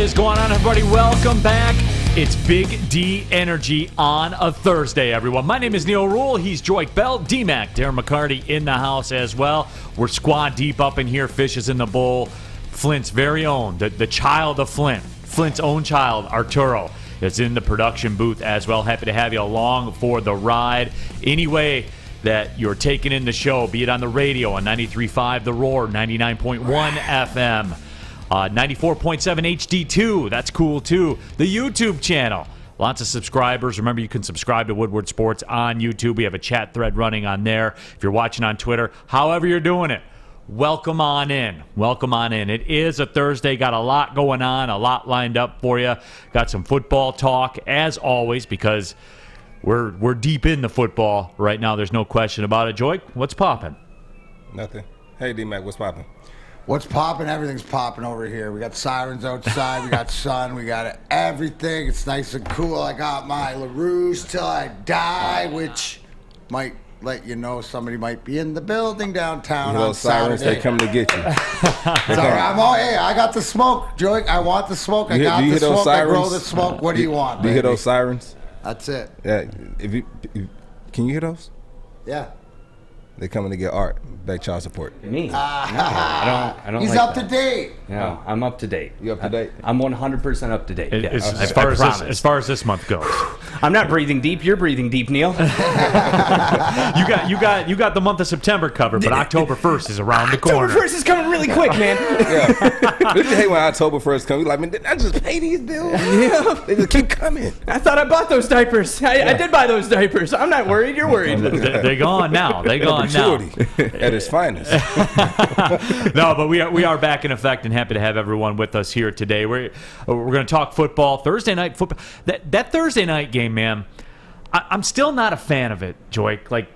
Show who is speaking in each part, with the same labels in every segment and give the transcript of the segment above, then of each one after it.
Speaker 1: is going on, everybody? Welcome back. It's Big D Energy on a Thursday, everyone. My name is Neal Ruhl. He's Joique Bell. D-Mac, Darren McCarty in the house as well. We're squad deep up in here. Fish is in the bowl. Flint's very own, the child of Flint. Flint's own child, Arturo, is in the production booth as well. Happy to have you along for the ride. Any way that you're taking in the show, be it on the radio on 93.5 The Roar, 99.1 FM. 94.7 HD2, that's cool too. The YouTube channel, lots of subscribers. Remember, you can subscribe to Woodward Sports on YouTube. We have a chat thread running on there. If you're watching on Twitter, however you're doing it, welcome on in. Welcome on in. It is a Thursday. Got a lot going on, a lot lined up for you. Got some football talk, as always, because we're deep in the football right now. There's no question about it. Joique, what's popping?
Speaker 2: Nothing. Hey, D-Mac, what's popping?
Speaker 3: What's popping? Everything's popping over here. We got sirens outside. We got sun. We got everything. It's nice and cool. I got my LaRouche till I die, which might let you know somebody might be in the building downtown on
Speaker 2: sirens,
Speaker 3: Saturday.
Speaker 2: they coming to get you.
Speaker 3: It's all right. Hey, I got the smoke, Joique. I want the smoke. I got the smoke. I grow the smoke. What do you want,
Speaker 2: Do you hear those sirens?
Speaker 3: That's it.
Speaker 2: Yeah. Can you hear those?
Speaker 3: Yeah.
Speaker 2: They coming to get Art. Back child support.
Speaker 4: Me? No, I don't.
Speaker 3: He's
Speaker 4: like
Speaker 3: up
Speaker 4: that.
Speaker 3: to date.
Speaker 4: No, I'm up to date.
Speaker 2: You up to date?
Speaker 4: I'm 100% up to date.
Speaker 1: As far as this month goes.
Speaker 4: I'm not breathing deep. You're breathing deep, Neal.
Speaker 1: You got the month of September covered, but October 1st is around the corner.
Speaker 4: October 1st is coming really quick, man.
Speaker 2: Yeah. Did you hate when October 1st comes? You're like, man, didn't I just pay these bills?
Speaker 4: Yeah.
Speaker 2: They just keep coming.
Speaker 4: I thought I bought those diapers. I did buy those diapers. I'm not worried. You're worried.
Speaker 1: They're gone now. They're gone now.
Speaker 2: At its finest.
Speaker 1: No, but we are back in effect and happy to have everyone with us here today. We're going to talk football, Thursday night football. That Thursday night game, man, I'm still not a fan of it, Joique. Like,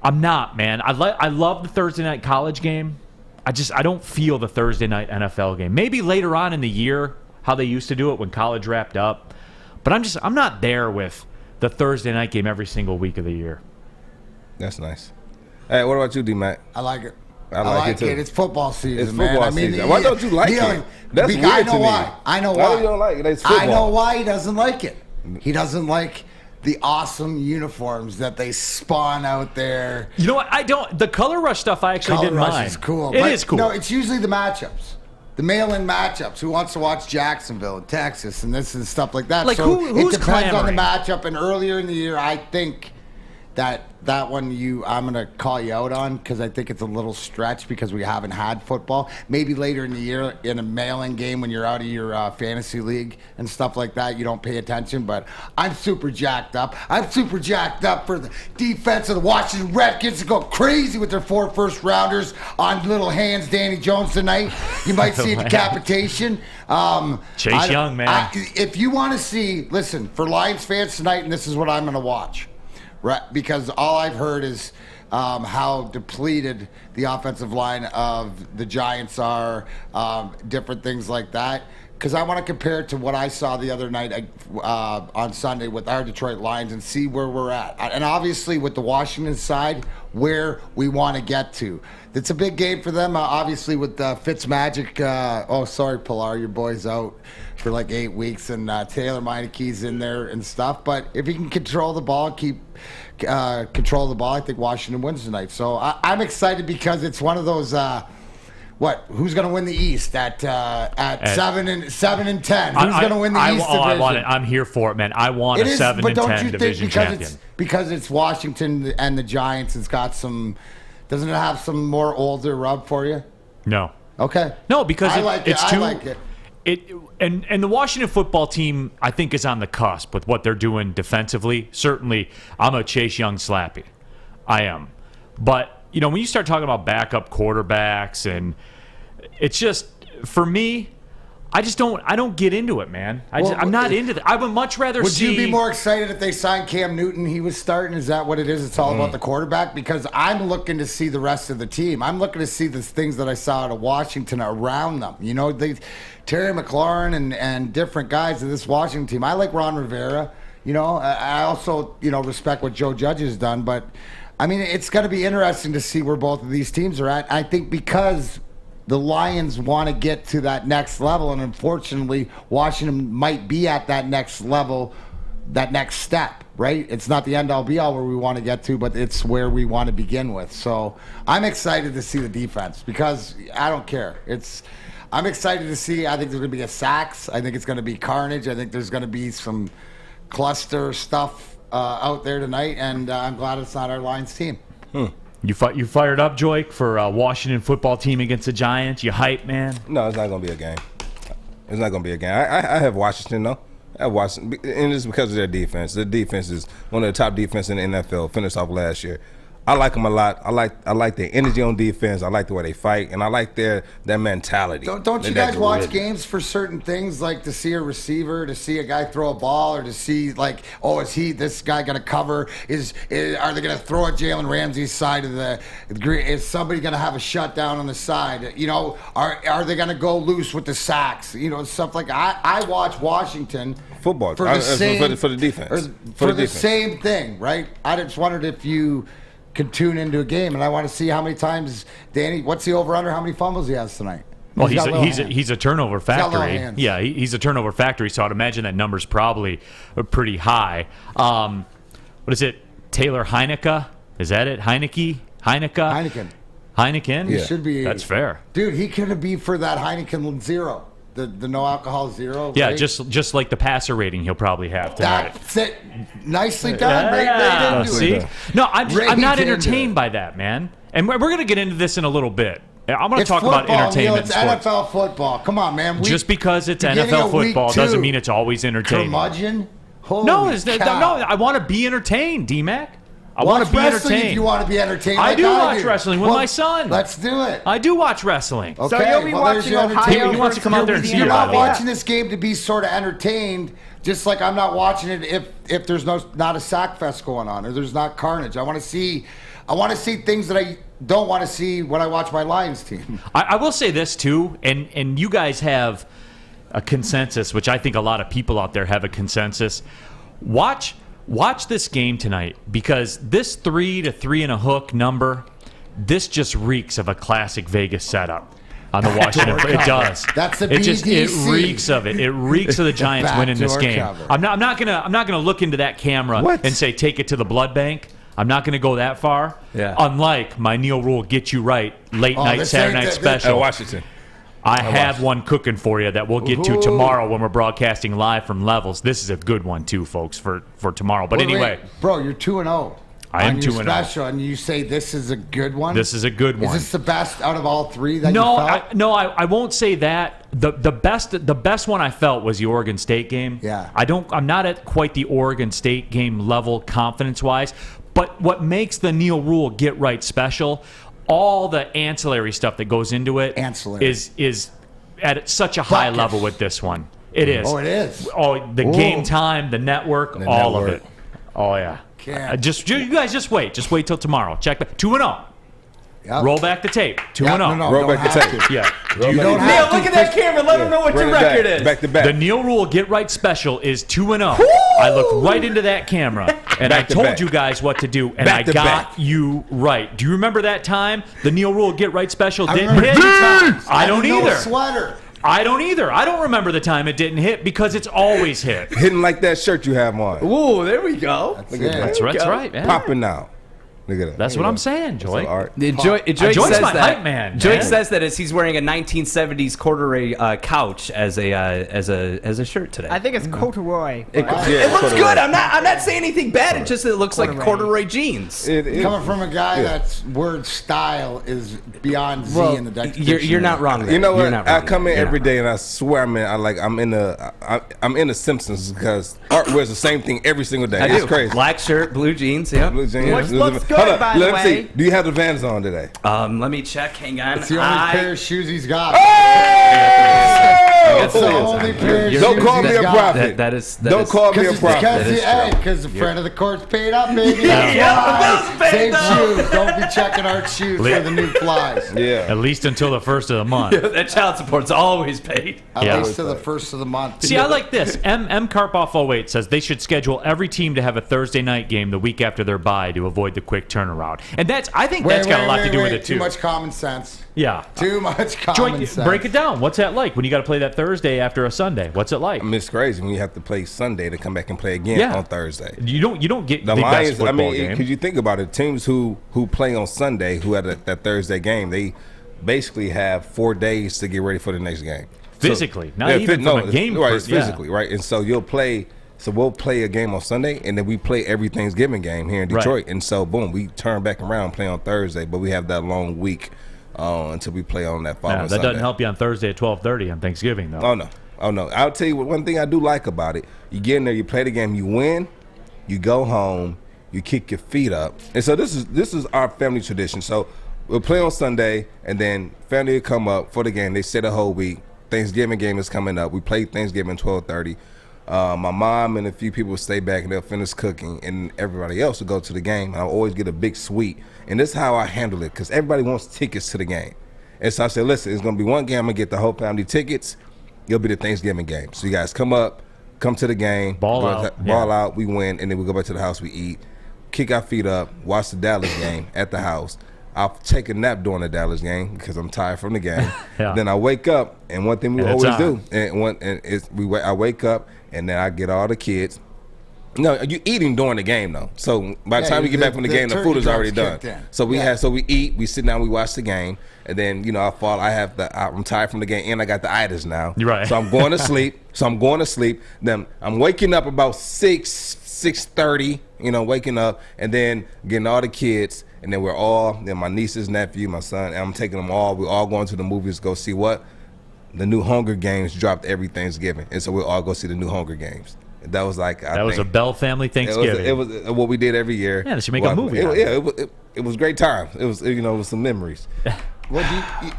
Speaker 1: I'm not, man. I love the Thursday night college game. I don't feel the Thursday night NFL game. Maybe later on in the year, how they used to do it when college wrapped up. But I'm not there with the Thursday night game every single week of the year.
Speaker 2: That's nice. Hey, what about you, D-Mac?
Speaker 3: I like it.
Speaker 2: I like it too.
Speaker 3: It's football season,
Speaker 2: It's football
Speaker 3: man.
Speaker 2: season. Why don't you like it? That's weird
Speaker 3: I know
Speaker 2: to me.
Speaker 3: why. I know
Speaker 2: Why
Speaker 3: why.
Speaker 2: you don't like it? It's football.
Speaker 3: I know why he doesn't like it. He doesn't like the awesome uniforms that they spawn out there.
Speaker 1: You know what? I don't. The color rush stuff I actually didn't mind.
Speaker 3: Color rush is cool.
Speaker 1: It is cool.
Speaker 3: No, it's usually the matchups. The mail-in matchups. Who wants to watch Jacksonville and Texas and this and stuff like that?
Speaker 1: Like,
Speaker 3: so
Speaker 1: who's
Speaker 3: it depends on the
Speaker 1: clamoring?
Speaker 3: matchup. And earlier in the year, I think that one I'm going to call you out on because I think it's a little stretch because we haven't had football. Maybe later in the year in a mail-in game when you're out of your fantasy league and stuff like that, you don't pay attention. But I'm super jacked up. I'm super jacked up for the defense of the Washington Redskins to go crazy with their 4 first-rounders on little hands Danny Jones tonight. You might see a decapitation.
Speaker 1: Chase Young, man.
Speaker 3: If you want to see, listen, for Lions fans tonight, and this is what I'm going to watch. Right, because all I've heard is how depleted the offensive line of the Giants are, different things like that. Because I want to compare it to what I saw the other night on Sunday with our Detroit Lions and see where we're at. And obviously with the Washington side, where we want to get to. It's a big game for them, obviously with Fitzmagic. Pilar, your boy's out for like 8 weeks, and Taylor Meineke's in there and stuff. But if he can control the ball, control the ball, I think Washington wins tonight. So I'm excited because it's one of those. Who's going to win the East at 7 and 10? Who's going to win the East division?
Speaker 1: I want it. I'm here for it, man. I want a 7 and 10 division champion.
Speaker 3: Because it's Washington and the Giants, it's got some. Doesn't it have some more older rub for you?
Speaker 1: No.
Speaker 3: Okay.
Speaker 1: No, because
Speaker 3: I like it.
Speaker 1: And the Washington football team, I think, is on the cusp with what they're doing defensively. Certainly, I'm a Chase Young slappy. I am. But, when you start talking about backup quarterbacks, and it's just, for me, I don't get into it, man. I'm not into that. I would much rather see.
Speaker 3: Would you be more excited if they signed Cam Newton? He was starting. Is that what it is? It's all about the quarterback? Because I'm looking to see the rest of the team. I'm looking to see the things that I saw out of Washington around them. Terry McLaurin and different guys of this Washington team. I like Ron Rivera. I also, respect what Joe Judge has done. But, it's going to be interesting to see where both of these teams are at. I think because the Lions want to get to that next level, and unfortunately, Washington might be at that next level, that next step, right? It's not the end-all be-all where we want to get to, but it's where we want to begin with. So I'm excited to see the defense because I don't care. I'm excited to see. I think there's going to be a sacks. I think it's going to be carnage. I think there's going to be some cluster stuff out there tonight, and I'm glad it's not our Lions team.
Speaker 1: You fired up, Joique, for Washington football team against the Giants? You hype, man?
Speaker 2: No, it's not going to be a game. It's not going to be a game. I have Washington, though. I have Washington, and it's because of their defense. Their defense is one of the top defense in the NFL, finished off last year. I like them a lot. I like their energy on defense. I like the way they fight, and I like their mentality.
Speaker 3: Don't you guys watch games for certain things, like to see a receiver, to see a guy throw a ball, or to see like, oh, is this guy going to cover? Are they going to throw at Jalen Ramsey's side of the? Is somebody going to have a shutdown on the side? You know, are they going to go loose with the sacks? You know, stuff like I watch Washington
Speaker 2: football
Speaker 3: for the
Speaker 2: defense
Speaker 3: for the same thing, right? I just wondered if you could tune into a game, and I want to see how many times Danny. What's the over/under? How many fumbles he has tonight?
Speaker 1: Well, he's a turnover factory. Yeah, he's a turnover factory. So I'd imagine that number's probably pretty high. What is it? Taylor Heineke? Is that it? Heineken.
Speaker 3: He should be.
Speaker 1: That's fair,
Speaker 3: dude. He could be for that Heineken zero. The no alcohol zero.
Speaker 1: Yeah,
Speaker 3: right?
Speaker 1: just like the passer rating he'll probably have tonight.
Speaker 3: That's it. Nicely done. Right,
Speaker 1: see? No, I'm not entertained by that, man. And we're going to get into this in a little bit. I'm going to talk about entertainment.
Speaker 3: Neil, it's NFL football. Come on, man.
Speaker 1: Just because it's NFL football doesn't mean it's always entertaining.
Speaker 3: Curmudgeon?
Speaker 1: No, I want to be entertained, D-Mac. I want to be entertained.
Speaker 3: If you want to be entertained,
Speaker 1: I do watch wrestling with my son.
Speaker 3: Let's do it.
Speaker 1: I do watch wrestling.
Speaker 3: Okay,
Speaker 4: so you'll be watching Ohio.
Speaker 1: He wants to come out there and see it.
Speaker 3: You're not watching this game to be sort of entertained, just like I'm not watching it if there's not a sack fest going on or there's not carnage. I want to see things that I don't want to see when I watch my Lions team.
Speaker 1: I will say this too, and you guys have a consensus, which I think a lot of people out there have a consensus. Watch this game tonight, because this 3 to 3 and a hook number, this just reeks of a classic Vegas setup on the Washington. It does.
Speaker 3: That's the
Speaker 1: BDC. It reeks of it. It reeks of the Giants winning this game.
Speaker 3: Cover.
Speaker 1: I'm not gonna look into that camera and say take it to the blood bank. I'm not gonna go that far.
Speaker 4: Yeah.
Speaker 1: Unlike my Neal Ruhl get you right late night Saturday night special.
Speaker 2: At Washington.
Speaker 1: I have one cooking for you that we'll get to tomorrow when we're broadcasting live from Levels. This is a good one, too, folks, for tomorrow. But anyway.
Speaker 3: Bro, you're 2-0.
Speaker 1: I am 2-0.
Speaker 3: Special, and you say this is a good one?
Speaker 1: This is a good one.
Speaker 3: Is this the best out of all three that you felt?
Speaker 1: I won't say that. The best one I felt was the Oregon State game.
Speaker 3: Yeah.
Speaker 1: I'm not at quite the Oregon State game level confidence-wise. But what makes the Neal Ruhl get right special, all the ancillary stuff that goes into it is at such a high level with this one. It is.
Speaker 3: Oh, it is.
Speaker 1: Oh, the game time, the network, all of it. Oh, yeah. You guys just wait. Just wait till tomorrow. Check back. 2-0. Yep. Roll back the tape. 2-0.
Speaker 2: Roll back the tape.
Speaker 1: Yeah.
Speaker 4: Neil, look at that camera. Let them know what your record is.
Speaker 2: Back to back.
Speaker 1: The Neal Ruhl Get Right Special is 2-0. I looked right into that camera, and I told you guys what to do, and I got you right. Do you remember that time the Neal Ruhl Get Right Special didn't hit? I don't either.
Speaker 3: Sweater.
Speaker 1: I don't either. I don't remember the time it didn't hit because it's always hit.
Speaker 2: Hitting like that shirt you have on.
Speaker 4: Ooh, there we go.
Speaker 1: That's right, man.
Speaker 2: Popping out. Look at that.
Speaker 1: That's what I'm saying, Joique.
Speaker 4: Joique says
Speaker 1: my
Speaker 4: that.
Speaker 1: Hype man.
Speaker 4: Joique says that as he's wearing a 1970s corduroy couch as a shirt today.
Speaker 5: I think it's corduroy.
Speaker 4: It looks good. I'm not saying anything bad. It looks like corduroy jeans.
Speaker 3: Coming from a guy that's word style is beyond Z in the dictionary.
Speaker 4: You're not wrong there.
Speaker 2: You know what? I come in every day and I swear, I'm in the Simpsons because Art wears the same thing every single day. It's crazy.
Speaker 4: Black shirt, blue jeans. Yeah.
Speaker 2: Blue jeans.
Speaker 5: Which looks good. By the way.
Speaker 2: See. Do you have the Vans on today?
Speaker 4: Let me check. Hang on.
Speaker 3: It's the only pair of shoes he's got.
Speaker 2: It's the only pair of shoes. Don't call me a prophet. Don't call me a prophet.
Speaker 3: Because the friend of the court's paid up, baby.
Speaker 4: Same
Speaker 3: shoes. Don't be checking our shoes for the new flies.
Speaker 2: Yeah.
Speaker 1: At least until the first of the month.
Speaker 4: That child support's always paid.
Speaker 3: At least to the first of the month.
Speaker 1: See, I like this. M. Karpoff 08 says they should schedule every team to have a Thursday night game the week after their bye to avoid the quick turnaround. And I think that's got a lot to do with it, too.
Speaker 3: Too much common sense.
Speaker 1: Yeah.
Speaker 3: Too much common
Speaker 1: Joique,
Speaker 3: sense.
Speaker 1: break it down. What's that like when you got to play that Thursday after a Sunday? What's it like?
Speaker 2: I mean, it's crazy when you have to play Sunday to come back and play again on Thursday.
Speaker 1: You don't get the
Speaker 2: Lions,
Speaker 1: best football game.
Speaker 2: because you think about it, teams who play on Sunday, who had that Thursday game, they basically have 4 days to get ready for the next game.
Speaker 1: Physically, not even from a game.
Speaker 2: Right, it's physically, right? And so you'll play. So we'll play a game on Sunday, and then we play every Thanksgiving game here in Detroit. Right. And so, boom, we turn back around and play on Thursday, but we have that long week until we play on that following Sunday.
Speaker 1: That doesn't help you on Thursday at 12:30 on Thanksgiving, though.
Speaker 2: Oh, no. I'll tell you one thing I do like about it. You get in there, you play the game, you win, you go home, you kick your feet up. And so this is our family tradition. So we'll play on Sunday, and then family will come up for the game. They sit a whole week. Thanksgiving game is coming up. We play Thanksgiving 12:30. My mom and a few people will stay back and they'll finish cooking, and everybody else will go to the game. And I'll always get a big suite. And this is how I handle it, because everybody wants tickets to the game. And so I said, listen, it's going to be one game. I'm going to get the whole family tickets. It'll be the Thanksgiving game. So you guys come to the game.
Speaker 1: Ball
Speaker 2: out, we win, and then we go back to the house, we eat, kick our feet up, watch the Dallas game at the house. I'll take a nap during the Dallas game because I'm tired from the game. Then I wake up, and one thing we always do, I wake up, and then I get all the kids. No, you eating during the game though. So by the time we get back from the game, the food is already done. So we eat, we sit down, we watch the game, and then I'm tired from the game, and I got the itis now.
Speaker 1: You're right.
Speaker 2: So I'm going to sleep. Then I'm waking up about 6:30. Waking up, and then getting all the kids. And then then my nieces, nephew, my son, and I'm taking them all. We're all going to the movies to go see what? The new Hunger Games dropped every Thanksgiving. And so we'll all go see the new Hunger Games. That was
Speaker 1: a Bell family Thanksgiving.
Speaker 2: It was what we did every year.
Speaker 1: Yeah, they should make a movie.
Speaker 2: It was great time. It was some memories.
Speaker 3: Well,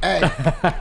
Speaker 3: hey,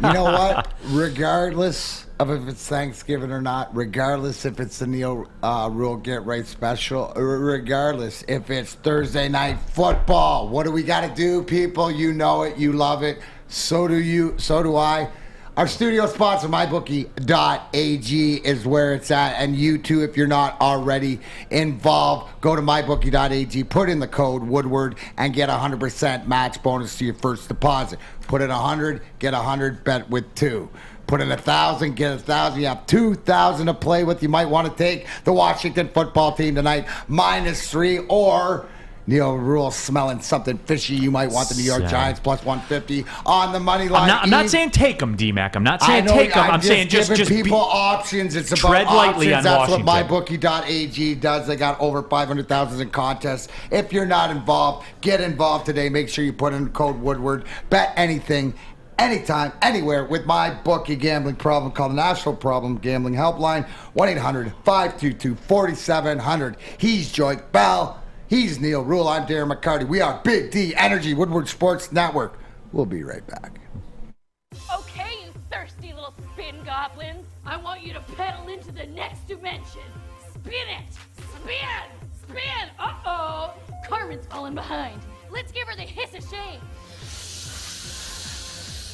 Speaker 3: you know what? Regardless of if it's Thanksgiving or not, regardless if it's the Neal Ruhl Get Right special, regardless if it's Thursday night football, what do we got to do, people? You know it. You love it. So do you. So do I. Our studio sponsor, MyBookie.ag, is where it's at. And you, too, if you're not already involved, go to MyBookie.ag, put in the code Woodward, and get a 100% match bonus to your first deposit. Put in 100, get 100, bet with 2. Put in 1,000, get 1,000. You have 2,000 to play with. You might want to take the Washington football team tonight, -3, or Neal Ruhl smelling something fishy. You might want the New York Giants +150 on the money line.
Speaker 1: I'm not saying take them, D-Mac. I'm not saying take them. I'm saying just
Speaker 3: people options. It's about
Speaker 1: tread lightly
Speaker 3: options.
Speaker 1: on
Speaker 3: That's
Speaker 1: Washington.
Speaker 3: what MyBookie.ag does. They got over 500,000 in contests. If you're not involved, get involved today. Make sure you put in code Woodward. Bet anything, anytime, anywhere with MyBookie. Gambling problem, call the National Problem Gambling Helpline, 1-800-522-4700. He's Joique Bell. He's Neal Ruhl. I'm Darren McCarty. We are Big D Energy, Woodward Sports Network. We'll be right back.
Speaker 6: Okay, you thirsty little spin goblins. I want you to pedal into the next dimension. Spin it! Spin! Spin! Uh-oh! Carmen's falling behind. Let's give her the hiss of shame.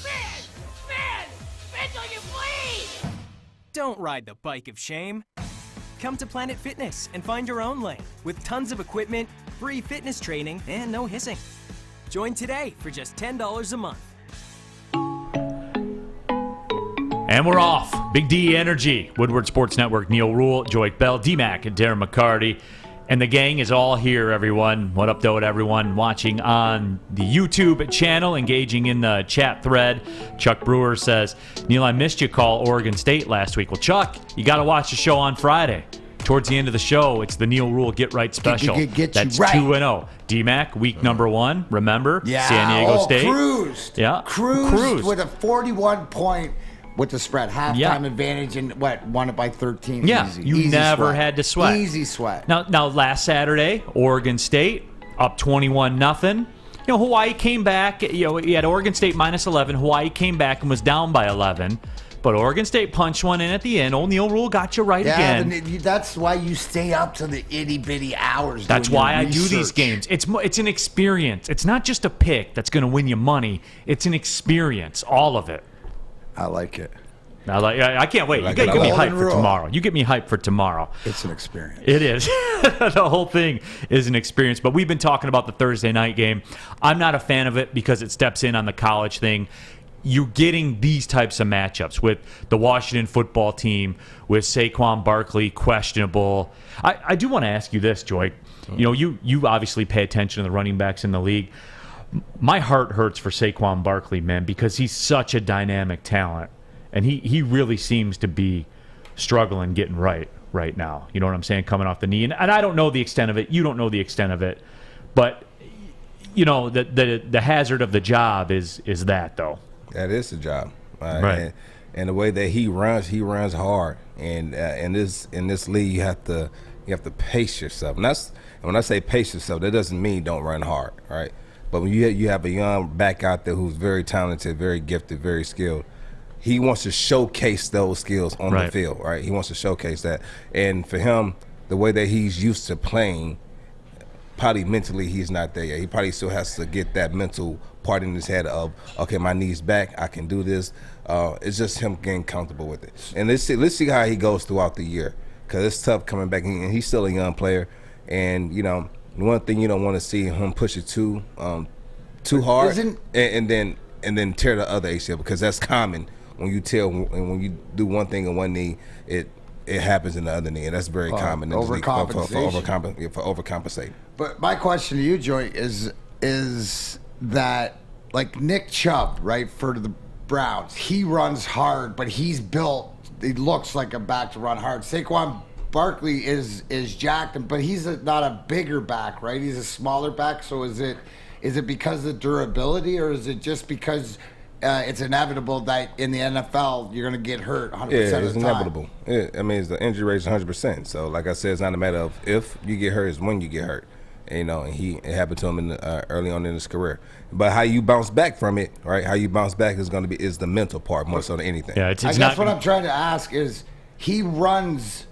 Speaker 6: Spin! Spin! Spin till you bleed!
Speaker 7: Don't ride the bike of shame. Come to Planet Fitness and find your own lane with tons of equipment, free fitness training, and no hissing. Join today for just $10 a month.
Speaker 1: And we're off. Big D Energy, Woodward Sports Network, Neal Ruhl, Joique Bell, D-Mac, and Darren McCarty. And the gang is all here, everyone. What up, though, to everyone watching on the YouTube channel, engaging in the chat thread. Chuck Brewer says, Neal, I missed you call Oregon State last week. Well, Chuck, you got to watch the show on Friday. Towards the end of the show, it's the Neal Ruhl Get Right special. That's 2-0. D-Mac, week number 1, remember?
Speaker 3: Yeah.
Speaker 1: San Diego State.
Speaker 3: Cruised.
Speaker 1: Yeah.
Speaker 3: Cruised with a 41-point with the spread, halftime advantage, and won it by 13.
Speaker 1: Yeah,
Speaker 3: easy.
Speaker 1: You
Speaker 3: Easy
Speaker 1: never
Speaker 3: sweat.
Speaker 1: had to sweat.
Speaker 3: Easy sweat.
Speaker 1: Now, last Saturday, Oregon State up 21-0. Hawaii came back. You had Oregon State -11. Hawaii came back and was down by 11. But Oregon State punched one in at the end. Old Neal Ruhl got you right again.
Speaker 3: That's why you stay up to the itty-bitty hours.
Speaker 1: That's why I do these games. It's an experience. It's not just a pick that's going to win you money. It's an experience, all of it.
Speaker 3: I like it.
Speaker 1: I can't wait. You get me hyped for tomorrow. You get me hyped for tomorrow.
Speaker 3: It's an experience.
Speaker 1: It is. The whole thing is an experience. But we've been talking about the Thursday night game. I'm not a fan of it because it steps in on the college thing. you're getting these types of matchups with the Washington football team, with Saquon Barkley questionable. I do want to ask you this, Joique. You know, you obviously pay attention to the running backs in the league. My heart hurts for Saquon Barkley, man, because he's such a dynamic talent, and he really seems to be struggling getting right now. You know what I'm saying? Coming off the knee, and I don't know the extent of it. You don't know the extent of it, but you know the hazard of the job is that though. That
Speaker 2: is the job,
Speaker 1: right?
Speaker 2: And the way that he runs hard, and in this league, you have to pace yourself. And when I say pace yourself, that doesn't mean don't run hard, right? But when you have a young back out there who's very talented, very gifted, very skilled, he wants to showcase those skills on the field, right? He wants to showcase that. And for him, the way that he's used to playing, probably mentally he's not there yet. He probably still has to get that mental part in his head of, okay, my knee's back, I can do this. It's just him getting comfortable with it. And let's see how he goes throughout the year, because it's tough coming back. And he's still a young player. And, you know, one thing you don't want to see him push it too hard and then tear the other ACL, because that's common. When you do one thing in one knee, it happens in the other knee, and that's very common. For overcompensating.
Speaker 3: But my question to you, Joy, is that, like Nick Chubb, right, for the Browns, he runs hard, but he's built. He looks like a back to run hard. Saquon Barkley is jacked, but he's not a bigger back, right? He's a smaller back. So is it because of durability, or is it just because it's inevitable that in the NFL you're going to get hurt 100% of the time?
Speaker 2: Yeah, it's inevitable. I mean, the injury rate is 100%. So, like I said, it's not a matter of if you get hurt, it's when you get hurt. And, you know, it happened to him early on in his career. But how you bounce back from it, right? How you bounce back is the mental part more so than anything.
Speaker 1: Yeah,
Speaker 3: I guess what I'm trying to ask is, he runs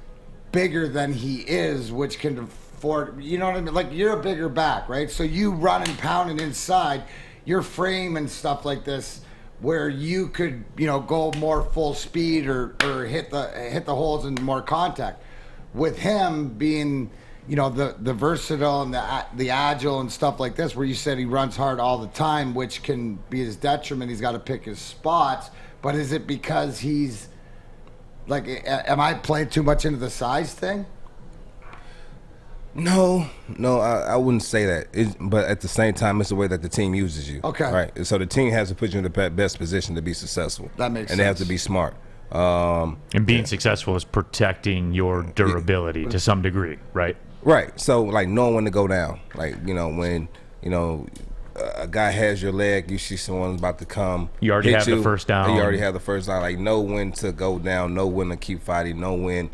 Speaker 3: bigger than he is, which can afford, you know what I mean? Like, you're a bigger back, right? So you run and pounding inside your frame and stuff like this, where you could, you know, go more full speed or hit the holes and more contact. With him being, you know, the versatile and the agile and stuff like this, where you said he runs hard all the time, which can be his detriment. He's got to pick his spots. But is it because he's like, am I playing too much into the size thing?
Speaker 2: No, I wouldn't say that. But at the same time, it's the way that the team uses you.
Speaker 3: Okay.
Speaker 2: Right. So the team has to put you in the best position to be successful.
Speaker 3: That makes sense.
Speaker 2: And they have to be smart.
Speaker 1: And being successful is protecting your durability to some degree, right?
Speaker 2: Right. So, like, knowing when to go down. Like, you know, when, you know, a guy has your leg, you see someone's about to come.
Speaker 1: You already have the first down.
Speaker 2: You already have the first down. Like, know when to go down, know when to keep fighting, know when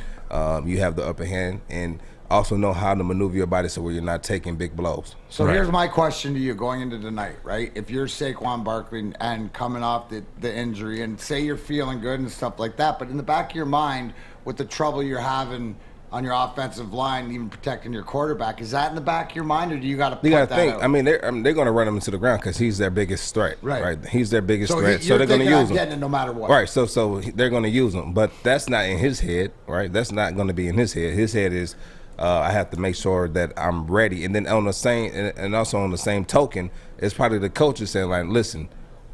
Speaker 2: you have the upper hand, and also know how to maneuver your body so where you're not taking big blows.
Speaker 3: So here's my question to you going into tonight, right? If you're Saquon Barkley and coming off the injury, and say you're feeling good and stuff like that, but in the back of your mind, with the trouble you're having on your offensive line, even protecting your quarterback, is that in the back of your mind, or do you got to point that out?
Speaker 2: I mean, they're going to run him into the ground because he's their biggest threat. Right. He's their biggest threat. So they're going to use him.
Speaker 3: Getting it no matter what.
Speaker 2: Right. So they're going to use him, but that's not in his head. Right. That's not going to be in his head. His head is, I have to make sure that I'm ready. And then on the same token, it's probably the coaches saying, like, listen,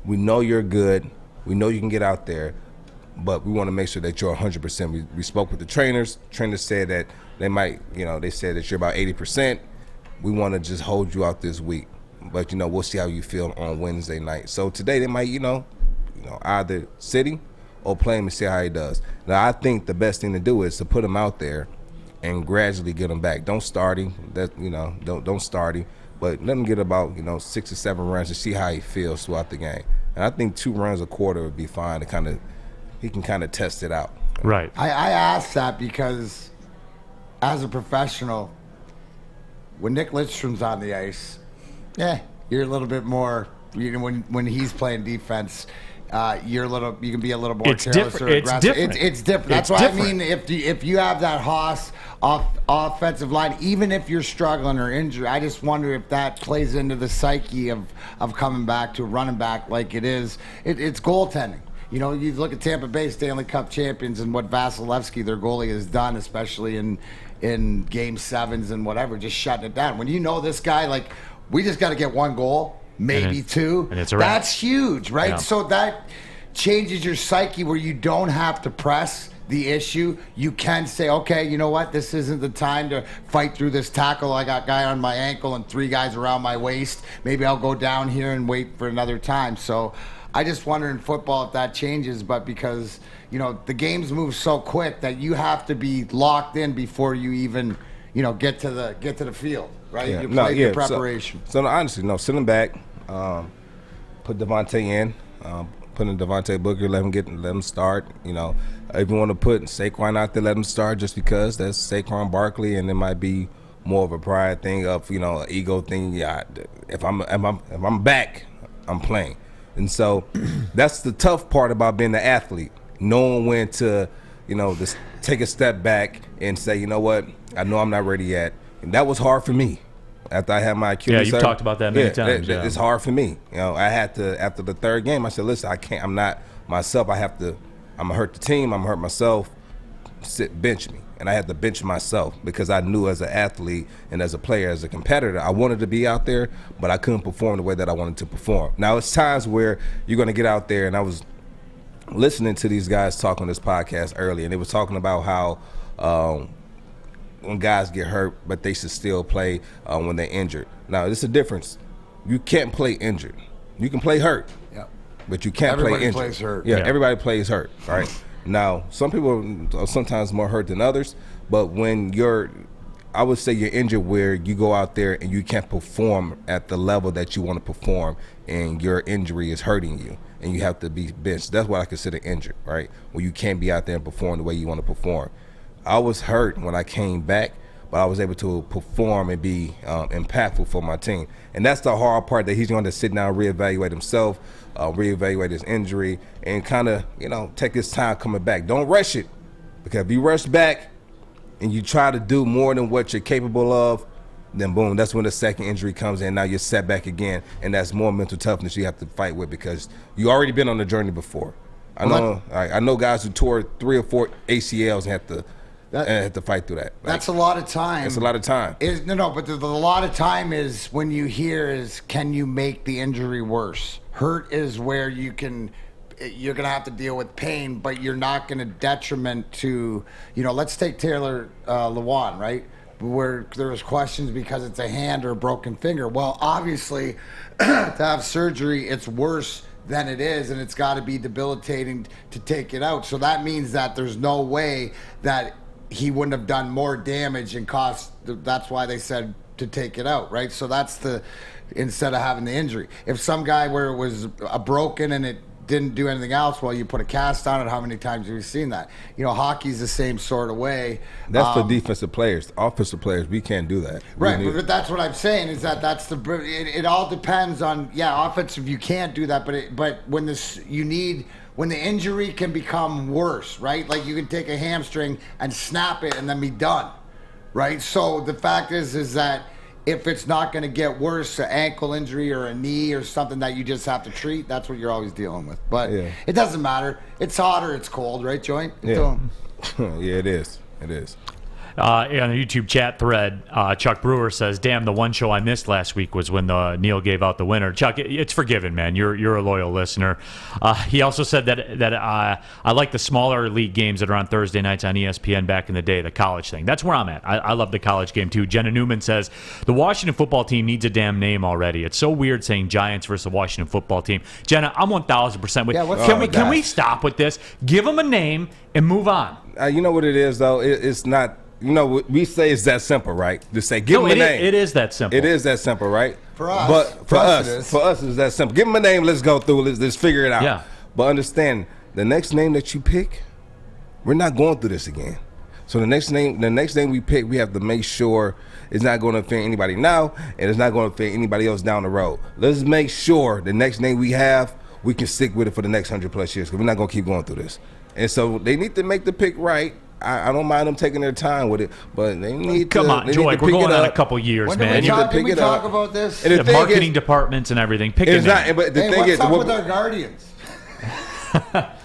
Speaker 2: we know you're good. We know you can get out there, but we want to make sure that you're 100%. We spoke with the trainers. Trainers said that they said that you're about 80%. We want to just hold you out this week. But, we'll see how you feel on Wednesday night. So today they might, either sit him or play him and see how he does. Now, I think the best thing to do is to put him out there and gradually get him back. Don't start him. Don't start him. But let him get about 6 or 7 runs to see how he feels throughout the game. And I think 2 runs a quarter would be fine to he can kind of test it out.
Speaker 1: Right.
Speaker 3: I asked that because as a professional, when Nick Lidstrom's on the ice, you're a little bit more. When he's playing defense, you can be a little more careless or aggressive. It's different. That's why I mean, if you have that Haas offensive line, even if you're struggling or injured, I just wonder if that plays into the psyche of coming back to running back like it is. It's goaltending. You look at Tampa Bay Stanley Cup champions and what Vasilevsky, their goalie, has done, especially in Game 7s and whatever, just shutting it down. When this guy, like, we just got to get 1 goal, maybe two.
Speaker 1: And it's a wrap.
Speaker 3: That's huge, right?
Speaker 1: Yeah.
Speaker 3: So that changes your psyche where you don't have to press the issue. You can say, okay, you know what? This isn't the time to fight through this tackle. I got a guy on my ankle and 3 guys around my waist. Maybe I'll go down here and wait for another time. So I just wonder in football if that changes, but because, you know, the games move so quick that you have to be locked in before you even, you know, get to the field, right?
Speaker 2: Yeah.
Speaker 3: You play the preparation.
Speaker 2: So honestly, no, send him back. Put Devontae in. Put in Devontae Booker, let him start. You know, if you want to put Saquon out there, let him start just because that's Saquon Barkley, and it might be more of a pride thing of, you know, an ego thing. Yeah, if I'm back, I'm playing. And so that's the tough part about being an athlete, knowing when to, you know, just take a step back and say, you know what, I know I'm not ready yet. And that was hard for me. After I had my Achilles
Speaker 1: you've talked about that many times.
Speaker 2: It's hard for me. You know, I had to, after the 3rd game, I said, listen, I can't, I'm not myself. I'm going to hurt the team. I'm going to hurt myself. Bench me. And I had to bench myself because I knew as an athlete and as a player, as a competitor, I wanted to be out there, but I couldn't perform the way that I wanted to perform. Now, it's times where you're going to get out there, and I was listening to these guys talk on this podcast earlier, and they was talking about how when guys get hurt, but they should still play when they're injured. Now, there's a difference. You can't play injured. You can play hurt, but you can't play injured.
Speaker 3: Everybody plays hurt.
Speaker 2: Yeah, everybody plays hurt, right? Now, some people are sometimes more hurt than others, but when I would say you're injured where you go out there and you can't perform at the level that you want to perform and your injury is hurting you and you have to be benched. That's what I consider injured, right? When you can't be out there and perform the way you want to perform. I was hurt when I came back, but I was able to perform and be impactful for my team. And that's the hard part, that he's going to sit down, reevaluate himself, reevaluate his injury, and kind of, you know, take his time coming back. Don't rush it, because if you rush back and you try to do more than what you're capable of, then boom, that's when the second injury comes in. Now you're set back again, and that's more mental toughness you have to fight with because you already been on the journey before. I know guys who tore 3 or 4 ACLs and had to fight through that.
Speaker 3: That's a lot of time.
Speaker 2: That's a lot of time.
Speaker 3: But the lot of time is when you hear is, can you make the injury worse? Hurt is where you're going to have to deal with pain, but you're not going to detriment to, you know, let's take Taylor Lewan, right? Where there was questions because it's a hand or a broken finger. Well, obviously, to have surgery, it's worse than it is, and it's got to be debilitating to take it out. So that means that there's no way that he wouldn't have done more damage and cost. That's why they said to take it out, right? So that's instead of having the injury. If some guy where it was a broken and it didn't do anything else, well, you put a cast on it. How many times have we seen that? You know, hockey's the same sort of way.
Speaker 2: That's for defensive players. Offensive players, we can't do that.
Speaker 3: Right, but that's what I'm saying is that's it all depends on, offensive you can't do that, but when the injury can become worse, right? Like you can take a hamstring and snap it and then be done, right? So the fact is that if it's not going to get worse, an ankle injury or a knee or something that you just have to treat, that's what you're always dealing with. But it doesn't matter. It's hot or it's cold, right, Joique?
Speaker 2: Yeah, yeah, it is. It is.
Speaker 1: On the YouTube chat thread, Chuck Brewer says, "Damn, the one show I missed last week was when Neal gave out the winner." Chuck, it's forgiven, man. You're a loyal listener. He also said that I like the smaller league games that are on Thursday nights on ESPN back in the day, the college thing. That's where I'm at. I love the college game too. Jenna Newman says the Washington football team needs a damn name already. It's so weird saying Giants versus the Washington football team. Jenna, I'm 1,000% with. Yeah, can we stop with this? Give them a name and move on.
Speaker 2: You know what it is though? It's not. You know, we say it's that simple, right? To say, give them a name.
Speaker 1: It is that simple.
Speaker 2: It is that simple, right?
Speaker 3: For us.
Speaker 2: But for us, it's that simple. Give them a name. Let's go through. Let's figure it out.
Speaker 1: Yeah.
Speaker 2: But understand, the next name that you pick, we're not going through this again. So the next name we pick, we have to make sure it's not going to offend anybody now, and it's not going to offend anybody else down the road. Let's make sure the next name we have, we can stick with it for the next 100+ years, because we're not going to keep going through this. And so they need to make the pick right. I don't mind them taking their time with it, but they need
Speaker 1: Come on, Joique, we're going on a couple years, man.
Speaker 3: Can we talk about this?
Speaker 2: And
Speaker 1: the marketing departments and everything. Pick it
Speaker 2: not. But the thing is,
Speaker 3: what's up with our Guardians?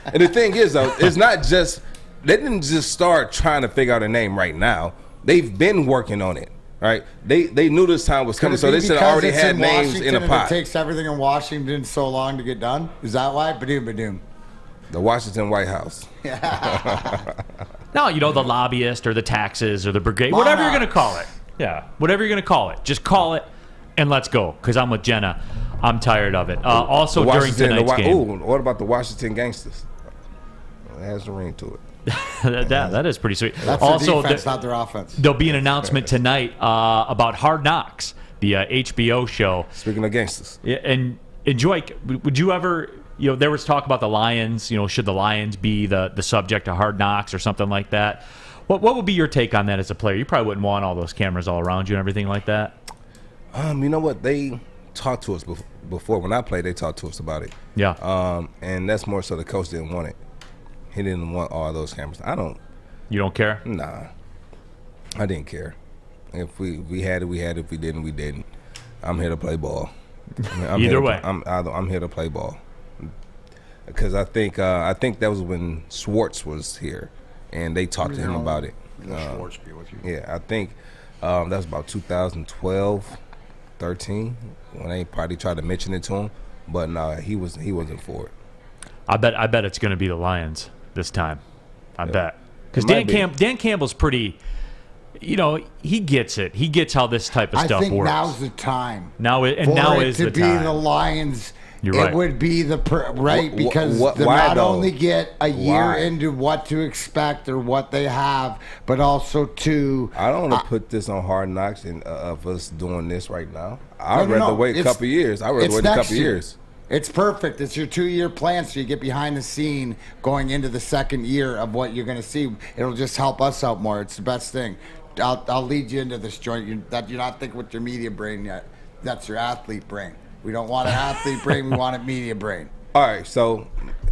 Speaker 2: And the thing is, though, it's not just they didn't just start trying to figure out a name right now. They've been working on it. right? They knew this time was coming, so they should have already had names in the pot.
Speaker 3: It takes everything in Washington so long to get done. Is that why? Badoom.
Speaker 2: The Washington White House.
Speaker 1: No, the lobbyist or the taxes or the brigade, whatever you're going to call it. Yeah, whatever you're going to call it. Just call it and let's go, because I'm with Jenna. I'm tired of it. Also, during tonight's game.
Speaker 2: What about the Washington Gangsters? It has a ring to it.
Speaker 1: that is pretty sweet.
Speaker 3: That's
Speaker 1: also,
Speaker 3: their defense, not their offense.
Speaker 1: There'll be an announcement tonight about Hard Knocks, the HBO show.
Speaker 2: Speaking of gangsters.
Speaker 1: Yeah, and Joique, would you ever... there was talk about the Lions. Should the Lions be the subject of Hard Knocks or something like that? What would be your take on that as a player? You probably wouldn't want all those cameras all around you and everything like that.
Speaker 2: You know what? They talked to us before. When I played, they talked to us about it.
Speaker 1: Yeah.
Speaker 2: And that's more so the coach didn't want it. He didn't want all those cameras.
Speaker 1: You don't care?
Speaker 2: Nah. I didn't care. If we had it, we had it. If we didn't, we didn't. I'm here to play ball.
Speaker 1: Either way.
Speaker 2: I'm here to play ball. Because I think that was when Schwartz was here, and they talked to him about it.
Speaker 3: Schwartz be with you.
Speaker 2: Yeah, I think that was about 2012, 13, when they probably tried to mention it to him, but no, he wasn't for it.
Speaker 1: I bet it's going to be the Lions this time. I bet, because Dan Campbell's pretty. He gets it. He gets how this type of stuff works.
Speaker 3: I think now's the time.
Speaker 1: Now is the time.
Speaker 3: To be the Lions.
Speaker 1: You're right.
Speaker 3: It would be because they not only get a year into what to expect or what they have, but also to.
Speaker 2: I don't want to put this on Hard Knocks and of us doing this right now. I'd rather wait a couple of years.
Speaker 3: It's perfect. It's your 2-year plan, so you get behind the scene going into the second year of what you're going to see. It'll just help us out more. It's the best thing. I'll lead you into this joint. You're not thinking with your media brain yet. That's your athlete brain. We don't want an athlete brain. We want a media brain.
Speaker 2: All right. So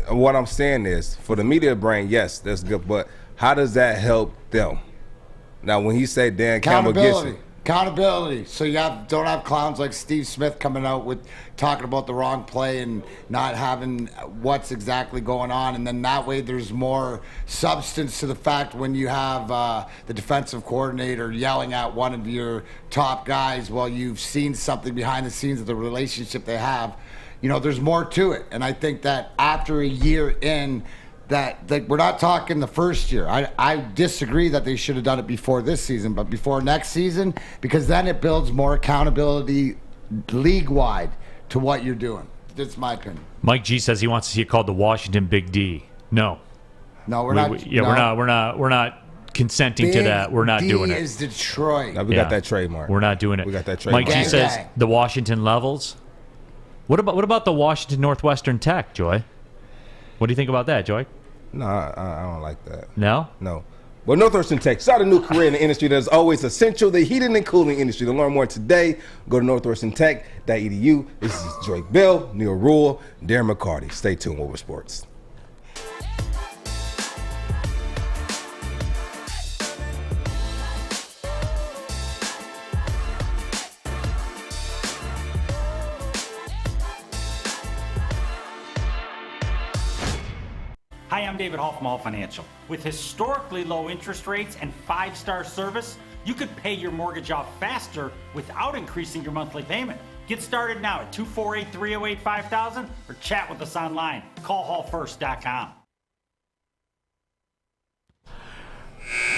Speaker 2: what I'm saying is, for the media brain, yes, that's good. But how does that help them? Now, when he said Dan Campbell gets it.
Speaker 3: Accountability. So you don't have clowns like Steve Smith coming out with talking about the wrong play and not having what's exactly going on. And then that way there's more substance to the fact when you have the defensive coordinator yelling at one of your top guys while you've seen something behind the scenes of the relationship they have. There's more to it. And I think that after a year in, that we're not talking the first year. I disagree that they should have done it before this season, but before next season, because then it builds more accountability league-wide to what you're doing. That's my opinion.
Speaker 1: Mike G says he wants to see it called the Washington Big D. No,
Speaker 3: we're not.
Speaker 1: We're not consenting to that. We're not doing it.
Speaker 3: D is Detroit.
Speaker 2: Now we got that trademark.
Speaker 1: We're not doing it.
Speaker 2: We got that trademark.
Speaker 1: Mike G says the Washington Levels. What about the Washington Northwestern Tech, Joy? What do you think about that, Joy?
Speaker 2: No, I don't like that.
Speaker 1: No?
Speaker 2: No. But Northwestern Tech, start a new career in the industry that is always essential, the heating and cooling industry. To learn more today, go to northwesterntech.edu. This is Joique Bell, Neal Ruhl, Darren McCarty. Stay tuned with Sports.
Speaker 8: Hi, I'm David Hall from Hall Financial. With historically low interest rates and 5-star service, you could pay your mortgage off faster without increasing your monthly payment. Get started now at 248-308-5000 or chat with us online. Call hallfirst.com.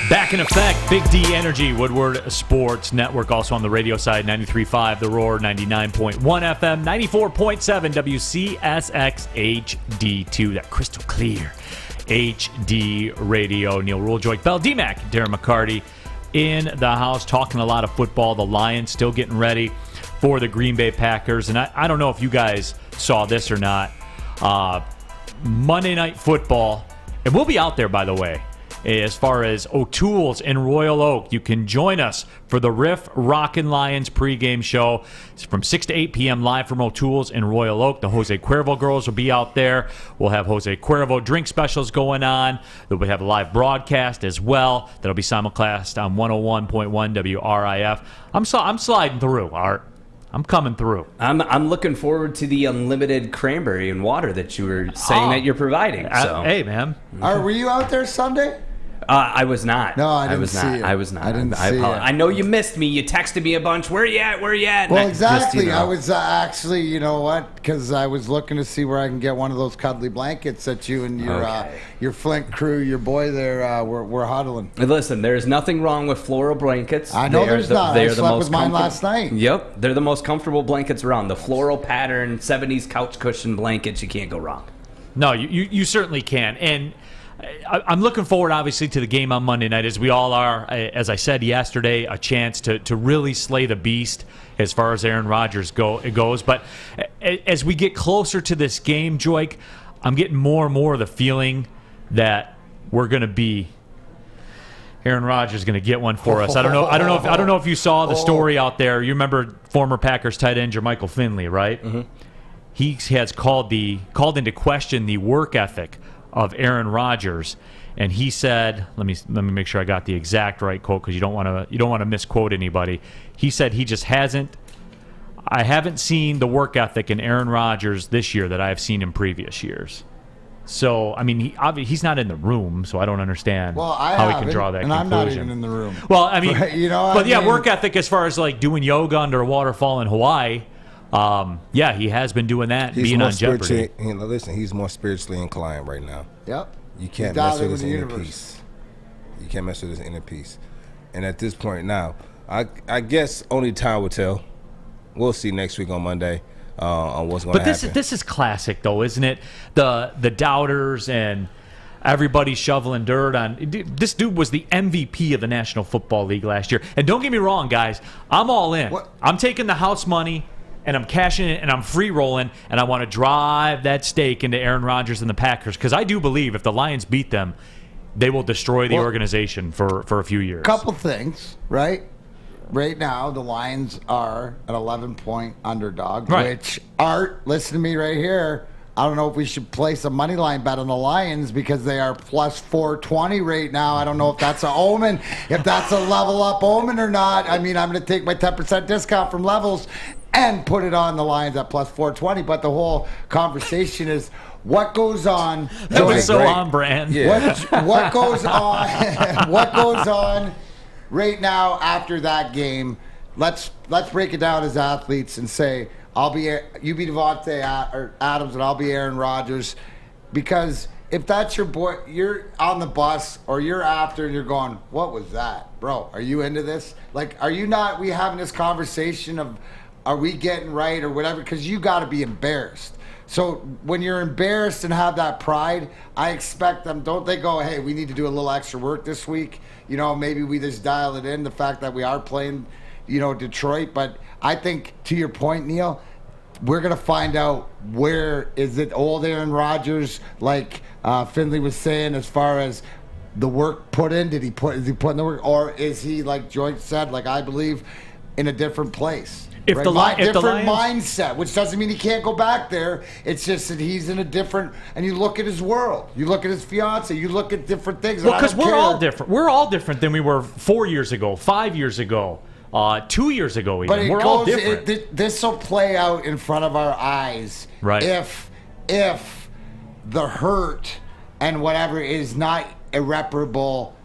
Speaker 1: Back in effect, Big D Energy, Woodward Sports Network, also on the radio side, 93.5 The Roar, 99.1 FM, 94.7 WCSX HD2, that crystal clear HD radio. Neal Ruhl, Joique Bell, D-Mac, Darren McCarty in the house, talking a lot of football. The Lions still getting ready for the Green Bay Packers. And I don't know if you guys saw this or not. Monday Night Football, and we'll be out there, by the way. As far as O'Toole's in Royal Oak, you can join us for the Riff Rockin' Lions pregame show. It's from 6 to 8 p.m. live from O'Toole's in Royal Oak. The Jose Cuervo girls will be out there. We'll have Jose Cuervo drink specials going on. We'll have a live broadcast as well. That'll be simulcast on 101.1 WRIF. I'm sliding through, Art. I'm coming through.
Speaker 4: I'm looking forward to the unlimited cranberry and water that you were saying that you're providing. So.
Speaker 1: Hey, man.
Speaker 3: Were you out there Sunday?
Speaker 4: I was not.
Speaker 3: No, I didn't
Speaker 4: was
Speaker 3: see
Speaker 4: not.
Speaker 3: it.
Speaker 4: I was not.
Speaker 3: I didn't see it.
Speaker 4: I know you missed me. You texted me a bunch. Where you at? Where you at?
Speaker 3: Well,
Speaker 4: And
Speaker 3: exactly.
Speaker 4: I
Speaker 3: I was actually, you know what? Because I was looking to see where I can get one of those cuddly blankets that you and your Flint crew, your boy there, were huddling.
Speaker 4: Listen, there's nothing wrong with floral blankets.
Speaker 3: I know there's not. I slept with mine last night.
Speaker 4: Yep, they're the most comfortable blankets around. The floral pattern, 70s couch cushion blankets. You can't go wrong.
Speaker 1: No, you certainly can. And I'm looking forward, obviously, to the game on Monday night, as we all are. As I said yesterday, a chance to really slay the beast as far as Aaron Rodgers goes. But as we get closer to this game, Joique, I'm getting more and more of the feeling that we're going to be Aaron Rodgers is going to get one for us. I don't know if you saw the story out there. You remember former Packers tight end Jermichael Finley, right? Mm-hmm. He has called into question the work ethic of Aaron Rodgers, and he said, let me make sure I got the exact right quote, because you don't want to misquote anybody. He said I haven't seen the work ethic in Aaron Rodgers this year that I have seen in previous years. So, I mean, he's not in the room, so I don't understand how he can draw that conclusion.
Speaker 3: I'm not even in the room.
Speaker 1: Well, I mean,
Speaker 3: but
Speaker 1: work ethic as far as like doing yoga under a waterfall in Hawaii. He has been doing that, being on Jeopardy.
Speaker 2: Listen, he's more spiritually inclined right now.
Speaker 3: Yep.
Speaker 2: You can't mess with his inner peace. You can't mess with his inner peace. And at this point now, I guess only time will tell. We'll see next week on Monday on what's going to happen.
Speaker 1: But this is classic, though, isn't it? The doubters and everybody shoveling dirt on. This dude was the MVP of the National Football League last year. And don't get me wrong, guys. I'm all in.
Speaker 3: What?
Speaker 1: I'm taking the house money, and I'm cashing it, and I'm free rolling, and I want to drive that stake into Aaron Rodgers and the Packers, because I do believe if the Lions beat them, they will destroy the organization for a few years.
Speaker 3: Couple things, right? Right now, the Lions are an 11-point underdog, which, Art, listen to me right here. I don't know if we should place a money line bet on the Lions because they are plus 420 right now. I don't know if that's an omen, if that's a level up omen or not. I mean, I'm going to take my 10% discount from Levels and put it on the Lions at plus 420. But the whole conversation is what goes on.
Speaker 1: That was so on brand.
Speaker 2: Yeah.
Speaker 3: What goes on? What goes on right now after that game? Let's break it down as athletes and say, you be Devontae Adams and I'll be Aaron Rodgers, because if that's your boy, you're on the bus or you're after and you're going, what was that, bro? Are you into this? Like, are you not? We having this conversation of, are we getting right or whatever? Because you got to be embarrassed. So when you're embarrassed and have that pride, I expect them, don't they go, hey, we need to do a little extra work this week? You know, maybe we just dial it in, the fact that we are playing, Detroit. But I think, to your point, Neal, we're going to find out where is it old Aaron Rodgers, like Finley was saying, as far as the work put in. Is he put in the work? Or is he, like Joique said, like I believe, in a different place?
Speaker 1: If the Lions,
Speaker 3: mindset, which doesn't mean he can't go back there. It's just that he's in a different. And you look at his world, you look at his fiance, you look at different things.
Speaker 1: Well, because we're all different. We're all different than we were 4 years ago, 5 years ago, 2 years ago. Even we're all different.
Speaker 3: This will play out in front of our eyes,
Speaker 1: right?
Speaker 3: If the hurt and whatever is not irreparable,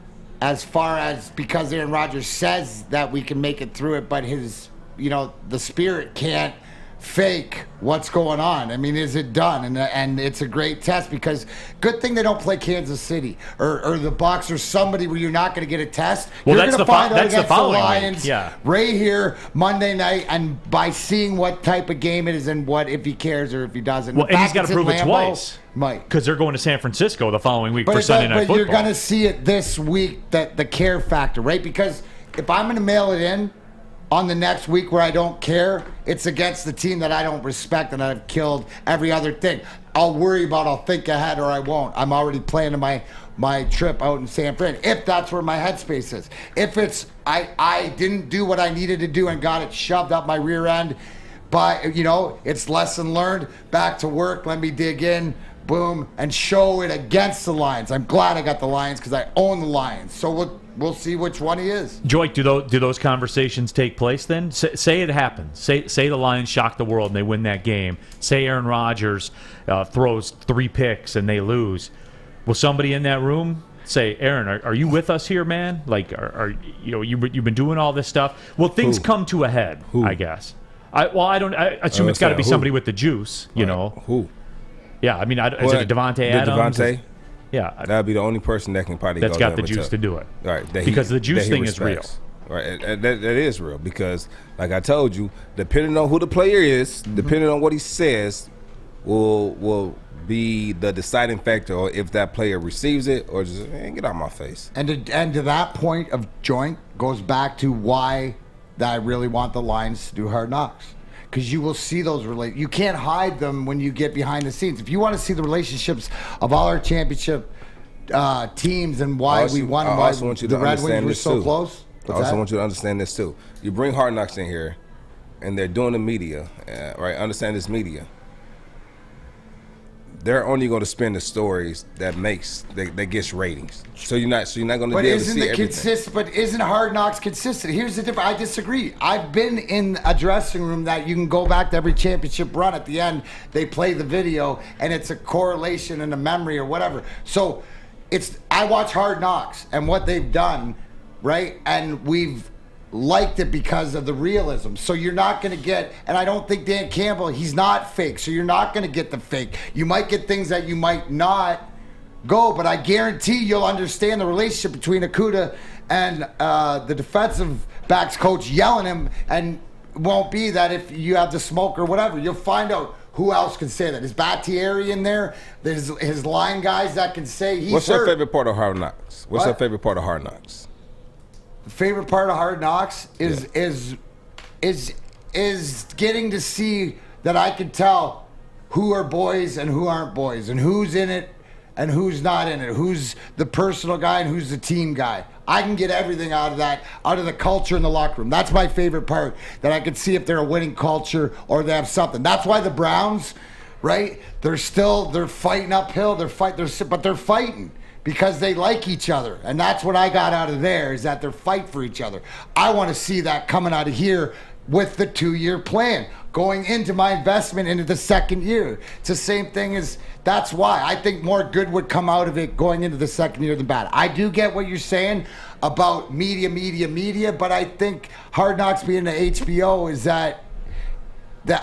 Speaker 3: as far as because Aaron Rodgers says that we can make it through it, but his. The spirit can't fake what's going on. I mean, is it done? And it's a great test, because good thing they don't play Kansas City or the Bucs or somebody where you're not going to get a test.
Speaker 1: Well,
Speaker 3: you're
Speaker 1: that's
Speaker 3: going to find out against the
Speaker 1: Lions
Speaker 3: right here Monday night, and by seeing what type of game it is and what if he cares or if he doesn't.
Speaker 1: Well, and he's got to prove it twice.
Speaker 3: Might.
Speaker 1: Because they're going to San Francisco the following week for Sunday Night Football.
Speaker 3: But you're going to see it this week, that the care factor, right? Because if I'm going to mail it in on the next week where I don't care, it's against the team that I don't respect and I've killed every other thing. I'll think ahead or I won't. I'm already planning my trip out in San Fran, if that's where my headspace is. If it's, I didn't do what I needed to do and got it shoved up my rear end, but, it's lesson learned, back to work, let me dig in, boom, and show it against the Lions. I'm glad I got the Lions because I own the Lions. So we'll see which one he is.
Speaker 1: Joique, do those conversations take place then? Say it happens. Say the Lions shock the world and they win that game. Say Aaron Rodgers throws 3 picks and they lose. Will somebody in that room say, Aaron, are you with us here, man? Like, are you've been doing all this stuff? Well, things come to a head, I guess. I assume it's got to be somebody with the juice, you know.
Speaker 2: Who?
Speaker 1: Yeah, I mean, is it Devontae Adams?
Speaker 2: Devontae?
Speaker 1: Yeah.
Speaker 2: That'd be the only person that can probably
Speaker 1: that's
Speaker 2: go
Speaker 1: got the juice to do it.
Speaker 2: Right.
Speaker 1: Because the juice thing is real.
Speaker 2: Right, and that is real because, like I told you, depending on who the player is, depending on what he says, will be the deciding factor, or if that player receives it or just get out of my face.
Speaker 3: And to that point of Joint goes back to why that I really want the Lions to do Hard Knocks, because you will see those you can't hide them when you get behind the scenes. If you want to see the relationships of all our championship teams and why we won, why the Red Wings were so close.
Speaker 2: I also want you to understand this too. You bring Hard Knocks in here, and they're doing the media, right? Understand this media. They're only going to spin the stories that gets ratings. So you're not going to be able to see everything.
Speaker 3: But isn't Hard Knocks consistent? Here's the difference. I disagree. I've been in a dressing room that you can go back to every championship run. At the end, they play the video, and it's a correlation and a memory or whatever. So I watch Hard Knocks and what they've done. Right? And we've liked it because of the realism. So you're not going to get, and I don't think Dan Campbell, he's not fake. So you're not going to get the fake. You might get things that you might not go, but I guarantee you'll understand the relationship between Akuda and the defensive backs coach yelling him, and it won't be that if you have the smoke or whatever. You'll find out who else can say that. Is Battieri in there? There's his line guys that can say he's
Speaker 2: What's
Speaker 3: hurt.
Speaker 2: your favorite part of Hard Knocks? What's your favorite part of Hard Knocks?
Speaker 3: The favorite part of Hard Knocks is getting to see that I can tell who are boys and who aren't boys, and who's in it and who's not in it, who's the personal guy and who's the team guy. I can get everything out of that, out of the culture in the locker room. That's my favorite part, that I can see if they're a winning culture or they have something. That's why the Browns, right? They're fighting uphill. But they're fighting. Because they like each other. And that's what I got out of there, is that they're fight for each other. I want to see that coming out of here with the 2-year plan, going into my investment into the second year. It's the same thing as, that's why I think more good would come out of it going into the second year than bad. I do get what you're saying about media, but I think Hard Knocks being the HBO is that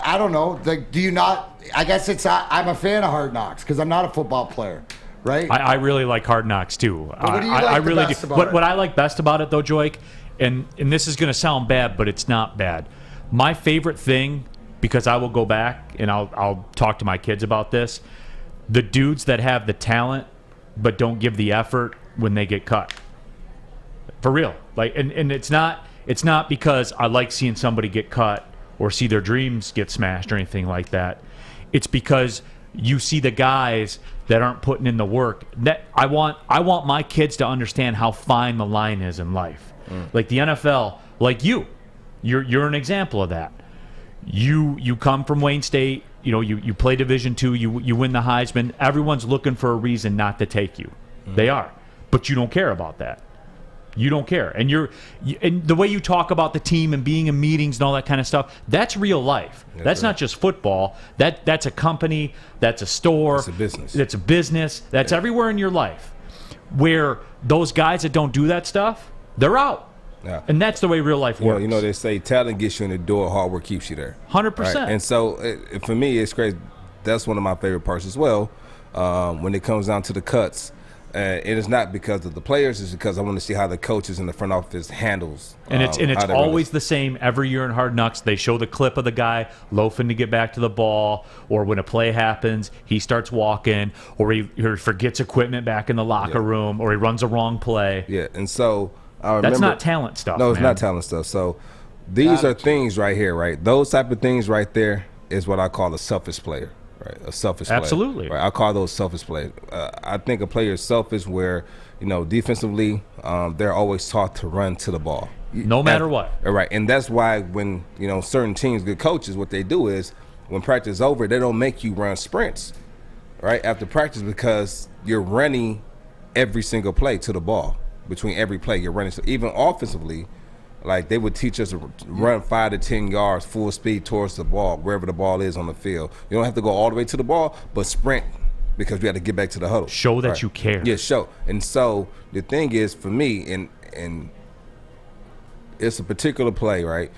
Speaker 3: I don't know, do you not, I guess I'm a fan of Hard Knocks because I'm not a football player. Right.
Speaker 1: I really like Hard Knocks too.
Speaker 3: What do you like
Speaker 1: I really
Speaker 3: best
Speaker 1: do.
Speaker 3: about it?
Speaker 1: What I like best about it though, Joique, and this is going to sound bad, but it's not bad. My favorite thing, because I will go back and I'll talk to my kids about this, the dudes that have the talent but don't give the effort when they get cut. For real. Like, and it's not because I like seeing somebody get cut or see their dreams get smashed or anything like that. It's because you see the guys that aren't putting in the work. That I want my kids to understand how fine the line is in life. Like the NFL, like you're an example of that. You come from Wayne State, you play Division II, you win the Heisman. Everyone's looking for a reason not to take you. They are, but you don't care about that. You don't care, and and the way you talk about the team and being in meetings and all that kind of stuff, that's real life. That's not just football. That's a company. That's a store.
Speaker 2: It's a business.
Speaker 1: That's a business. That's everywhere in your life. Where those guys that don't do that stuff, they're out.
Speaker 2: Yeah.
Speaker 1: And that's the way real life works.
Speaker 2: They say talent gets you in the door, hard work keeps you there.
Speaker 1: 100%.
Speaker 2: Right? And so, for me, it's crazy. That's one of my favorite parts as well. When it comes down to the cuts. It is not because of the players. It's because I want to see how the coaches in the front office handles.
Speaker 1: And it's always the same every year in Hard Knocks. They show the clip of the guy loafing to get back to the ball, or when a play happens, he starts walking, or he forgets equipment back in the locker room, or he runs a wrong play.
Speaker 2: Yeah, and so I remember,
Speaker 1: that's not talent stuff.
Speaker 2: No, it's not talent stuff. So these are things right here, right? Those type of things right there is what I call a selfish player. Right, a selfish player.
Speaker 1: Absolutely.
Speaker 2: Right, I call those selfish players. I think a player is selfish where, defensively, they're always taught to run to the ball.
Speaker 1: No matter what.
Speaker 2: Right, and that's why when, certain teams, good coaches, what they do is when practice is over, they don't make you run sprints, right, after practice, because you're running every single play to the ball. Between every play, you're running. So even offensively, like they would teach us to run 5 to 10 yards full speed towards the ball, wherever the ball is on the field. You don't have to go all the way to the ball, but sprint because we had to get back to the huddle.
Speaker 1: Show that you care.
Speaker 2: Yeah, show. And so the thing is, for me, and it's a particular play, right?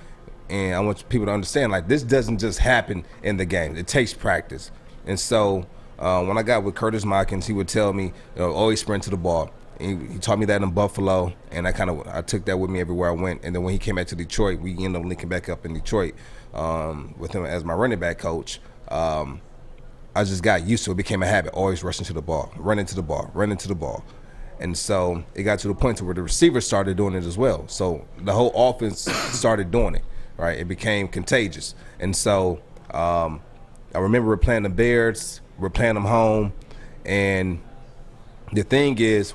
Speaker 2: And I want people to understand, like, this doesn't just happen in the game. It takes practice. And so when I got with Curtis Mockins, he would tell me, always sprint to the ball. He taught me that in Buffalo, and I took that with me everywhere I went. And then when he came back to Detroit, we ended up linking back up in Detroit with him as my running back coach. I just got used to it. It became a habit, always rushing to the ball, running to the ball, running to the ball. And so it got to the point to where the receivers started doing it as well. So the whole offense started doing it, right? It became contagious. And so I remember we're playing the Bears, we're playing them home, and the thing is,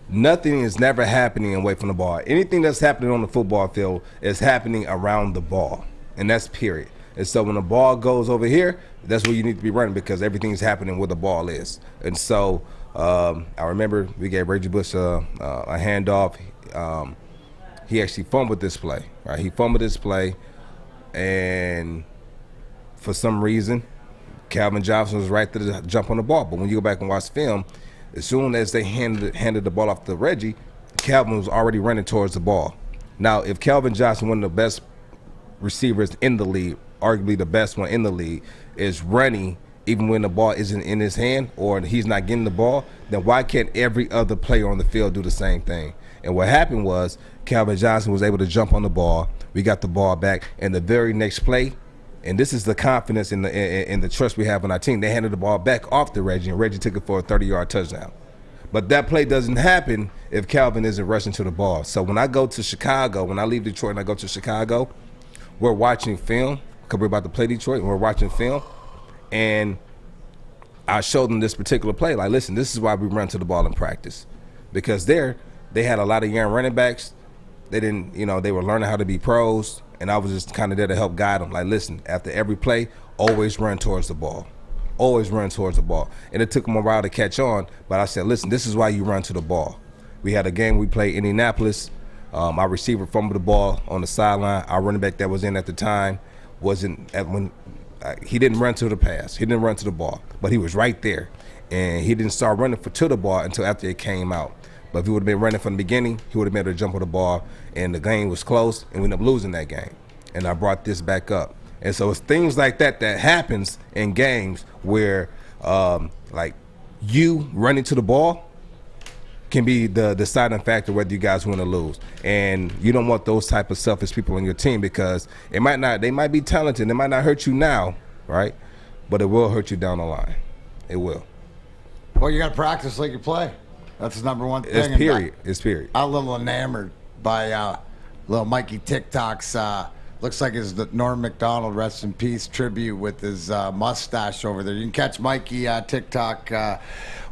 Speaker 2: nothing is never happening away from the ball. Anything that's happening on the football field is happening around the ball, and that's period. And so when the ball goes over here, that's where you need to be running, because everything's happening where the ball is. And so I remember we gave Reggie Bush a handoff. He actually fumbled this play, right? He fumbled this play, and for some reason, Clavin Johnson was right there to jump on the ball. But when you go back and watch film, as soon as they handed the ball off to Reggie, Clavin was already running towards the ball. Now, if Clavin Johnson, one of the best receivers in the league, arguably the best one in the league, is running even when the ball isn't in his hand or he's not getting the ball, then why can't every other player on the field do the same thing? And what happened was Clavin Johnson was able to jump on the ball. We got the ball back, and the very next play, and this is the confidence in the trust we have in our team, they handed the ball back off to Reggie, and Reggie took it for a 30-yard touchdown. But that play doesn't happen if Clavin isn't rushing to the ball. So when I go to Chicago, when I leave Detroit and I go to Chicago, we're watching film, because we're about to play Detroit, and we're watching film, and I showed them this particular play. Like, listen, this is why we run to the ball in practice. Because they had a lot of young running backs. They didn't, they were learning how to be pros, and I was just kind of there to help guide them. Like, listen, after every play, always run towards the ball. Always run towards the ball. And it took them a while to catch on, but I said, listen, this is why you run to the ball. We had a game we played Indianapolis. Our receiver fumbled the ball on the sideline. Our running back that was in at the time he didn't run to the pass. He didn't run to the ball, but he was right there. And he didn't start running to the ball until after it came out. But if he would have been running from the beginning, he would have been able to jump on the ball, and the game was close, and we ended up losing that game. And I brought this back up. And so it's things like that happens in games where, like, you running to the ball can be the deciding factor whether you guys win or lose. And you don't want those type of selfish people on your team, because they might be talented, they might not hurt you now, right? But it will hurt you down the line. It will.
Speaker 3: Well, you got to practice like you play. That's the number one thing.
Speaker 2: It's period.
Speaker 3: I'm a little enamored by little Mikey TikTok's, looks like his Norm Macdonald, rest in peace, tribute with his mustache over there. You can catch Mikey TikTok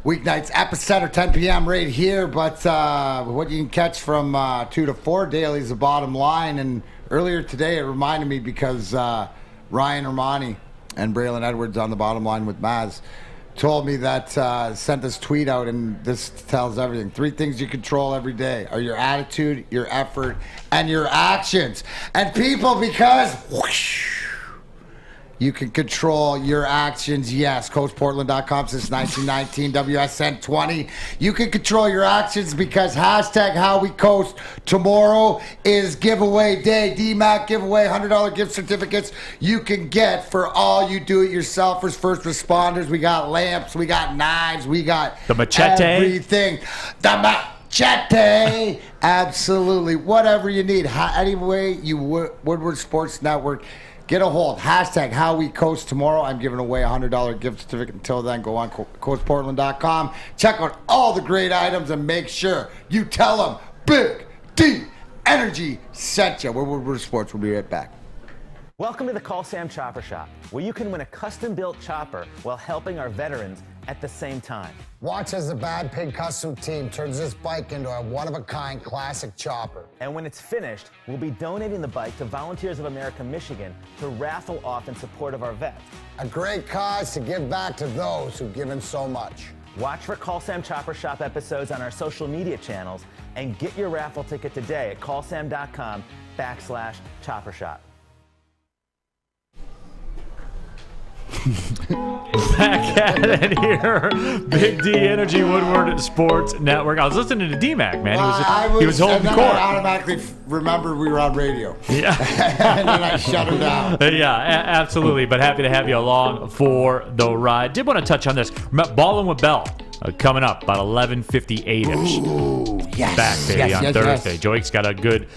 Speaker 3: weeknights, EpEcenter, 10 p.m. right here. But what you can catch from 2 to 4 daily is the bottom line. And earlier today, it reminded me because Ryan Romani and Braylon Edwards on the bottom line with Maz told me that, sent this tweet out, and this tells everything. 3 things you control every day are your attitude, your effort, and your actions. And people, because whoosh, you can control your actions. Yes, CoachPortland.com since 1919, WSN 20. You can control your actions because #HowWeCoach. Tomorrow is giveaway day. DMAC giveaway, $100 gift certificates you can get for all you do-it-yourselfers, first responders. We got lamps, we got knives, we got
Speaker 1: the machete.
Speaker 3: Everything. The machete. Absolutely. Whatever you need. Anyway, you Woodward Sports Network. Get a hold. #HowWeCoach. Tomorrow, I'm giving away a $100 gift certificate. Until then, go on CoachPortland.com. Check out all the great items and make sure you tell them Big D Energy sent you. We're Woodward Sports. We'll be right back.
Speaker 9: Welcome to the Call Sam Chopper Shop, where you can win a custom-built chopper while helping our veterans at the same time.
Speaker 10: Watch as the Bad Pig Custom team turns this bike into a one-of-a-kind classic chopper.
Speaker 9: And when it's finished, we'll be donating the bike to Volunteers of America Michigan to raffle off in support of our vets.
Speaker 10: A great cause to give back to those who've given so much.
Speaker 9: Watch for Call Sam Chopper Shop episodes on our social media channels and get your raffle ticket today at callsam.com/chopper shop.
Speaker 1: Back at it here. Big D Energy Woodward Sports Network. I was listening to D-Mac, man. He was holding
Speaker 3: and then
Speaker 1: court.
Speaker 3: I automatically remembered we were on radio.
Speaker 1: Yeah.
Speaker 3: And then I shut her down.
Speaker 1: Yeah, absolutely. But happy to have you along for the ride. Did want to touch on this. Ballin with Bell coming up about 11:58ish.
Speaker 3: Ooh, yes.
Speaker 1: Back, baby, on Thursday. Yes. Joique's got a good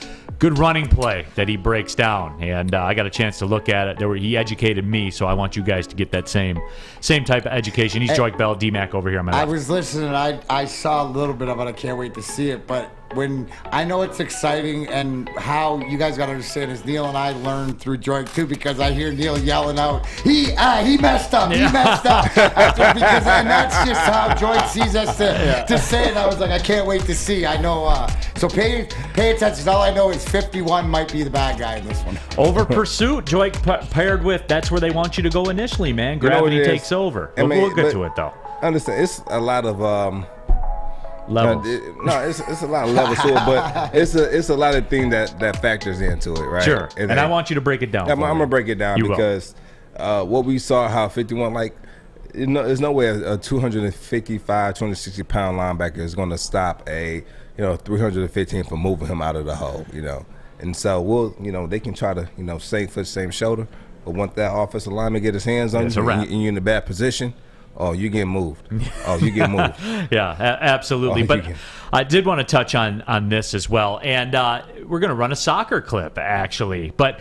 Speaker 1: running play that he breaks down, and I got a chance to look at it. He educated me, so I want you guys to get that same type of education. He's Joique Bell, D-Mac over here on my left.
Speaker 3: I was listening. I saw a little bit of it. I can't wait to see it. But when I know it's exciting, and how you guys got to understand is Neal and I learned through Joique too, because I hear Neal yelling out, he messed up, he messed up. And that's just how Joique sees us to say it. I was like, I can't wait to see. I know. So pay attention. All I know is 51 might be the bad guy in this one.
Speaker 1: Over pursuit, Joique paired with, that's where they want you to go initially, man. Gravity takes over. We'll get to it, though.
Speaker 2: Understand, it's a lot of
Speaker 1: levels.
Speaker 2: It's a lot of levels to it, but it's a lot of things that factors into it, right?
Speaker 1: Sure. And I want you to break it down.
Speaker 2: I'm gonna break it down because what we saw, how 51, like, there's no way a 255, 260-pound linebacker is going to stop a 315 from moving him out of the hole, And so they can try to same foot, same shoulder, but once that offensive lineman get his hands on you and you're in a bad position, you get moved.
Speaker 1: Yeah, absolutely. But I did want to touch on this as well, and we're going to run a soccer clip actually. But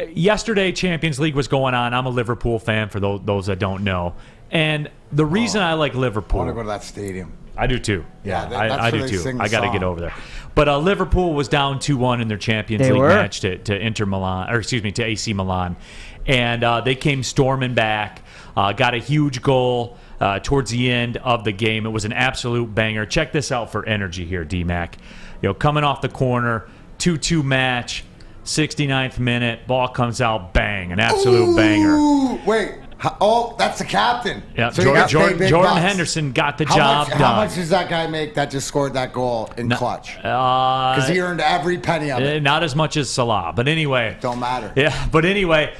Speaker 1: yesterday, Champions League was going on. I'm a Liverpool fan, for those that don't know, and the reason I like Liverpool,
Speaker 3: I want to go to that stadium.
Speaker 1: I do too.
Speaker 3: Yeah,
Speaker 1: I do too. I got to get over there. But Liverpool was down 2-1 in their Champions League match to Inter Milan, or excuse me, to AC Milan, and they came storming back. Got a huge goal towards the end of the game. It was an absolute banger. Check this out for energy here, D-Mac. Coming off the corner, 2-2 match, 69th minute, ball comes out, bang, an absolute banger.
Speaker 3: Wait. Oh, that's the captain.
Speaker 1: Yeah, so Jordan Henderson got the job done.
Speaker 3: How much does that guy make that just scored that goal in clutch? Because he earned every penny of it.
Speaker 1: Not as much as Salah, but anyway.
Speaker 3: Don't matter.
Speaker 1: Yeah, but anyway,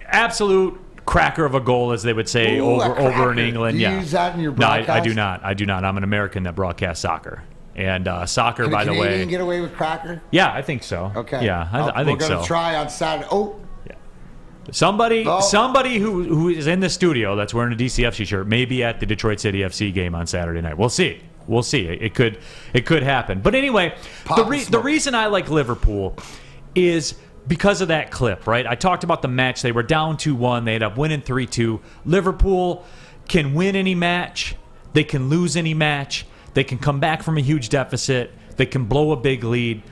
Speaker 1: absolute cracker of a goal, as they would say over in England.
Speaker 3: Do you use that in your broadcast?
Speaker 1: No, I do not. I'm an American that broadcasts soccer. And soccer,
Speaker 3: Can
Speaker 1: by the way.
Speaker 3: Can a Canadian get away with cracker?
Speaker 1: Yeah, I think so.
Speaker 3: Okay.
Speaker 1: Yeah, I think so.
Speaker 3: We're going to try on Saturday. Oh.
Speaker 1: Somebody who is in the studio that's wearing a DCFC shirt may be at the Detroit City FC game on Saturday night. We'll see. It could happen. But anyway, the reason I like Liverpool is because of that clip, right? I talked about the match. They were down 2-1. They ended up winning 3-2. Liverpool can win any match. They can lose any match. They can come back from a huge deficit. They can blow a big lead.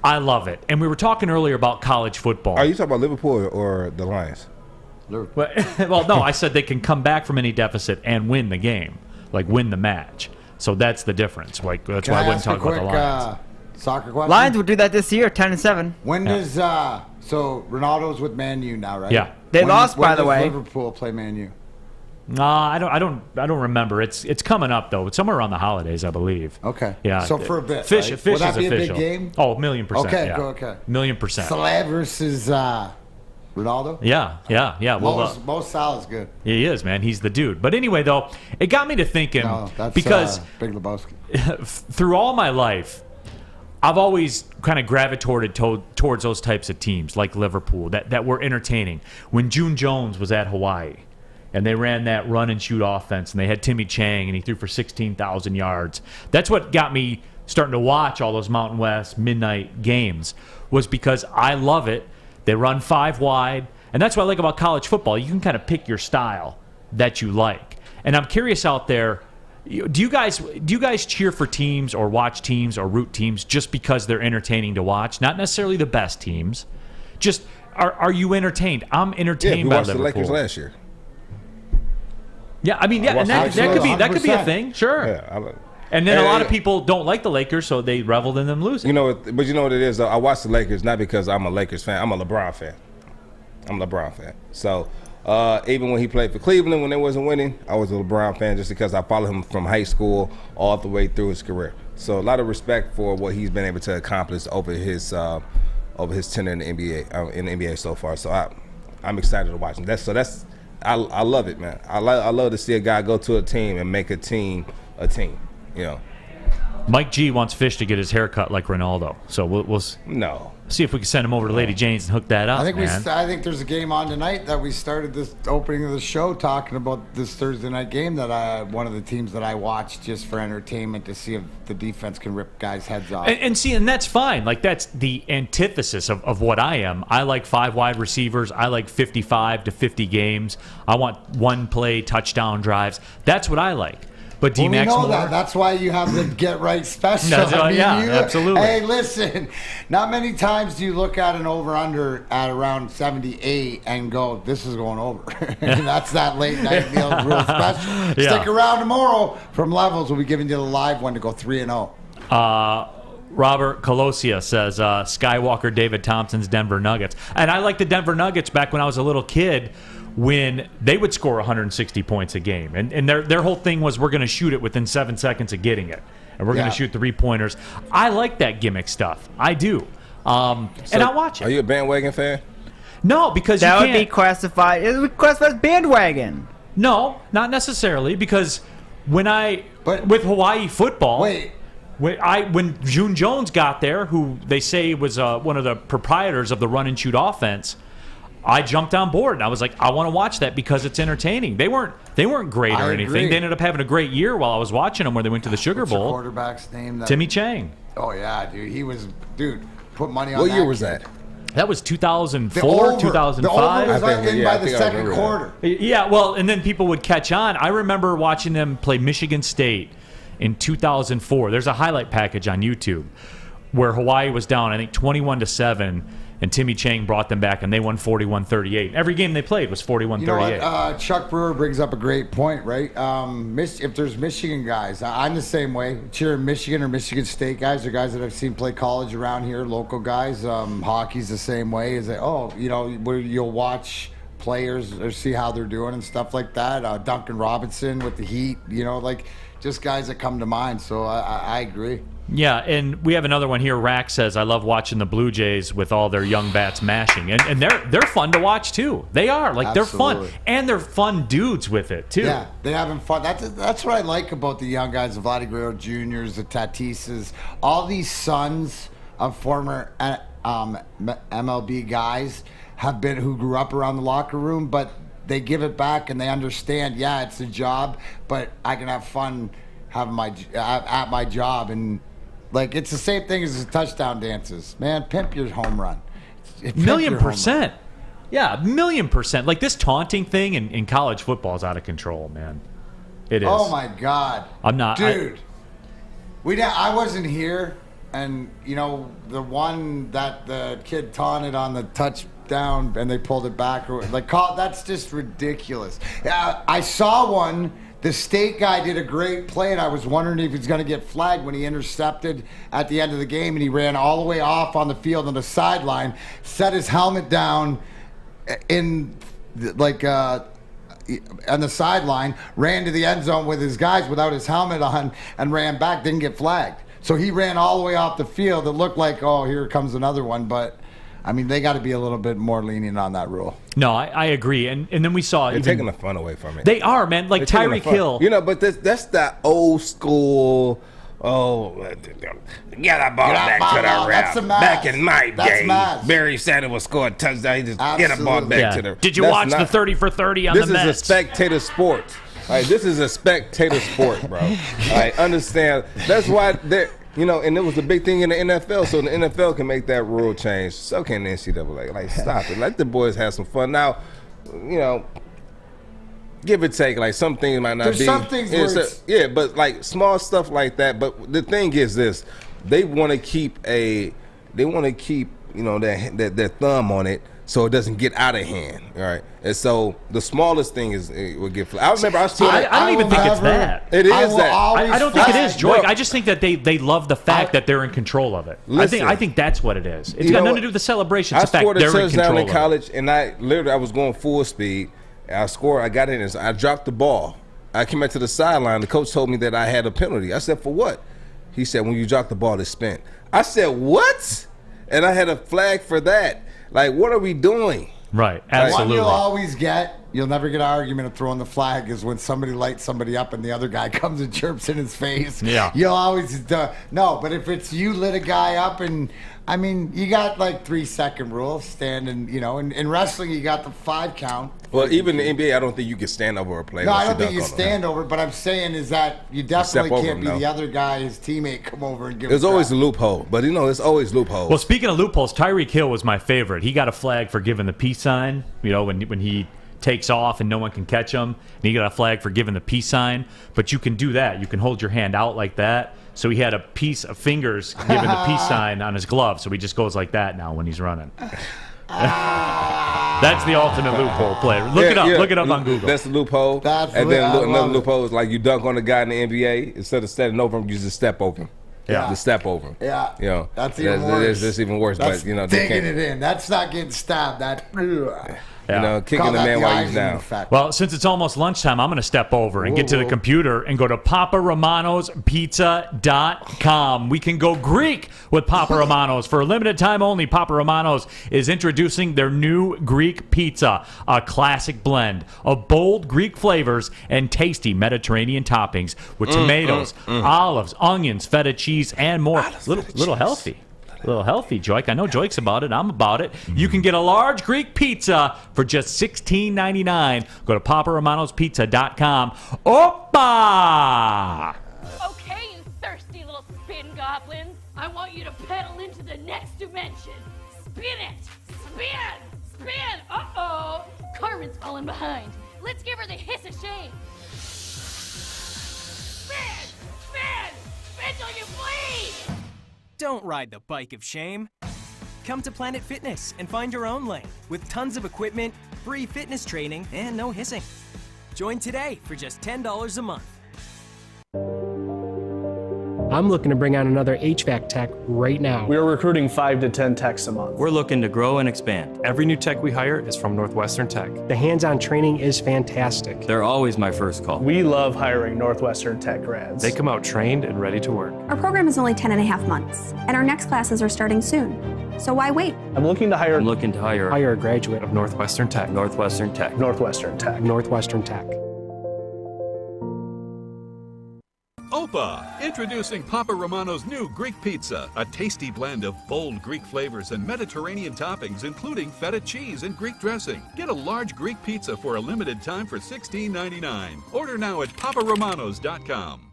Speaker 1: I love it. And we were talking earlier about college football.
Speaker 2: Are you talking about Liverpool or the Lions?
Speaker 1: Well, no, I said they can come back from any deficit and win the game, like win the match. So that's the difference. Like that's why I wouldn't talk about the Lions.
Speaker 3: Soccer question?
Speaker 5: Lions will do that this year, 10-7.
Speaker 3: When does so Ronaldo's with Man U now, right?
Speaker 1: Yeah.
Speaker 5: They lost, by the way.
Speaker 3: When does Liverpool play Man U?
Speaker 1: I don't remember. It's coming up though. It's somewhere around the holidays, I believe.
Speaker 3: Okay.
Speaker 1: Yeah.
Speaker 3: So for a bit.
Speaker 1: Fish
Speaker 3: Will that
Speaker 1: is
Speaker 3: be
Speaker 1: official.
Speaker 3: A big game?
Speaker 1: Oh, 1,000,000%.
Speaker 3: Okay.
Speaker 1: Yeah.
Speaker 3: Okay.
Speaker 1: 1,000,000%.
Speaker 3: Salah versus Ronaldo.
Speaker 1: Yeah. Well,
Speaker 3: Mo Salah's good.
Speaker 1: He is, man. He's the dude. But anyway, though, it got me to thinking because
Speaker 3: Big Lebowski.
Speaker 1: Through all my life, I've always kind of gravitated towards those types of teams like Liverpool that were entertaining. When June Jones was at Hawaii and they ran that run and shoot offense and they had Timmy Chang and he threw for 16,000 yards, that's what got me starting to watch all those Mountain West midnight games, was because I love it. They run 5 wide, and that's what I like about college football. You can kind of pick your style that you like. And I'm curious out there, do you guys cheer for teams or watch teams or root teams just because they're entertaining to watch? Not necessarily the best teams. Just are you entertained? I'm entertained by Liverpool.
Speaker 2: We watched the Lakers last year.
Speaker 1: Yeah, I mean, and that could be a thing, sure.
Speaker 2: Yeah,
Speaker 1: and then a lot of people don't like the Lakers, so they reveled in them losing.
Speaker 2: But you know what it is, though? I watch the Lakers not because I'm a Lakers fan. I'm a LeBron fan. So even when he played for Cleveland, when they wasn't winning, I was a LeBron fan just because I followed him from high school all the way through his career. So a lot of respect for what he's been able to accomplish over his tenure in the NBA so far. So I'm excited to watch him. That's I love it, man. I love to see a guy go to a team and make a team. You know.
Speaker 1: Mike G wants Fish to get his hair cut like Ronaldo, so we'll see if we can send him over to Lady Jane's and hook that up.
Speaker 3: I think
Speaker 1: man.
Speaker 3: I think there's a game on tonight that we started this opening of the show talking about this Thursday night game that one of the teams that I watched just for entertainment to see if the defense can rip guys' heads off.
Speaker 1: And that's fine. Like, that's the antithesis of what I am. I like 5 wide receivers. I like 55 to 50 games. I want one play touchdown drives. That's what I like. But D-Max
Speaker 3: know that. That's why you have the Get Right special.
Speaker 1: Absolutely.
Speaker 3: Hey, listen, not many times do you look at an over-under at around 78 and go, this is going over. And that's that late night Neal Ruhl special.
Speaker 1: Yeah.
Speaker 3: Stick around tomorrow. From Levels, we'll be giving you the live one to go 3-0.
Speaker 1: Robert Colosia says Skywalker David Thompson's Denver Nuggets. And I liked the Denver Nuggets back when I was a little kid, when they would score 160 points a game. And their whole thing was, we're going to shoot it within 7 seconds of getting it. And we're going to shoot 3-pointers. I like that gimmick stuff. I do. And I watch it.
Speaker 2: Are you a bandwagon fan?
Speaker 1: No, because
Speaker 5: that
Speaker 1: you
Speaker 5: would be classified. It would be classified as bandwagon.
Speaker 1: No, not necessarily, because with Hawaii football... When June Jones got there, who they say was one of the proprietors of the run-and-shoot offense, I jumped on board, and I was like, I want to watch that because it's entertaining. They weren't great or anything.
Speaker 3: Agree.
Speaker 1: They ended up having a great year while I was watching them, where they went to the Sugar
Speaker 3: What's
Speaker 1: Bowl.
Speaker 3: your quarterback's name?
Speaker 1: Timmy Chang.
Speaker 3: Oh, yeah, dude. He was, put money on
Speaker 2: What
Speaker 3: that.
Speaker 2: year was that?
Speaker 1: That was 2004, 2005.
Speaker 3: The over was in by the second quarter.
Speaker 1: Yeah, well, and then people would catch on. I remember watching them play Michigan State in 2004. There's a highlight package on YouTube where Hawaii was down, I think, 21-7, and Timmy Chang brought them back, and they won 41-38. Every game they played was 41-38.
Speaker 3: You know what? Chuck Brewer brings up a great point, right? If there's Michigan guys, I'm the same way. Cheering Michigan or Michigan State guys, or guys that I've seen play college around here, local guys. Hockey's the same way. Is that, where you'll watch players or see how they're doing and stuff like that. Duncan Robinson with the Heat, just guys that come to mind. So I agree.
Speaker 1: Yeah, and we have another one here. Rack says, I love watching the Blue Jays with all their young bats mashing. And they're fun to watch, too. They are. They're fun. And they're fun dudes with it, too.
Speaker 3: Yeah, they're having fun. That's what I like about the young guys, the Vladimir Juniors, the Tatises, all these sons of former MLB guys who grew up around the locker room, but they give it back and they understand, it's a job, but I can have fun having at my job. And it's the same thing as the touchdown dances. Man, pimp your home run.
Speaker 1: $1,000,000%. Yeah, $1,000,000%. This taunting thing in college football is out of control, man. It is.
Speaker 3: Oh, my God.
Speaker 1: I'm not.
Speaker 3: Dude, I wasn't here, and, the one that the kid taunted on the touchdown and they pulled it back, that's just ridiculous. I saw one. The state guy did a great play, and I was wondering if he's going to get flagged when he intercepted at the end of the game, and he ran all the way off on the field on the sideline, set his helmet down on the sideline, ran to the end zone with his guys without his helmet on, and ran back, didn't get flagged. So he ran all the way off the field. It looked like, here comes another one, but they got to be a little bit more lenient on that rule.
Speaker 1: No, I agree. And then we saw...
Speaker 2: They're taking the fun away from it.
Speaker 1: They are, man. Tyreek Hill.
Speaker 2: But that's that old school... get that ball back to the ref. Back in my day, Barry Sanders would score a touchdown. He just get a ball back to the...
Speaker 1: Did you watch the 30 for 30 on the Mets?
Speaker 2: This is a spectator sport. This is a spectator sport, bro. I understand. That's why they're... and it was a big thing in the NFL, so the NFL can make that rule change. So can the NCAA. Stop it. Let the boys have some fun. Now, give or take, some things might not
Speaker 3: There's
Speaker 2: be.
Speaker 3: Some things where
Speaker 2: but small stuff like that. But the thing is this: they want to keep their thumb on it, so it doesn't get out of hand, all right? And so the smallest thing it will get flagged. I remember
Speaker 1: I don't even think it's that.
Speaker 2: It is that.
Speaker 1: I don't think it is, Joique. I just think that they love the fact that they're in control of it. I think that's what it is. It's got nothing to do with the celebration. It's the fact they're in control of it. I scored a touchdown in college,
Speaker 2: and I was going full speed. And I got in, and I dropped the ball. I came back to the sideline. The coach told me that I had a penalty. I said, for what? He said, when you drop the ball, it's spent. I said, what? And I had a flag for that. What are we doing?
Speaker 1: Right, absolutely.
Speaker 3: One you'll always get You'll never get an argument of throwing the flag is when somebody lights somebody up and the other guy comes and chirps in his face.
Speaker 1: Yeah.
Speaker 3: You'll always no, but if it's you lit a guy up and I mean, you got like 3-second rule, stand and in wrestling you got the 5 count.
Speaker 2: Well, even in the NBA, I don't think you can stand over a play.
Speaker 3: No, I don't think you stand over. But I'm saying is that you definitely can't be the other guy, his teammate, come over and give.
Speaker 2: There's always a loophole, but there's always loopholes.
Speaker 1: Well, speaking of loopholes, Tyreek Hill was my favorite. He got a flag for giving the peace sign. When he takes off and no one can catch him, and he got a flag for giving the peace sign. But you can do that. You can hold your hand out like that. So he had a piece of fingers giving the peace sign on his glove. So he just goes like that now when he's running. That's the ultimate loophole player. Look it up. Look it up on Google.
Speaker 2: That's the loophole. Another loophole is like you dunk on the guy in the NBA. Instead of standing over him, you just step over him.
Speaker 3: Yeah.
Speaker 2: Just step over him.
Speaker 3: Yeah. That's even worse.
Speaker 2: That's even worse.
Speaker 3: That's
Speaker 2: but
Speaker 3: digging it in. That's not getting stabbed.
Speaker 2: Kicking the man while he's down.
Speaker 1: Well, since it's almost lunchtime, I'm going to step over and get to the computer and go to PapaRomano'sPizza.com. We can go Greek with Papa Romano's. For a limited time only, Papa Romano's is introducing their new Greek pizza, a classic blend of bold Greek flavors and tasty Mediterranean toppings with tomatoes, olives, onions, feta cheese, and more. Little healthy. A little healthy, Joique. I know Joique's about it. I'm about it. You can get a large Greek pizza for just $16.99. Go to PapaRomano'sPizza.com. Opa!
Speaker 6: Okay, you thirsty little spin goblins. I want you to pedal into the next dimension. Spin it! Spin! Spin! Uh-oh! Carmen's falling behind. Let's give her the hiss of shame. Spin! Spin! Spin till you bleed!
Speaker 7: Don't ride the bike of shame. Come to Planet Fitness and find your own lane with tons of equipment, free fitness training, and no hissing. Join today for just $10 a month.
Speaker 11: I'm looking to bring on another HVAC tech right now.
Speaker 12: We are recruiting 5 to 10 techs a month.
Speaker 13: We're looking to grow and expand.
Speaker 14: Every new tech we hire is from Northwestern Tech.
Speaker 11: The hands-on training is fantastic.
Speaker 13: They're always my first call.
Speaker 12: We love hiring Northwestern Tech grads.
Speaker 14: They come out trained and ready to work.
Speaker 15: Our program is only 10.5 months, and our next classes are starting soon. So why wait?
Speaker 12: I'm looking to hire
Speaker 11: a graduate
Speaker 14: of Northwestern Tech.
Speaker 13: Northwestern Tech.
Speaker 12: Northwestern Tech.
Speaker 11: Northwestern Tech.
Speaker 16: Opa! Introducing Papa Romano's new Greek pizza, a tasty blend of bold Greek flavors and Mediterranean toppings, including feta cheese and Greek dressing. Get a large Greek pizza for a limited time for $16.99. Order now at PapaRomanos.com.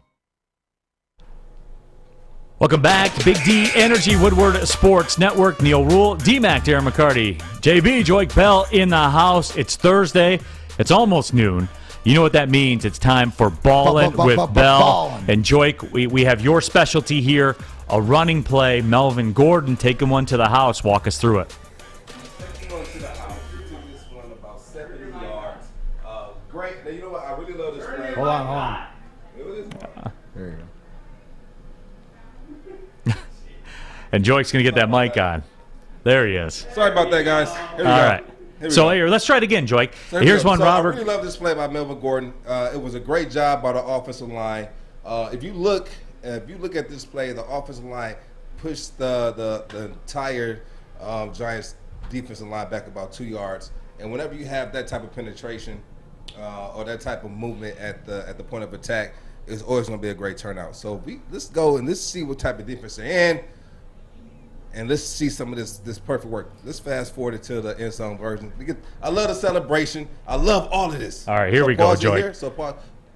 Speaker 1: Welcome back to Big D Energy Woodward Sports Network. Neal Ruhl, D-Mac, Darren McCarty, JB, Joique Bell in the house. It's Thursday. It's almost noon. You know what that means. It's time for Ballin with Bell. And Joique, we have your specialty here, a running play. Melvin Gordon taking one to the house. Walk us through it.
Speaker 2: Taking one to the house. He took this one about 70 yards. Great. Now, you know what? I really love this play.
Speaker 3: Hold on.
Speaker 2: There you
Speaker 1: go. And Joique's going to get that mic on. There he is.
Speaker 2: Sorry about that, guys. Here we go.
Speaker 1: All right. Here, let's try it again, Joique. Here's one, Robert.
Speaker 2: I really love this play by Melvin Gordon. It was a great job by the offensive line. If you look at this play, the offensive line pushed the entire Giants defensive line back about 2 yards. And whenever you have that type of penetration or that type of movement at the point of attack, it's always going to be a great turnout. So let's go and let's see what type of defense they're in. And let's see some of this perfect work. Let's fast forward it to the end zone version. I love the celebration. I love all of this.
Speaker 1: All right, here we go, Joique.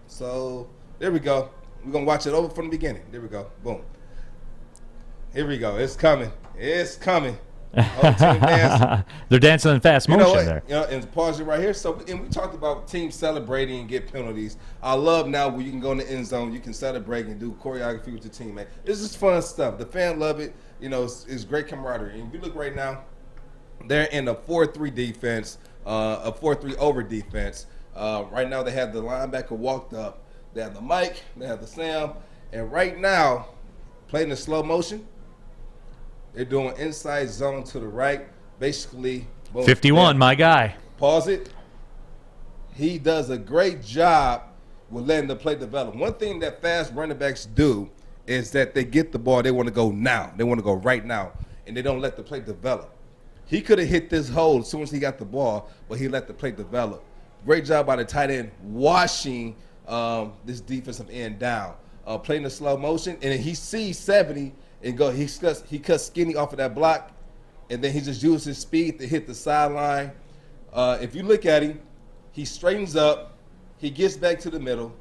Speaker 2: So there we go. We're going to watch it over from the beginning. There we go. Boom. Here we go. It's coming. It's coming. Whole team dancing.
Speaker 1: They're dancing in fast motion there.
Speaker 2: And pause it right here. And we talked about teams celebrating and get penalties. I love now where you can go in the end zone, you can celebrate and do choreography with your teammate. It's just fun stuff. The fans love it. It's great camaraderie. And if you look right now, they're in a 4-3 defense, a 4-3 over defense. Right now they have the linebacker walked up. They have the Mike. They have the Sam. And right now, playing in slow motion, they're doing inside zone to the right. Basically, boom,
Speaker 1: 51, my guy.
Speaker 2: Pause it. He does a great job with letting the play develop. One thing that fast running backs do is that they get the ball. They want to go now. They want to go right now, and they don't let the play develop. He could have hit this hole as soon as he got the ball, but he let the play develop. Great job by the tight end washing this defensive end down. Playing the slow motion, and then he sees 70 and he cuts skinny off of that block, and then he just uses his speed to hit the sideline. If you look at him, he straightens up, he gets back to the middle,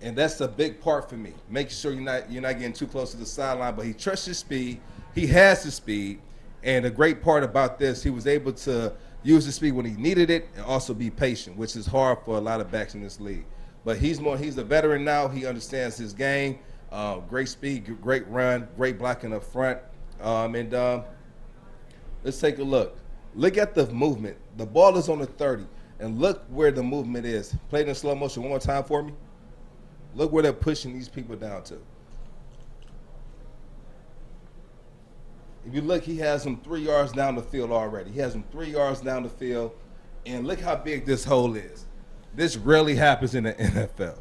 Speaker 2: and that's a big part for me. Making sure you're not getting too close to the sideline, but he trusts his speed. He has the speed, and the great part about this, he was able to use the speed when he needed it and also be patient, which is hard for a lot of backs in this league. But he's a veteran now. He understands his game. Great speed, great run, great blocking up front. Let's take a look. Look at the movement. The ball is on the 30, and look where the movement is. Play it in slow motion one more time for me. Look where they're pushing these people down to. If you look, he has them 3 yards down the field already. He has them 3 yards down the field, and look how big this hole is. This rarely happens in the NFL.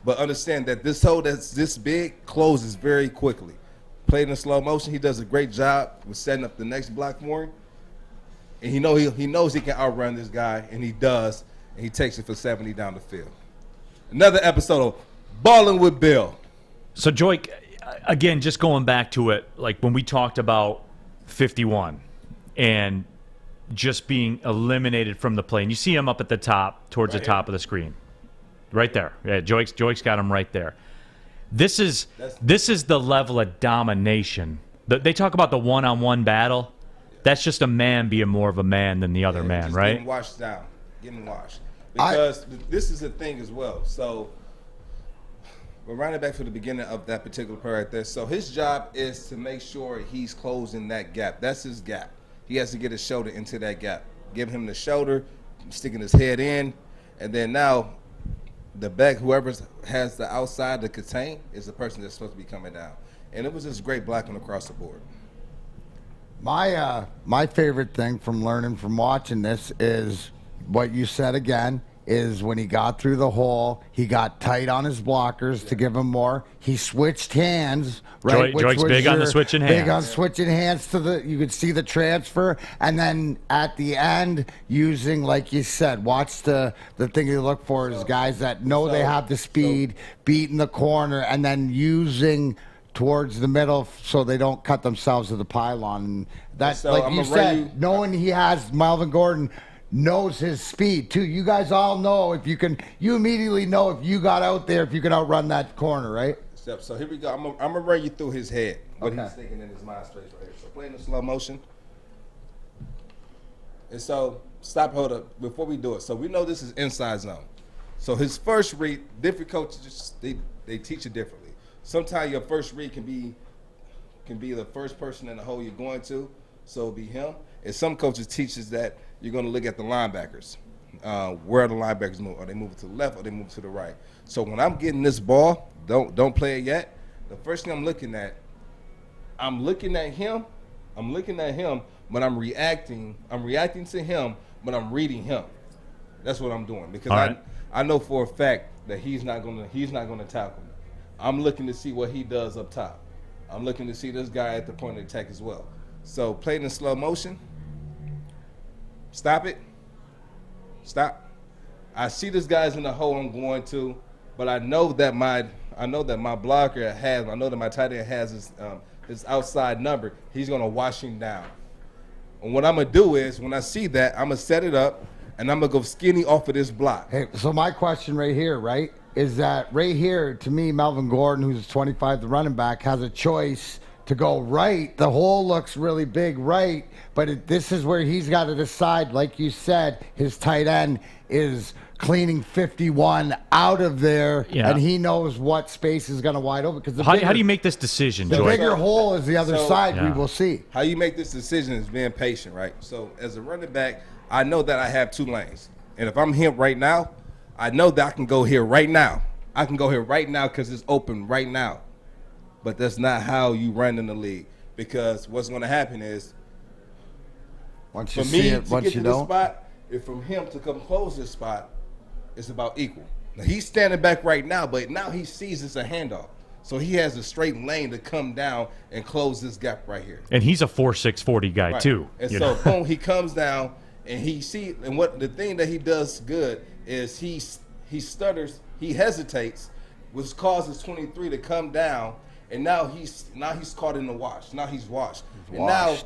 Speaker 2: But understand that this hole that's this big closes very quickly. Played in slow motion, he does a great job with setting up the next block for him. And he knows he can outrun this guy, and he does, and he takes it for 70 down the field. Another episode of Ballin with Bill.
Speaker 1: So, Joique, again, just going back to it, like when we talked about 51 and just being eliminated from the play, and you see him up at the top, towards the top of the screen. Right there. Yeah, Joique's got him right there. This is the level of domination. They talk about the one-on-one battle. That's just a man being more of a man than the other man, right?
Speaker 2: Getting washed down. Getting washed. Because this is a thing as well. So we're running back to the beginning of that particular part right there. So his job is to make sure he's closing that gap. That's his gap. He has to get his shoulder into that gap. Give him the shoulder, sticking his head in, and then now the back, whoever has the outside to contain, is the person that's supposed to be coming down. And it was just great blocking across the board.
Speaker 3: My favorite thing from learning from watching this is what you said again, is when he got through the hole, he got tight on his blockers to give him more. He switched hands, right?
Speaker 1: Joique's big on the switching hands.
Speaker 3: Big on switching hands you could see the transfer. And then at the end, using, like you said, watch the thing you look for is guys that know they have the speed, beating the corner, and then using towards the middle so they don't cut themselves to the pylon. And that's, like you said, knowing he has Melvin Gordon knows his speed too. You guys all know you immediately know if you got out there, if you can outrun that corner, right?
Speaker 2: So here we go. I'm gonna run you through his head, what he's thinking in his mind space right here. So playing in slow motion. And so hold up before we do it. So we know this is inside zone. So his first read, different coaches they teach it differently. Sometimes your first read can be the first person in the hole you're going to, so it'll be him. And some coaches teaches that you're going to look at the linebackers, where the linebackers move. Are they moving to the left or they moving to the right? So when I'm getting this ball, don't play it yet. The first thing I'm looking at him, but I'm reacting to him, but I'm reading him. That's what I'm doing because I know for a fact that he's not gonna tackle me. I'm looking to see what he does up top. I'm looking to see this guy at the point of attack as well. So played in slow motion. Stop it. Stop. I see this guy's in the hole I'm going to, but I know that my blocker has, I know that my tight end has his outside number. He's gonna wash him down. And what I'm gonna do is when I see that, I'm gonna set it up and I'm gonna go skinny off of this block.
Speaker 3: Hey, so my question right here, right, is that right here, to me, Melvin Gordon, who's 25, the running back, has a choice to go right. The hole looks really big right, but this is where he's got to decide, like you said, his tight end is cleaning 51 out of there, and he knows what space is going to wide open. Because
Speaker 1: how do you make this decision,
Speaker 3: The
Speaker 1: Joique?
Speaker 3: bigger hole is the other side, we will see.
Speaker 2: How you make this decision is being patient, right? So as a running back, I know that I have two lanes. And if I'm him right now, I know that I can go here right now. I can go here right now because it's open right now. But that's not how you run in the league. Because what's going to happen is,
Speaker 3: once you see it, once you don't,
Speaker 2: spot, if from him to come close this spot, it's about equal. Now he's standing back right now, but now he sees it's a handoff. So he has a straight lane to come down and close this gap right here.
Speaker 1: And he's a 4'6", 40 guy too.
Speaker 2: And so boom, he comes down and what the thing that he does good is he stutters, he hesitates, which causes 23 to come down, and now he's caught in the wash. Now he's washed. And now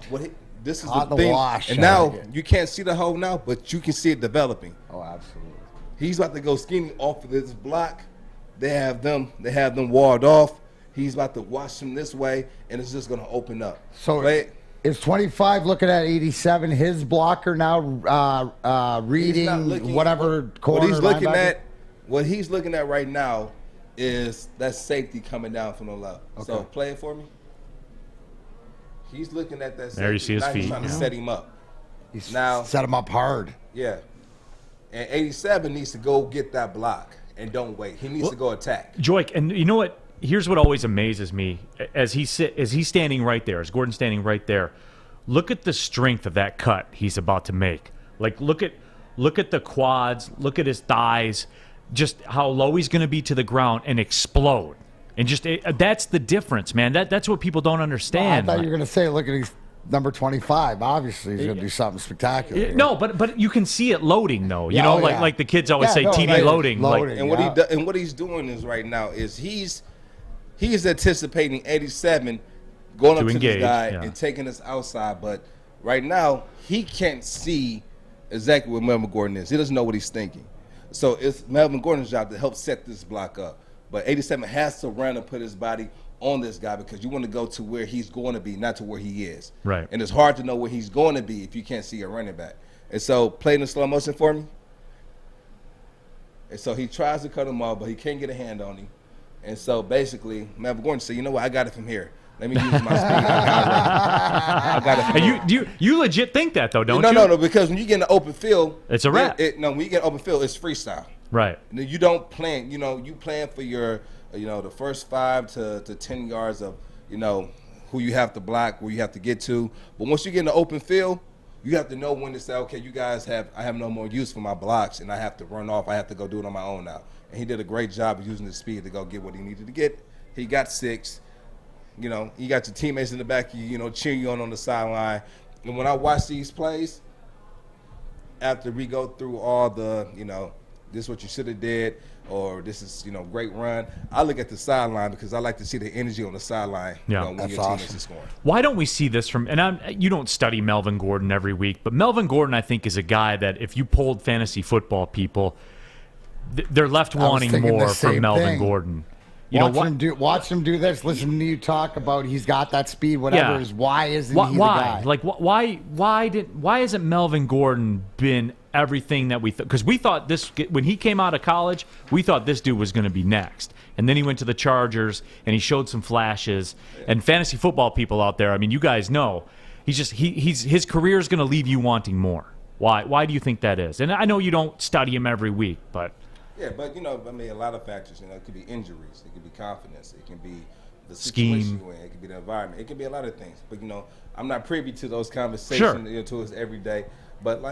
Speaker 2: this is the thing. And now you can't see the hole now, but you can see it developing.
Speaker 3: Oh, absolutely. He's
Speaker 2: about to go skinny off of this block. They have them walled off. He's about to wash them this way, and it's just going to open up.
Speaker 3: So is 25 looking at 87 his blocker now reading whatever corner?
Speaker 2: What he's looking at right now is that safety coming down from the left. Okay. So play it for me. He's looking at that safety.
Speaker 1: There you see his feet.
Speaker 2: He's trying to set him up.
Speaker 3: He's now set him up hard.
Speaker 2: Yeah. And 87 needs to go get that block and don't wait. He needs to go attack.
Speaker 1: Joique, and you know what? Here's what always amazes me as he's standing right there, as Gordon's standing right there. Look at the strength of that cut he's about to make. Like look at the quads, look at his thighs, just how low he's going to be to the ground and explode. And that's the difference, man. That's what people don't understand.
Speaker 3: Well, I thought you were going to say, look at his number 25. Obviously, he's going to do something spectacular.
Speaker 1: No, but you can see it loading, though. You know, like the kids always say, TV loading.
Speaker 2: And what he's doing is right now is he's anticipating 87 going up to this guy and taking us outside. But right now, he can't see exactly what Melvin Gordon is. He doesn't know what he's thinking. So it's Melvin Gordon's job to help set this block up. But 87 has to run and put his body on this guy because you want to go to where he's going to be, not to where he is.
Speaker 1: Right.
Speaker 2: And it's hard to know where he's going to be if you can't see a running back. And so play in the slow motion for me. And so he tries to cut him off, but he can't get a hand on him. And so basically, Melvin Gordon said, you know what, I got it from here. Let me use my speed. I got it from here.
Speaker 1: You legit think that, though, don't you?
Speaker 2: No, because when you get in the open field,
Speaker 1: it's a wrap.
Speaker 2: When you get open field, it's freestyle.
Speaker 1: Right.
Speaker 2: You don't plan, you plan for your, the first 5 to 10 yards of, who you have to block, where you have to get to. But once you get in the open field, you have to know when to say, okay, I have no more use for my blocks, and I have to run off. I have to go do it on my own now. And he did a great job of using his speed to go get what he needed to get. He got 6. You got your teammates in the back of you, cheering you on the sideline. And when I watch these plays, after we go through all the, this is what you should have did, or this is, great run, I look at the sideline because I like to see the energy on the sideline when your teammates is scoring.
Speaker 1: Why don't we see this from, and you don't study Melvin Gordon every week, but Melvin Gordon, I think, is a guy that if you polled fantasy football people, they're left wanting more from Melvin Gordon.
Speaker 3: Watch him do this. Listen to you talk about he's got that speed. Whatever is why isn't he the guy?
Speaker 1: Like why hasn't Melvin Gordon been everything that we thought? Because we thought this when he came out of college, we thought this dude was going to be next. And then he went to the Chargers and he showed some flashes. And fantasy football people out there, I mean, you guys know, his career is going to leave you wanting more. Why do you think that is? And I know you don't study him every week, but.
Speaker 2: Yeah, but a lot of factors. It could be injuries, it could be confidence, it can be the situation you're in, it could be the environment, it could be a lot of things. But I'm not privy to those conversations to us every day. But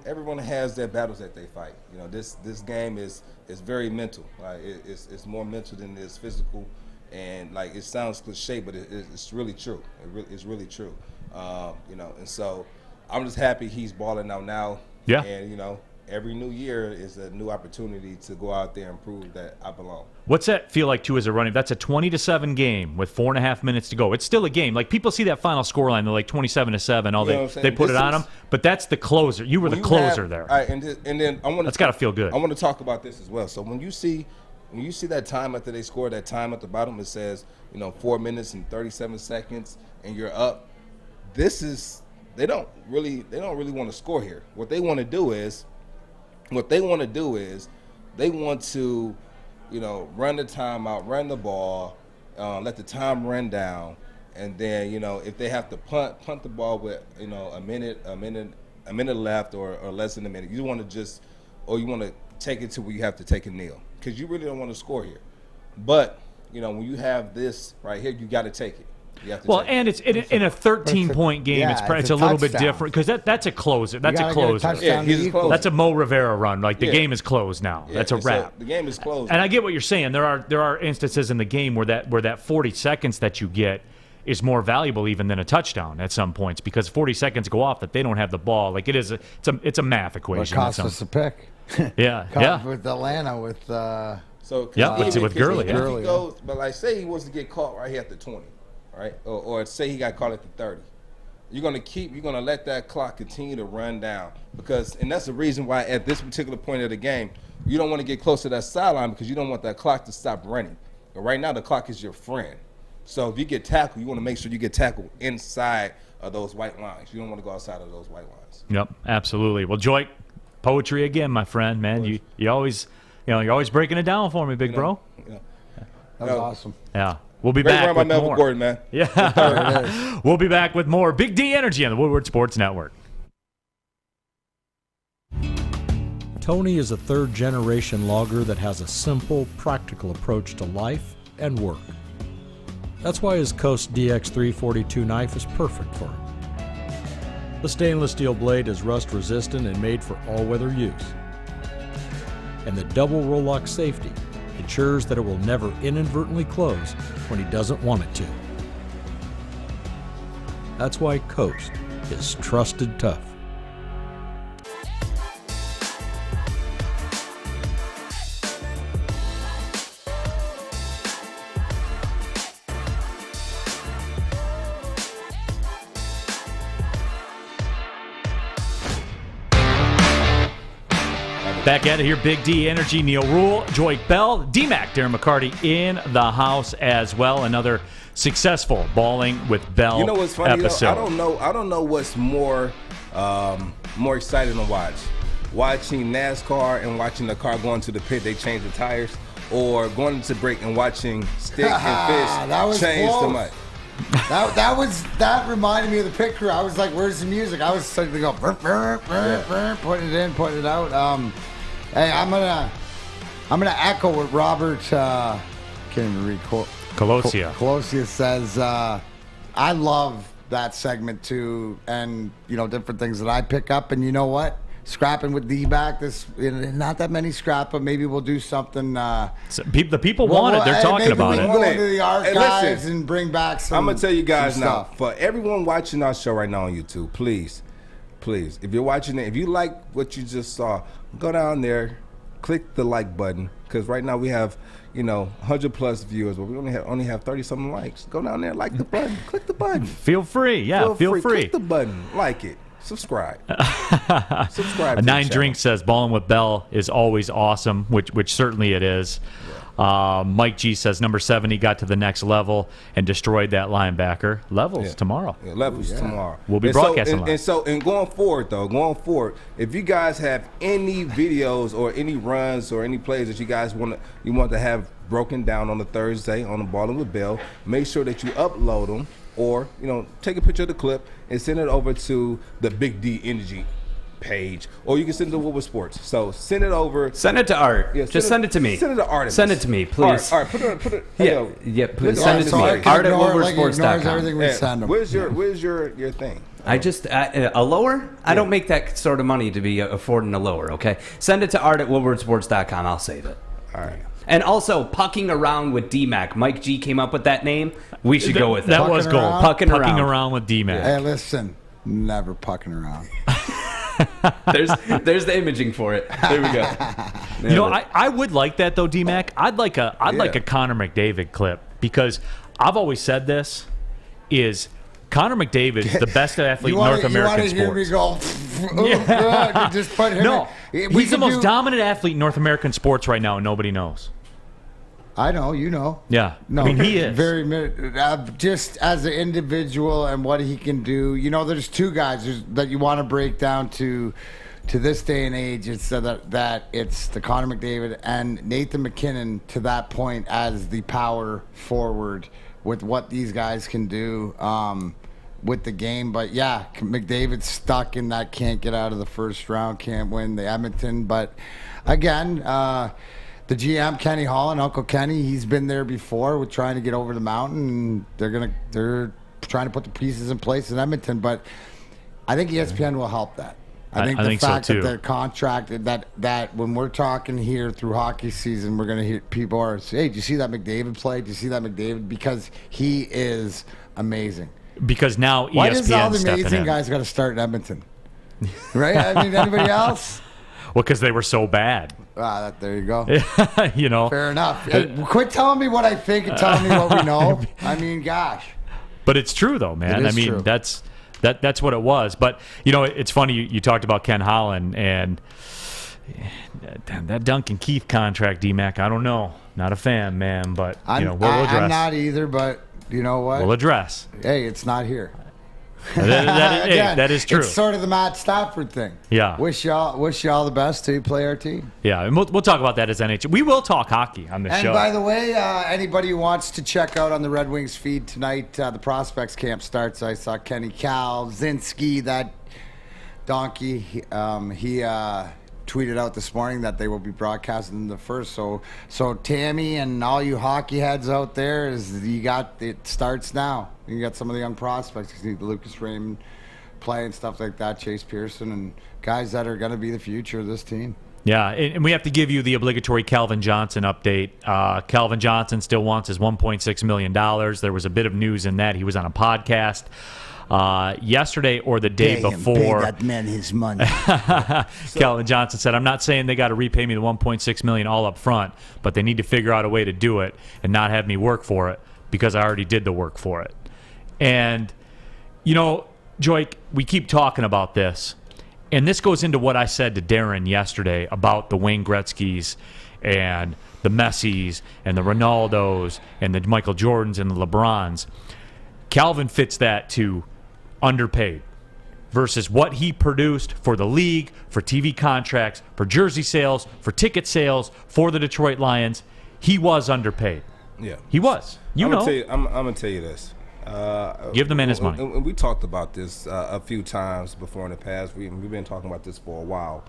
Speaker 2: everyone has their battles that they fight. This game is very mental. Like it's more mental than it is physical, and it sounds cliche, but it's really true. It's really true. And so I'm just happy he's balling out now.
Speaker 1: Yeah.
Speaker 2: And every new year is a new opportunity to go out there and prove that I belong.
Speaker 1: What's that feel like, too, as a running? That's a 20-7 game with 4.5 minutes to go. It's still a game. Like, people see that final scoreline, they're like 27-7. They put it on them. But that's the closer. You were the closer there.
Speaker 2: All right, and then I want
Speaker 1: that's got to feel good.
Speaker 2: I want to talk about this as well. So when you see that time after they score, that time at the bottom, it says 4 minutes and 37 seconds, and you're up. They don't really want to score here. What they want to do is they want to, run the time out, run the ball, let the time run down, and then, if they have to punt the ball with, a minute left or less than a minute, you want to take it to where you have to take a kneel because you really don't want to score here. But, when you have this right here, you got to take it.
Speaker 1: And it's in a 13-point game. It's a little bit different because that's a closer. That's a closer. That's a Mo Rivera run. Like the game is closed now. That's a wrap.
Speaker 2: So the game is closed.
Speaker 1: And I get what you're saying. There are instances in the game where that 40 seconds that you get is more valuable even than a touchdown at some points because 40 seconds go off that they don't have the ball. Like it's a math equation.
Speaker 3: It cost us a pick.
Speaker 1: Yeah.
Speaker 3: With Atlanta, with
Speaker 1: with Gurley.
Speaker 2: If he goes, but like say he was to get caught right here at the 20, right? Or say he got caught at the 30. You're gonna let that clock continue to run down and that's the reason why at this particular point of the game, you don't want to get close to that sideline because you don't want that clock to stop running. But right now the clock is your friend. So if you get tackled, you want to make sure you get tackled inside of those white lines. You don't want to go outside of those white lines.
Speaker 1: Yep, absolutely. Well, Joique, poetry again, my friend, man. You're always breaking it down for me, big bro.
Speaker 3: That was awesome.
Speaker 1: Yeah. We'll be back with more.
Speaker 2: Gordon, man.
Speaker 1: Yeah. We'll be back with more Big D Energy on the Woodward Sports Network.
Speaker 17: Tony is a third-generation logger that has a simple, practical approach to life and work. That's why his Coast DX342 knife is perfect for him. The stainless steel blade is rust-resistant and made for all-weather use. And the double roll-lock safety ensures that it will never inadvertently close when he doesn't want it to. That's why Coast is trusted tough.
Speaker 1: Back at it here, Big D Energy, Neal Ruhl, Joique Bell, D-Mac, Darren McCarty in the house as well. Another successful Balling with Bell
Speaker 2: You know what's funny?
Speaker 1: episode.
Speaker 2: I don't know what's more exciting to watch. Watching NASCAR and watching the car going to the pit, they change the tires, or going to break and watching Stick and Fish change the mic.
Speaker 3: That reminded me of the pit crew. I was like, "Where's the music?" I was starting to go, putting it in, putting it out. Hey, I'm gonna echo what Robert can't even read. Colosia says. I love that segment too, and different things that I pick up. And you know what? Scrapping with D-back, not that many scrap, but maybe we'll do something.
Speaker 1: The people want it. They're talking about it.
Speaker 3: Maybe we can go into the archives and bring back some.
Speaker 2: I'm gonna tell you guys now,
Speaker 3: stuff.
Speaker 2: for everyone watching our show right now on YouTube, please, if you're watching it, if you like what you just saw, go down there, click the like button, because right now we have 100 plus viewers, but we only have 30 something likes. Go down there, like the button, click the button.
Speaker 1: Feel free, feel free.
Speaker 2: Click the button, like it. Subscribe. Subscribe.
Speaker 1: Nine Drink says Ballin' with Bell is always awesome, which certainly it is. Yeah. Mike G says number 70 got to the next level and destroyed that linebacker. Levels tomorrow.
Speaker 2: Yeah, levels tomorrow.
Speaker 1: We'll be broadcasting live.
Speaker 2: And going forward, if you guys have any videos or any runs or any plays that you guys want to have broken down on a Thursday on the Ballin' with Bell, make sure that you upload them. Or, take a picture of the clip and send it over to the Big D Energy page. Or you can send it to Woodward Sports. So send it over.
Speaker 4: Send it to Art.
Speaker 2: Yeah,
Speaker 4: Just send it to me.
Speaker 2: Send it to Art.
Speaker 4: Send it to me, please.
Speaker 2: Art, put it.
Speaker 4: Yeah, please send it to me. Art at woodwardsports.com.
Speaker 3: Everything we send them.
Speaker 2: Where's your thing?
Speaker 4: I just a lower? I don't make that sort of money to be affording a lower, okay? Send it to art at woodwardsports.com. I'll save it.
Speaker 2: All right.
Speaker 4: And also, Pucking Around with D-Mac. Mike G came up with that name. We should go with it.
Speaker 1: That was gold.
Speaker 4: Pucking
Speaker 1: around with D-Mac.
Speaker 3: Hey, listen, never pucking around.
Speaker 4: There's the imaging for it. There we go.
Speaker 1: I would like that though, D-Mac. I'd like a Connor McDavid clip, because I've always said this is Connor McDavid is the best athlete in North American sports.
Speaker 3: You want to hear me go, God, just put him
Speaker 1: No, he's the most dominant athlete in North American sports right now, and nobody knows.
Speaker 3: I know, you know.
Speaker 1: Yeah,
Speaker 3: no,
Speaker 1: I mean, he is.
Speaker 3: Just as an individual and what he can do. There's two guys that you want to break down to this day and age. It's that it's the Connor McDavid and Nathan McKinnon to that point as the power forward with what these guys can do with the game. But yeah, McDavid's stuck in that can't get out of the first round, can't win the Edmonton. But again, the GM Kenny Holland, Uncle Kenny, he's been there before with trying to get over the mountain. And they're trying to put the pieces in place in Edmonton. But I think ESPN will help that. I think the fact
Speaker 1: so too.
Speaker 3: that the contract that when we're talking here through hockey season, we're gonna hear people are saying, "Hey, did you see that McDavid play? Did you see that McDavid?" Because he is amazing.
Speaker 1: Because now ESPN
Speaker 3: Why does all the
Speaker 1: stepping
Speaker 3: amazing
Speaker 1: in.
Speaker 3: guys got to start in Edmonton? Right? I mean, anybody else?
Speaker 1: Well, because they were so bad.
Speaker 3: There you go.
Speaker 1: You know.
Speaker 3: Fair enough. Quit telling me what I think and telling me what we know. I mean, gosh.
Speaker 1: But it's true, though, man.
Speaker 3: It is
Speaker 1: true. That's what it was. But, it's funny. You talked about Ken Holland, and that Duncan Keith contract, D-Mac, I don't know. Not a fan, man. But, we'll address.
Speaker 3: I'm not either, but you know what?
Speaker 1: We'll address.
Speaker 3: Hey, it's not here.
Speaker 1: That is true.
Speaker 3: It's sort of the Matt Stafford thing.
Speaker 1: Yeah.
Speaker 3: Wish y'all the best till you play our team.
Speaker 1: Yeah, and we'll talk about that as NHL. We will talk hockey on this show.
Speaker 3: And by the way, anybody who wants to check out on the Red Wings feed tonight, the Prospects camp starts. I saw Kenny Kalzinski, that donkey. He tweeted out this morning that they will be broadcasting the first. So Tammy and all you hockey heads out there, it starts now. You got some of the young prospects. You see Lucas Raymond play and stuff like that, Chase Pearson, and guys that are going to be the future of this team.
Speaker 1: Yeah, and we have to give you the obligatory Clavin Johnson update. Clavin Johnson still wants his $1.6 million. There was a bit of news in that. He was on a podcast yesterday or the day before.
Speaker 3: Pay that man his money.
Speaker 1: Clavin Johnson said, "I'm not saying they got to repay me the $1.6 million all up front, but they need to figure out a way to do it and not have me work for it because I already did the work for it." And, Joique, we keep talking about this. And this goes into what I said to Darren yesterday about the Wayne Gretzkys and the Messis and the Ronaldos and the Michael Jordans and the LeBrons. Clavin fits that to underpaid versus what he produced for the league, for TV contracts, for jersey sales, for ticket sales, for the Detroit Lions. He was underpaid.
Speaker 2: Yeah.
Speaker 1: He was. I'm
Speaker 2: going to tell you this.
Speaker 1: Give the man his money.
Speaker 2: And we talked about this a few times before in the past. We've been talking about this for a while.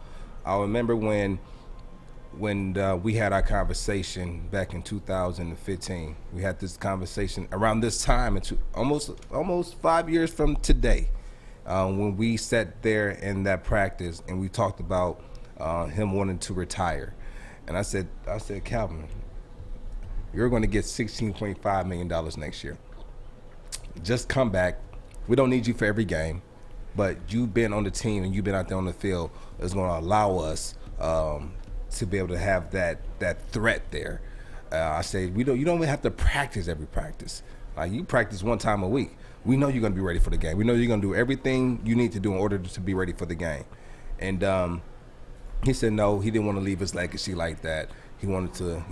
Speaker 2: I remember when we had our conversation back in 2015. We had this conversation around this time, almost 5 years from today, when we sat there in that practice and we talked about him wanting to retire. And I said, Clavin, you're going to get $16.5 million next year. Just come back. We don't need you for every game, but you've been on the team and you've been out there on the field is going to allow us to be able to have that threat there. I say you don't even have to practice every practice. Like, you practice one time a week. We know you're going to be ready for the game. We know you're going to do everything you need to do in order to be ready for the game. And he said no, he didn't want to leave his legacy like that. He wanted to,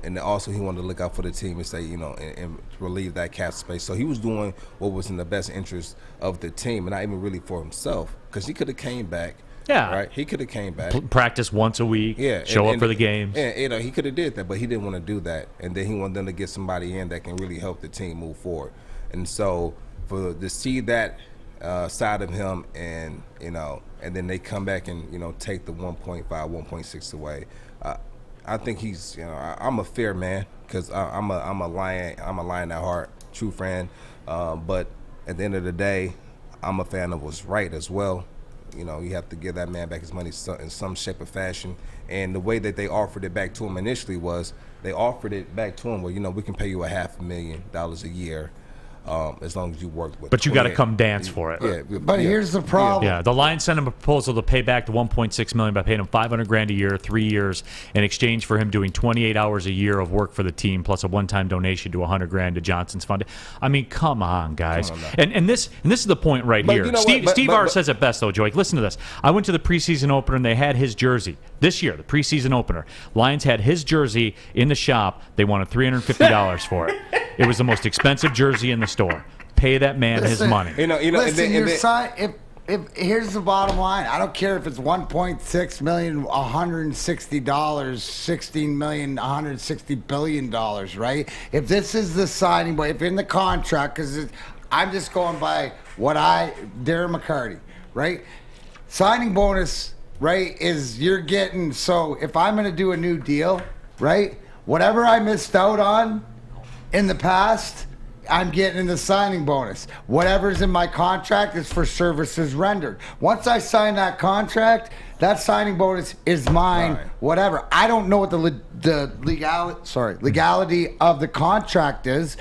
Speaker 2: and also he wanted to look out for the team and say, and relieve that cap space. So he was doing what was in the best interest of the team, and not even really for himself, because he could have came back.
Speaker 1: Yeah,
Speaker 2: right. He could have came back,
Speaker 1: practice once a week.
Speaker 2: Yeah,
Speaker 1: show up for the games.
Speaker 2: And he could have did that, but he didn't want to do that. And then he wanted them to get somebody in that can really help the team move forward. And so to see that side of him, and and then they come back and take the 1.5, 1.6 away. I think he's, I'm a fair man, because I'm a lion at heart, true friend. But at the end of the day, I'm a fan of what's right as well. You have to give that man back his money in some shape or fashion. And the way that they offered it back to him initially was they offered it back to him where, we can pay you $500,000 a year. As long as you work with.
Speaker 1: But you got to come dance for it.
Speaker 2: Yeah,
Speaker 3: but here's the problem.
Speaker 1: Yeah, the Lions sent him a proposal to pay back the $1.6 million by paying him $500,000 a year, 3 years, in exchange for him doing 28 hours a year of work for the team, plus a one-time donation to $100,000 to Johnson's fund. I mean, come on, guys. And this is the point right here. Steve R says it best, though, Joique. Listen to this. I went to the preseason opener, and they had his jersey this year. The preseason opener, Lions had his jersey in the shop. They wanted $350 for it. It was the most expensive jersey in the store. Pay that man his money.
Speaker 3: Listen, if here's the bottom line. I don't care if it's $1.6 million, $160, $16 million, $160 billion, right? If this is the signing, if in the contract, because I'm just going by Darren McCarty, right? Signing bonus, right, is you're getting, so if I'm going to do a new deal, right, whatever I missed out on in the past, I'm getting in the signing bonus. Whatever's in my contract is for services rendered. Once I sign that contract, that signing bonus is mine. Right. Whatever. I don't know what the legality of the contract is.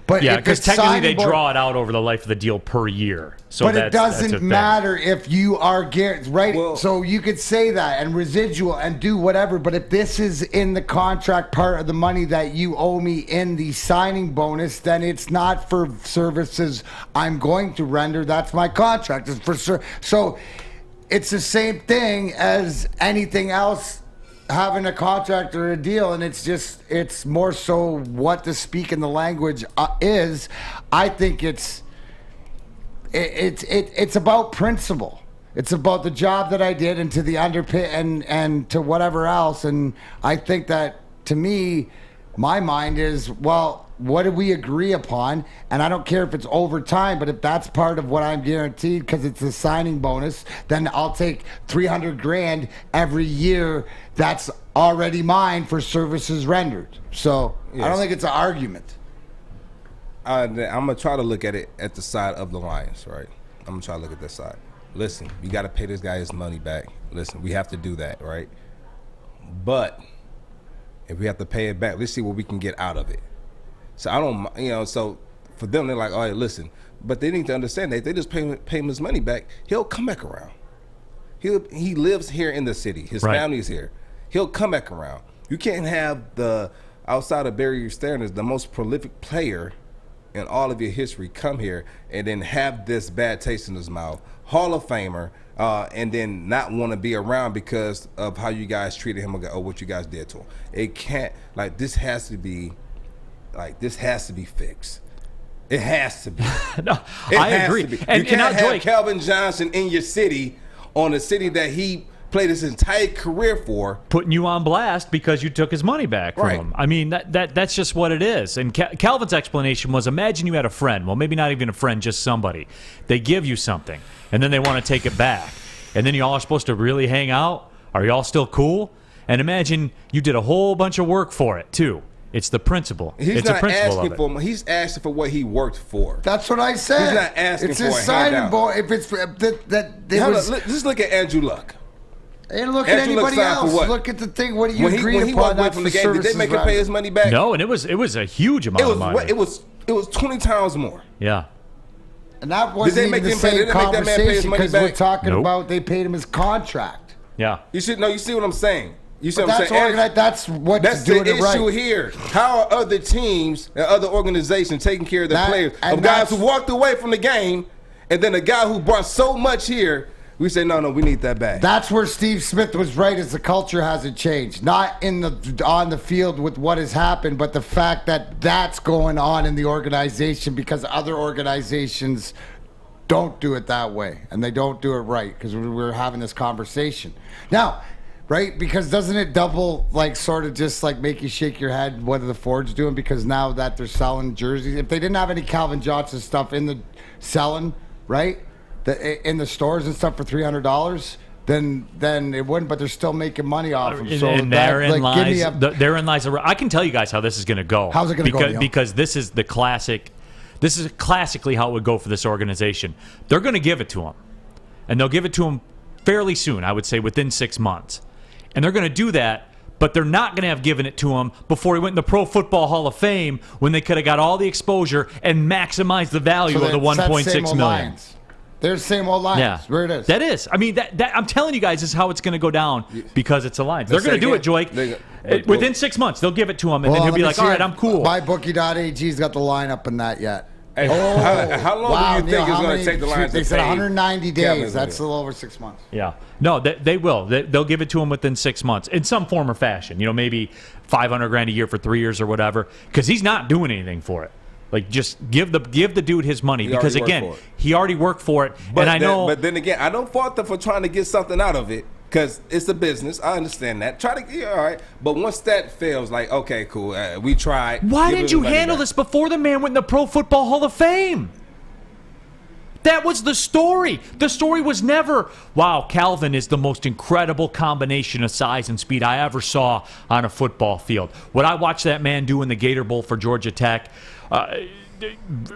Speaker 3: But
Speaker 1: yeah, because technically they draw it out over the life of the deal per year. So
Speaker 3: but it doesn't matter if you are guaranteed, right? Well, so you could say that and residual and do whatever. But if this is in the contract part of the money that you owe me in the signing bonus, then it's not for services I'm going to render. That's my contract. It's for so it's the same thing as anything else. Having a contract or a deal, and it's more so what to speak in the language is. I think it's about principle. It's about the job that I did and to the underpin and to whatever else. And I think that, to me, my mind is, well, what did we agree upon? And I don't care if it's overtime, but if that's part of what I'm guaranteed because it's a signing bonus, then I'll take $300,000 every year. That's already mine for services rendered. So yes. I don't think it's an argument.
Speaker 2: I'm going to try to look at it at the side of the Lions, right? I'm going to try to look at this side. Listen, we got to pay this guy his money back. Listen, we have to do that, right? But if we have to pay it back, let's see what we can get out of it. So I don't, so for them, they're like, all right, listen. But they need to understand that if they just pay him his money back, he'll come back around. He lives here in the city. His family's here. He'll come back around. You can't have outside of Barry Sanders, the most prolific player in all of your history, come here and then have this bad taste in his mouth, Hall of Famer, and then not want to be around because of how you guys treated him or what you guys did to him. It can't, this has to be fixed. It has to be.
Speaker 1: No, I agree.
Speaker 2: You can't have Clavin Johnson in your city, on a city that he played his entire career for,
Speaker 1: putting you on blast because you took his money back from him. I mean, that's just what it is. And Calvin's explanation was, imagine you had a friend. Well, maybe not even a friend, just somebody. They give you something, and then they want to take it back. And then you all are supposed to really hang out. Are you all still cool? And imagine you did a whole bunch of work for it, too. It's the principle.
Speaker 2: He's not asking for. He's asking for what he worked for.
Speaker 3: That's what I said.
Speaker 2: He's not asking
Speaker 3: it's
Speaker 2: for
Speaker 3: his signing bonus. If it's
Speaker 2: just look at Andrew Luck.
Speaker 3: And look at anybody else. Look at the thing. What do you agree upon?
Speaker 2: When from the game, did they make him pay his money back?
Speaker 1: No, and it was a huge amount of money.
Speaker 2: It was 20 times more.
Speaker 1: Yeah.
Speaker 3: And that wasn't even the same conversation because we're talking about they paid him his contract.
Speaker 1: Yeah.
Speaker 2: You see what I'm saying? You see what I'm saying?
Speaker 3: That's
Speaker 2: the issue here. How are other teams and other organizations taking care of their players? Of guys who walked away from the game, and then a guy who brought so much here, we say, no, we need that back.
Speaker 3: That's where Steve Smith was right, is the culture hasn't changed. Not on the field with what has happened, but the fact that that's going on in the organization because other organizations don't do it that way, and they don't do it right because we're having this conversation. Now, right? Because doesn't it double, sort of just make you shake your head what are the Fords doing? Because now that they're selling jerseys, if they didn't have any Clavin Johnson stuff in the selling, right, in the stores and stuff for $300, then it wouldn't. But they're still making money off them. So
Speaker 1: and therein lies. I can tell you guys how this is going to go.
Speaker 3: How's it going to go? Neal?
Speaker 1: Because this is the classic. This is classically how it would go for this organization. They're going to give it to him, and they'll give it to him fairly soon. I would say within 6 months. And they're going to do that, but they're not going to have given it to him before he went in the Pro Football Hall of Fame when they could have got all the exposure and maximized the value of the $1.6 million.
Speaker 3: They're the same old lines.
Speaker 1: Yeah.
Speaker 3: Where it is.
Speaker 1: That is. I mean, that I'm telling you guys, this is how it's going to go down because it's a line. They're going to do it, Joique. Within 6 months, they'll give it to him, and then he'll be like, all right, I'm cool.
Speaker 3: MyBookie.ag's got the line up in that yet.
Speaker 2: Hey, how long do you think it's going to take the Lions to pay?
Speaker 3: They said 190 days. That's a little over 6 months.
Speaker 1: Yeah. No, they will. They'll give it to him within 6 months in some form or fashion. Maybe $500,000 a year for 3 years or whatever, because he's not doing anything for it. Just give the dude his money because again, he already worked for it. But
Speaker 2: then again, I don't fault them for trying to get something out of it. Because it's a business. I understand that. All right. But once that fails, okay, cool. We tried.
Speaker 1: Why didn't you handle this before the man went in the Pro Football Hall of Fame? That was the story. The story was never, wow, Clavin is the most incredible combination of size and speed I ever saw on a football field. What I watched that man do in the Gator Bowl for Georgia Tech,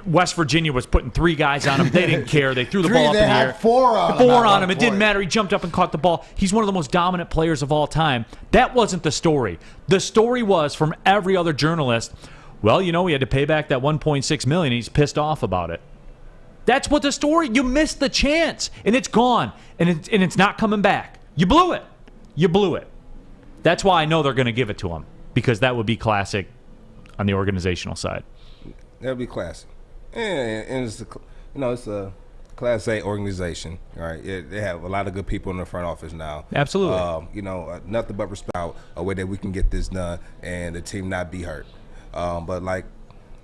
Speaker 1: West Virginia was putting 3 guys on him. They didn't care. They threw the ball up in the air.
Speaker 3: Four
Speaker 1: on him. It didn't matter. He jumped up and caught the ball. He's one of the most dominant players of all time. That wasn't the story. The story was from every other journalist, well, you know, we had to pay back that $1.6 million. He's pissed off about it. That's what the story. You missed the chance, and it's gone, and it's not coming back. You blew it. You blew it. That's why I know they're going to give it to him, because that would be classic on the organizational side.
Speaker 2: That would be classic. And it's it's a Class A organization, right? They have a lot of good people in the front office now.
Speaker 1: Absolutely.
Speaker 2: Nothing but respect a way that we can get this done and the team not be hurt. But like,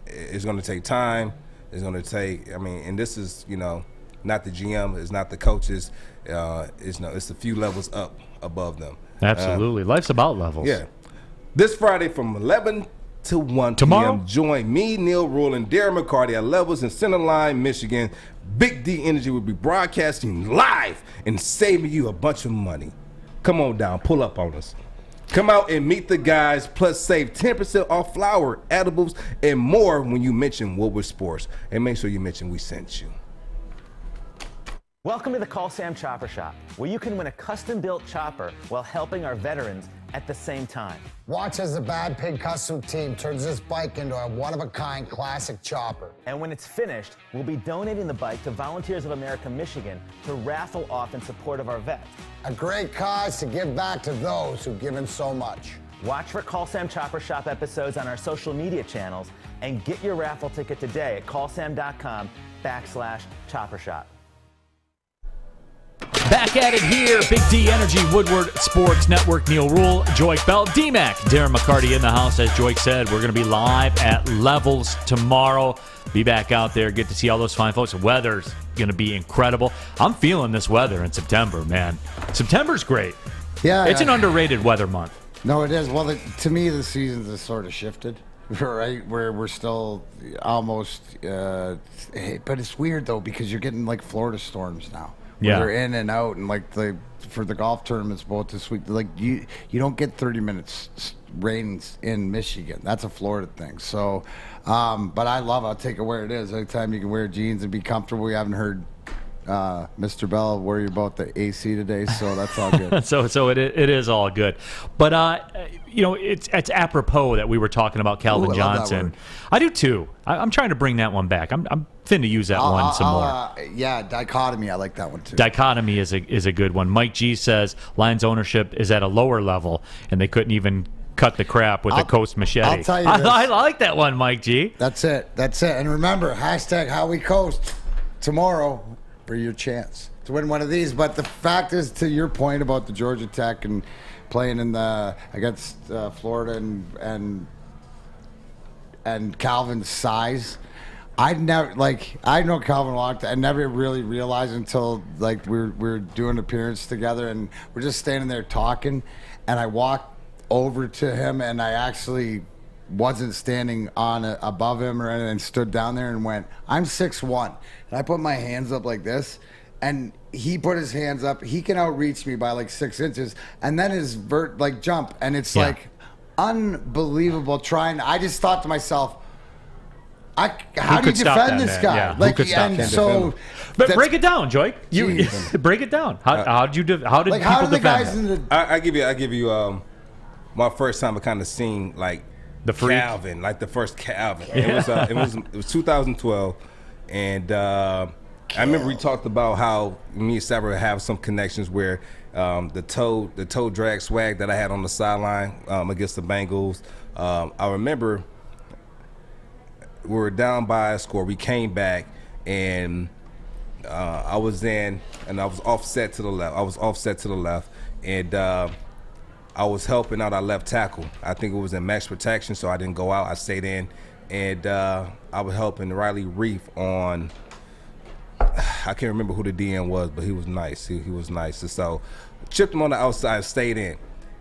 Speaker 2: it's going to take time. It's going to take. And this is not the GM. It's not the coaches. It's a few levels up above them.
Speaker 1: Absolutely. Life's about levels.
Speaker 2: Yeah. This Friday from 11 to 1
Speaker 1: tomorrow,
Speaker 2: p.m. Join me, Neal Ruhl, and Darren McCarty at Levels in Center Line, Michigan. Big D Energy will be broadcasting live and saving you a bunch of money. Come on down. Pull up on us. Come out and meet the guys, plus save 10% off flour, edibles, and more when you mention Woodward Sports. And make sure you mention we sent you.
Speaker 9: Welcome to the Call Sam Chopper Shop, where you can win a custom-built chopper while helping our veterans at the same time.
Speaker 10: Watch as the Bad Pig Custom team turns this bike into a one-of-a-kind classic chopper.
Speaker 9: And when it's finished, we'll be donating the bike to Volunteers of America Michigan to raffle off in support of our vets.
Speaker 10: A great cause to give back to those who've given so much.
Speaker 9: Watch for Call Sam Chopper Shop episodes on our social media channels and get your raffle ticket today at callsam.com/chopper shop.
Speaker 1: Back at it here, Big D Energy, Woodward Sports Network, Neal Ruhl, Joique Bell, D-Mac, Darren McCarty in the house. As Joique said, we're going to be live at Levels tomorrow. Be back out there, get to see all those fine folks. The weather's going to be incredible. I'm feeling this weather in September, man. September's great.
Speaker 3: Yeah.
Speaker 1: It's an underrated weather month.
Speaker 3: No, it is. Well, to me, the seasons has sort of shifted, right? Where we're still almost, but it's weird, though, because you're getting like Florida storms now.
Speaker 1: Yeah.
Speaker 3: They're in and out, and like for the golf tournaments both this week, like you don't get 30 minutes rains in Michigan. That's a Florida thing. So, but I'll take it where it is. Anytime you can wear jeans and be comfortable. We haven't heard Mr. Bell worry about the AC today, so that's all good.
Speaker 1: so it is all good. But it's apropos that we were talking about Clavin Johnson. I do too. I'm trying to bring that one back. I'm finna use that one some more.
Speaker 3: Yeah, dichotomy. I like that one too.
Speaker 1: Dichotomy is a good one. Mike G says Lions ownership is at a lower level, and they couldn't even cut the crap with a Coast machete.
Speaker 3: I'll tell you this.
Speaker 1: I like that one, Mike G.
Speaker 3: That's it. And remember, #HowWeCoast tomorrow for your chance to win one of these. But the fact is, to your point about the Georgia Tech and playing against Florida and Calvin's size, I know Calvin walked. I never really realized until we're doing an appearance together and we're just standing there talking, and I walked over to him and I actually wasn't standing above him or anything, and stood down there and went, I'm 6'1", and I put my hands up like this, and he put his hands up. He can outreach me by like 6 inches, and then his jump, and it's like unbelievable. I just thought to myself, how do you defend this guy?
Speaker 1: Yeah. But break it down, Joique. You break it down. How did people defend that?
Speaker 2: I give you my first time I kind of seen
Speaker 1: the freak.
Speaker 2: Calvin, like the first Calvin. Yeah. It was 2012, and I remember we talked about how me and Sabra have some connections where the toe drag swag that I had on the sideline against the Bengals. I remember we were down by a score. We came back, and I was offset to the left. And I was helping out our left tackle. I think it was in max protection, so I didn't go out. I stayed in, and I was helping Riley Reef on. I can't remember who the DN was, but he was nice. He was nice. And so chipped him on the outside, stayed in,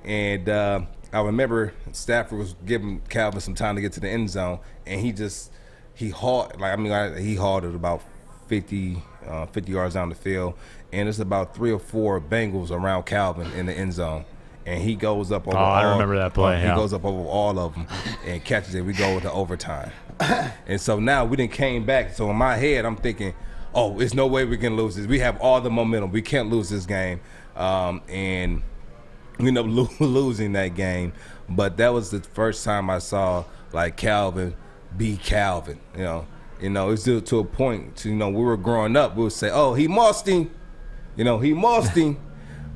Speaker 2: and I remember Stafford was giving Calvin some time to get to the end zone, and he hauled it about 50 yards down the field, and there's about 3 or 4 Bengals around Calvin in the end zone. and he goes up over
Speaker 1: I remember that play.
Speaker 2: He goes up over all of them and catches it. We go into overtime. And so now we done came back. So in my head, I'm thinking, oh, there's no way we can lose this. We have all the momentum. We can't lose this game. And we end up losing that game. But that was the first time I saw, like, Calvin be Calvin. It's still to a point. We were growing up. We would say, oh, he mossed him. He mossed him.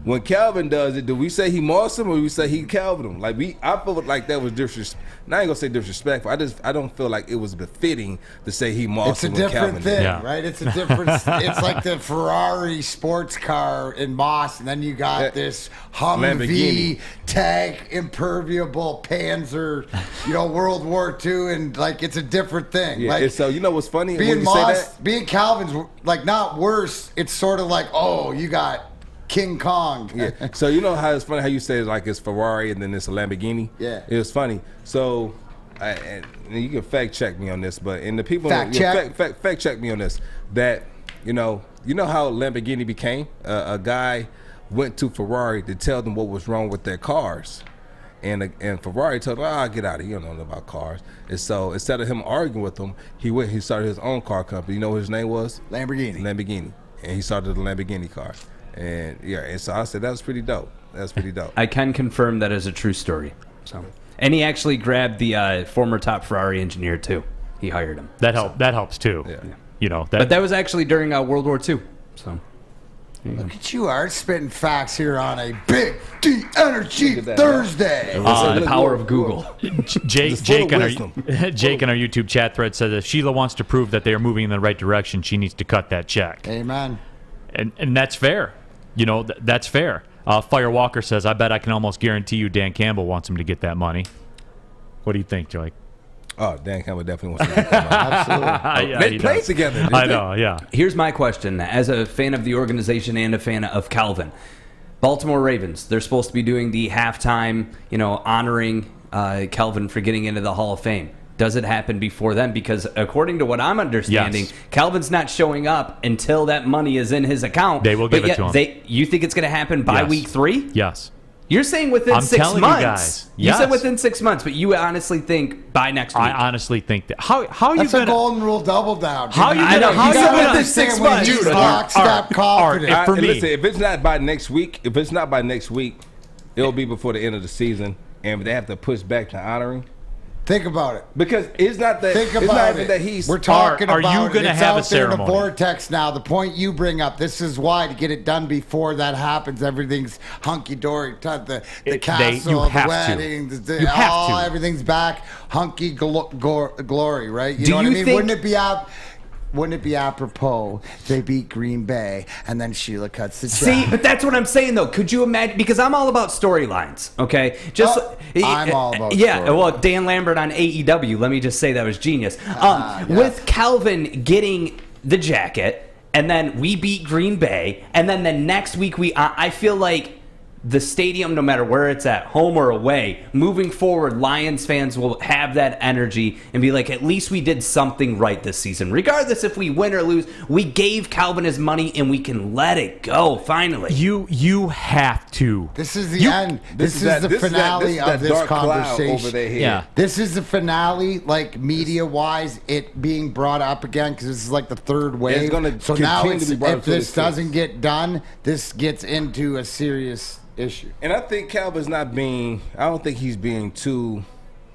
Speaker 2: When Calvin does it, do we say he mossed him or do we say he Calvin him? I felt like that was disrespectful. I ain't gonna say disrespectful. I don't feel like it was befitting to say he mossed him.
Speaker 3: It's a
Speaker 2: when
Speaker 3: different
Speaker 2: Calvin
Speaker 3: thing,
Speaker 2: did.
Speaker 3: right? It's a different. It's like the Ferrari sports car in Moss, and then you got this Humvee tank, impermeable Panzer, World War II, and it's a different thing.
Speaker 2: Yeah, and so what's funny?
Speaker 3: Being
Speaker 2: when you
Speaker 3: Moss,
Speaker 2: say that,
Speaker 3: being Calvin's not worse. It's sort of like, oh, you got King Kong.
Speaker 2: Yeah. So how it's funny how you say it's Ferrari and then it's a Lamborghini.
Speaker 3: Yeah.
Speaker 2: It was funny. So, and you can fact check me on this, but the people
Speaker 3: fact
Speaker 2: check me on this. That you know how Lamborghini became. A guy went to Ferrari to tell them what was wrong with their cars, and Ferrari told him, "Oh, get out of here. You don't know about cars." And so instead of him arguing with them, he started his own car company. You know what his name was? Lamborghini, and he started the Lamborghini car. And so I said that was pretty dope.
Speaker 4: I can confirm that is a true story. So, and he actually grabbed the former top Ferrari engineer too. He hired him.
Speaker 1: That helps too.
Speaker 2: Yeah.
Speaker 4: But that was actually during World War II. So,
Speaker 3: look at you, Art, spitting facts here on a Big D Energy Thursday.
Speaker 4: The power of Google.
Speaker 1: Jake in our YouTube chat thread says if Sheila wants to prove that they are moving in the right direction, she needs to cut that check.
Speaker 3: Amen.
Speaker 1: And that's fair. That's fair. Firewalker says, I bet I can almost guarantee you Dan Campbell wants him to get that money. What do you think, Joique?
Speaker 2: Oh, Dan Campbell definitely wants to get that money. Absolutely. They play together.
Speaker 1: I know, yeah.
Speaker 4: Here's my question. As a fan of the organization and a fan of Calvin, Baltimore Ravens, they're supposed to be doing the halftime, honoring Calvin for getting into the Hall of Fame. Does it happen before then? Because according to what I'm understanding, Calvin's not showing up until that money is in his account.
Speaker 1: They will give it to him.
Speaker 4: You think it's going to happen by week 3?
Speaker 1: Yes.
Speaker 4: You're saying within 6 months.
Speaker 1: You guys.
Speaker 4: You said within 6 months, but you honestly think by next week.
Speaker 1: I honestly think that. How are you
Speaker 3: That's a golden rule double down.
Speaker 1: How you gonna
Speaker 3: within 6 months?
Speaker 2: Dude,
Speaker 3: lockstep confident.
Speaker 1: For me,
Speaker 2: listen, if it's not by next week, it'll be before the end of the season, and they have to push back to honoring.
Speaker 3: Think about it.
Speaker 2: Because it's not that.
Speaker 3: Think
Speaker 2: it's
Speaker 3: about
Speaker 2: not
Speaker 3: it.
Speaker 2: even that he's.
Speaker 3: We're talking
Speaker 1: are
Speaker 3: about.
Speaker 1: you going to have a ceremony?
Speaker 3: In the vortex now. The point you bring up. This is why to get it done before that happens. Everything's hunky dory. The castle, the wedding, everything's back hunky glory. Right? You know what I mean? Wouldn't it be apropos they beat Green Bay and then Sheila cuts the check?
Speaker 4: See, but that's what I'm saying though. Could you imagine? Because I'm all about storylines. Okay,
Speaker 3: I'm all about
Speaker 4: Well, Dan Lambert on AEW. Let me just say that was genius. With Calvin getting the jacket, and then we beat Green Bay, and then the next week I feel like the stadium, no matter where it's at, home or away, moving forward, Lions fans will have that energy and be like, at least we did something right this season. Regardless if we win or lose, we gave Calvin his money and we can let it go, finally.
Speaker 1: You have to.
Speaker 3: This is the end. This is the finale of this conversation.
Speaker 2: Over their head.
Speaker 1: Yeah.
Speaker 3: This is the finale, like media-wise, it being brought up again, because this is like the third wave.
Speaker 2: It's gonna
Speaker 3: so now
Speaker 2: continue to be brought up
Speaker 3: if
Speaker 2: to
Speaker 3: this
Speaker 2: the
Speaker 3: doesn't get done, this gets into a serious issue.
Speaker 2: And I think Calvin's not being. I don't think he's being too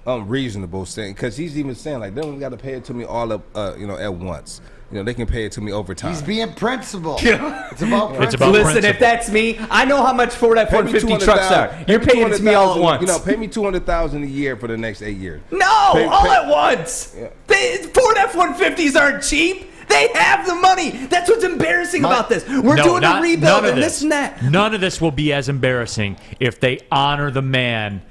Speaker 2: unreasonable, saying, because he's even saying like they don't got to pay it to me all up, at once. They can pay it to me over time.
Speaker 3: He's being principled. It's about principle.
Speaker 4: Listen, if that's me, I know how much Ford F-150 trucks are. You're paying it to me all at once.
Speaker 2: Pay me $200,000 a year for the next 8 years.
Speaker 4: No, all at once.
Speaker 2: Yeah.
Speaker 4: Ford F-150s aren't cheap. They have the money. That's what's embarrassing about this. We're doing a rebuild and this and that.
Speaker 1: None of this will be as embarrassing if they honor the man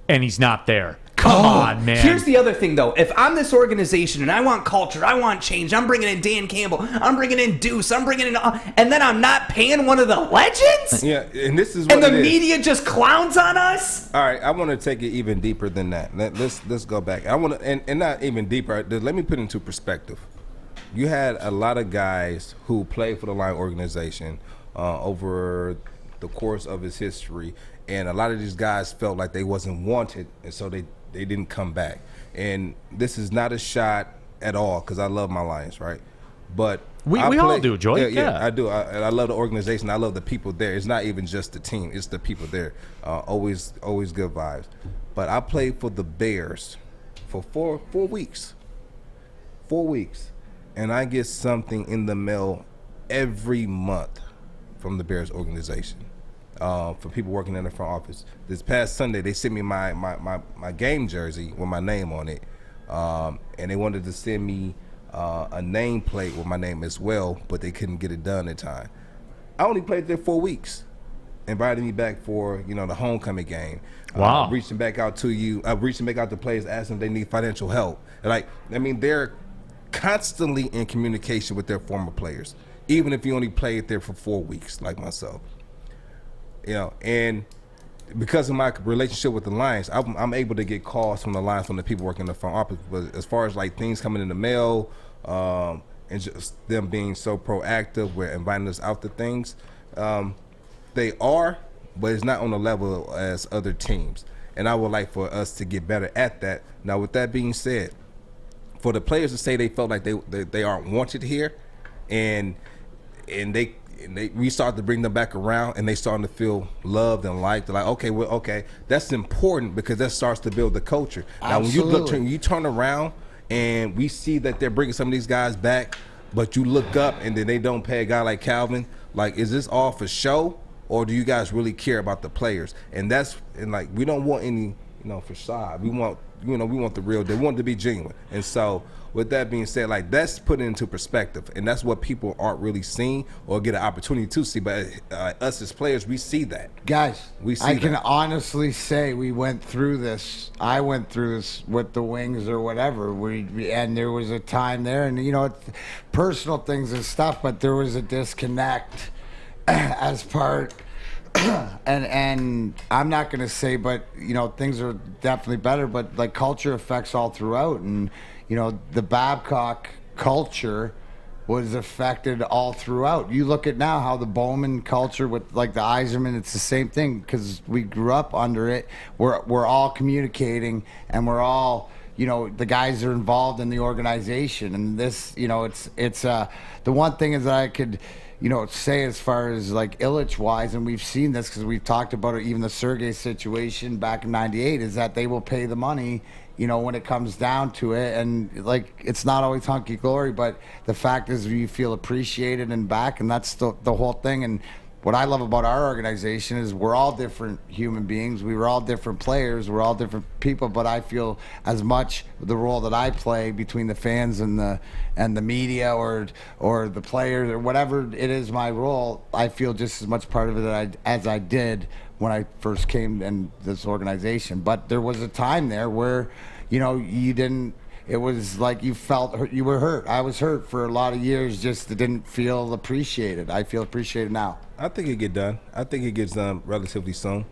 Speaker 1: and he's not there. Come on, man.
Speaker 4: Here's the other thing, though. If I'm this organization and I want culture, I want change, I'm bringing in Dan Campbell, I'm bringing in Deuce, I'm bringing in... and then I'm not paying one of the legends?
Speaker 2: Yeah, and this is what
Speaker 4: and the media just clowns on us?
Speaker 2: All right, I want to take it even deeper than that. Let's go back. I want to, and not even deeper. Let me put it into perspective. You had a lot of guys who played for the Lion organization over the course of his history, and a lot of these guys felt like they wasn't wanted, and so they didn't come back. And this is not a shot at all, because I love my Lions, right? But
Speaker 1: we all do, Joique.
Speaker 2: Yeah, I do. I love the organization. I love the people there. It's not even just the team; it's the people there. Always good vibes. But I played for the Bears for four weeks. 4 weeks, and I get something in the mail every month from the Bears organization. For people working in the front office. This past Sunday, they sent me my game jersey with my name on it, and they wanted to send me a nameplate with my name as well, but they couldn't get it done in time. I only played there 4 weeks. Invited me back for the homecoming game.
Speaker 1: Wow.
Speaker 2: Reaching back out to you, reaching back out to players, asking if they need financial help. They're constantly in communication with their former players, even if you only played there for 4 weeks, like myself. And because of my relationship with the Lions, I'm able to get calls from the Lions, from the people working in the front office. But as far as things coming in the mail, and just them being so proactive, we're inviting us out to things. They are, but it's not on the level as other teams. And I would like for us to get better at that. Now, with that being said, for the players to say they felt like they aren't wanted here, and we start to bring them back around, and they starting to feel loved and liked. They're like, okay, that's important, because that starts to build the culture. Now,
Speaker 3: Absolutely.
Speaker 2: when you turn around and we see that they're bringing some of these guys back, but you look up and then they don't pay a guy like Clavin, is this all for show, or do you guys really care about the players? And we don't want any facade. We want we want the real. They want it to be genuine. And so, with that being said, that's put into perspective, and that's what people aren't really seeing or get an opportunity to see. But us as players, we see that.
Speaker 3: Guys, I can
Speaker 2: that.
Speaker 3: honestly say we went through this. I went through this with the Wings or whatever. And there was a time there, and it's personal things and stuff, but there was a disconnect as part. And I'm not going to say, but things are definitely better, but culture affects all throughout, and the Babcock culture was affected all throughout. You look at now how the Bowman culture with the Yzerman, it's the same thing, because we grew up under it. We're all communicating, and we're all the guys are involved in the organization, and this it's the one thing is that I could say as far as Illich-wise, and we've seen this because we've talked about it, even the Sergei situation back in '98, is that they will pay the money, when it comes down to it. And it's not always hunky-glory, but the fact is you feel appreciated and back, and that's the whole thing. And what I love about our organization is we're all different human beings. We were all different players. We're all different people. But I feel as much the role that I play between the fans and the media or the players or whatever it is my role, I feel just as much part of it as I did when I first came in this organization. But there was a time there where, you didn't. It was like you felt hurt. You were hurt. I was hurt for a lot of years. Just didn't feel appreciated. I feel appreciated now.
Speaker 2: I think it get done. I think it gets done relatively soon.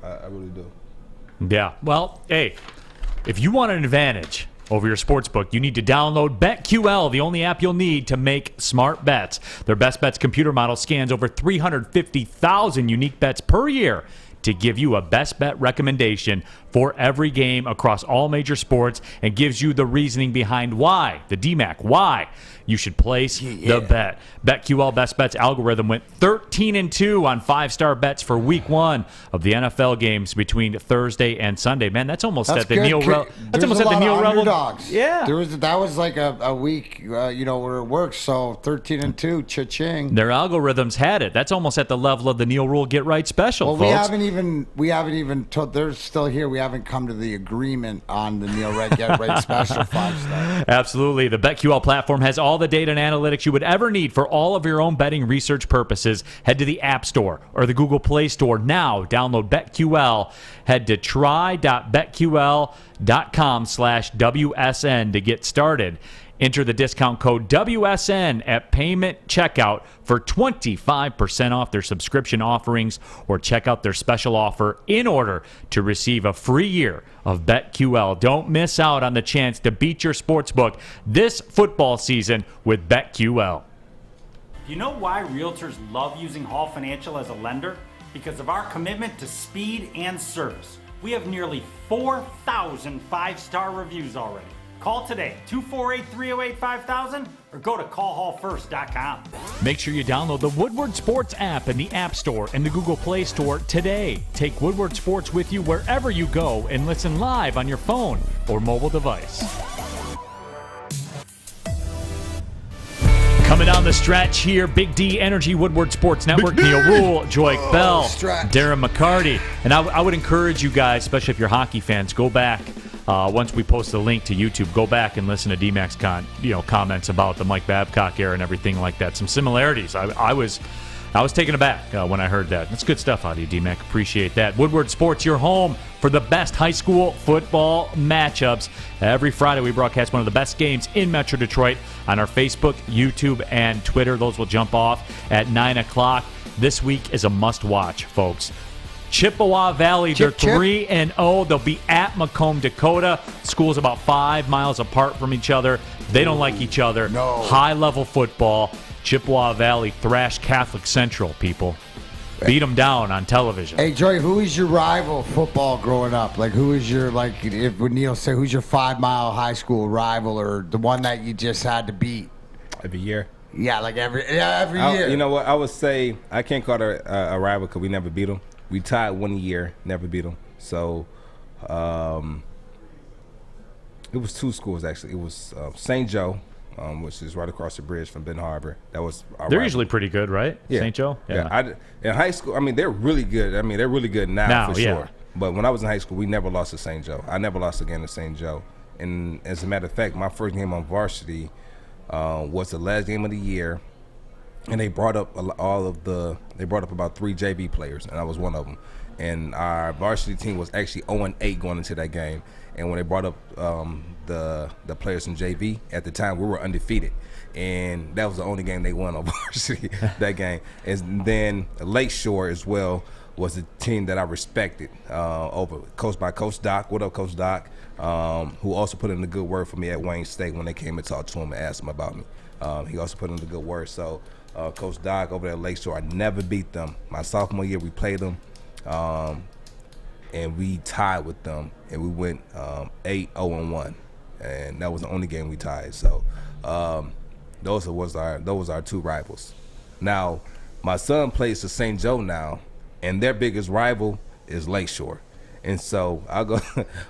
Speaker 2: I really do.
Speaker 1: Yeah. Well, hey, if you want an advantage over your sportsbook, you need to download BetQL, the only app you'll need to make smart bets. Their Best Bets computer model scans over 350,000 unique bets per year to give you a best bet recommendation for every game across all major sports, and gives you the reasoning behind why, the DMAC, why you should place the bet. BetQL Best Bets algorithm went 13-2 on 5-star bets for Week 1 of the NFL games between Thursday and Sunday. Man, that's almost at the Neal Ruhl. That's almost at the Neal Ruhl.
Speaker 3: Yeah, that was like a week, where it works. So 13-2, cha-ching.
Speaker 1: Their algorithms had it. That's almost at the level of the Neal Ruhl Get Right special.
Speaker 3: Well,
Speaker 1: folks.
Speaker 3: we haven't even told. They're still here. We haven't come to the agreement on the Neal Ruhl Get Right special 5-star.
Speaker 1: Absolutely. The BetQL platform has all the data and analytics you would ever need for all of your own betting research purposes. Head to the App Store or the Google Play Store now. Download BetQL. Head to try.betql.com/WSN to get started. Enter the discount code WSN at payment checkout for 25% off their subscription offerings, or check out their special offer in order to receive a free year of BetQL. Don't miss out on the chance to beat your sportsbook this football season with BetQL.
Speaker 8: Do you know why realtors love using Hall Financial as a lender? because of our commitment to speed and service. We have nearly 4,000 5-star reviews already. Call today, 248-308-5000, or go to callhallfirst.com.
Speaker 1: Make sure you download the Woodward Sports app in the App Store and the Google Play Store today. Take Woodward Sports with you wherever you go and listen live on your phone or mobile device. Coming down the stretch here, Big D Energy, Woodward Sports Network, Neal Ruhl, Joique Bell, Darren McCarty. And I would encourage you guys, especially if you're hockey fans, go back. Once we post the link to YouTube, go back and listen to D-Mac's comments about the Mike Babcock era and everything like that. Some similarities. I was taken aback when I heard that. That's good stuff out of you, D-Mac. Appreciate that. Woodward Sports, your home for the best high school football matchups. Every Friday we broadcast one of the best games in Metro Detroit on our Facebook, YouTube, and Twitter. Those will jump off at 9 o'clock. This week is a must-watch, folks. Chippewa Valley, they're 3-0. They'll be at Macomb, Dakota. Schools about 5 miles apart from each other. They don't like each other.
Speaker 3: No.
Speaker 1: High-level football. Chippewa Valley thrashed Catholic Central, people. Beat them down on television.
Speaker 3: Hey, Joey, who is your rival football growing up? Like, who is your, like, if would Neal say, who's your 5-mile high school rival or the one that you just had to beat?
Speaker 2: Every year.
Speaker 3: Yeah, like every year.
Speaker 2: You know what? I would say I can't call it a rival because we never beat them. We tied 1 year, never beat them. So it was 2 schools, actually. It was St. Joe, which is right across the bridge from Ben Harbor. That was our
Speaker 1: They're
Speaker 2: rival.
Speaker 1: usually pretty good, right?
Speaker 2: Yeah.
Speaker 1: St. Joe?
Speaker 2: Yeah. In high school, I mean, they're really good. I mean, they're really good now for sure. But when I was in high school, we never lost to St. Joe. I never lost a game to St. Joe. And as a matter of fact, my first game on varsity was the last game of the year. And they brought up about 3 JV players, and I was one of them. And our varsity team was actually 0-8 going into that game. And when they brought up the players from JV, at the time we were undefeated, and that was the only game they won on varsity that game. And then Lakeshore as well was a team that I respected, coached by Coach Doc. What up, Coach Doc? Who also put in a good word for me at Wayne State when they came and talked to him and asked him about me. He also put in a good word. So. Coach Doc over there at Lakeshore, I never beat them. My sophomore year, we played them, and we tied with them, and we went 8-0-1, and that was the only game we tied. So those was our 2 rivals. Now, my son plays for St. Joe now, and their biggest rival is Lakeshore. And so I go,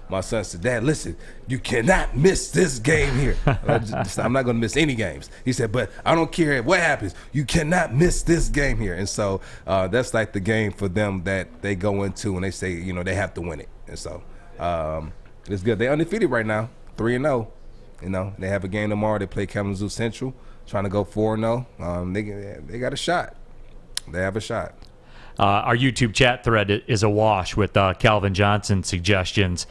Speaker 2: my son said, Dad, listen, you cannot miss this game here. I'm not going to miss any games. He said, but I don't care what happens. You cannot miss this game here. And so that's like the game for them that they go into and they say, you know, they have to win it. And so it's good. They're undefeated right now, 3-0. You know, they have a game tomorrow. They play Kalamazoo Central, trying to go 4-0. They got a shot. They have a shot.
Speaker 1: Our YouTube chat thread is awash with Clavin Johnson suggestions.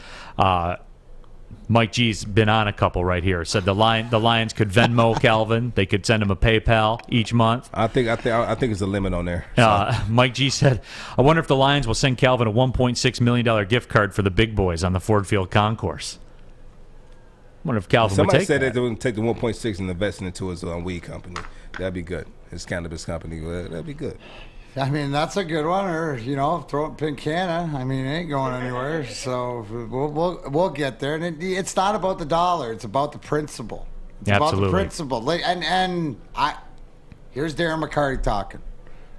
Speaker 1: Mike G's been on a couple right here. Said the Lions could Venmo Clavin. They could send him a PayPal each month.
Speaker 2: I think it's a limit on there. So.
Speaker 1: Mike G said, I wonder if the Lions will send Clavin a $1.6 million gift card for the big boys on the Ford Field Concourse. I wonder if Clavin would take
Speaker 2: said
Speaker 1: that.
Speaker 2: they would take the 1.6 and invest it into his weed company. That'd be good. His cannabis company. That'd be good.
Speaker 3: I mean, that's a good one. Or, you know, throw it in Pincana. I mean, it ain't going anywhere. So we'll get there. And it's not about the dollar. It's about the principle. It's about the principle. And here's Darren McCarty talking.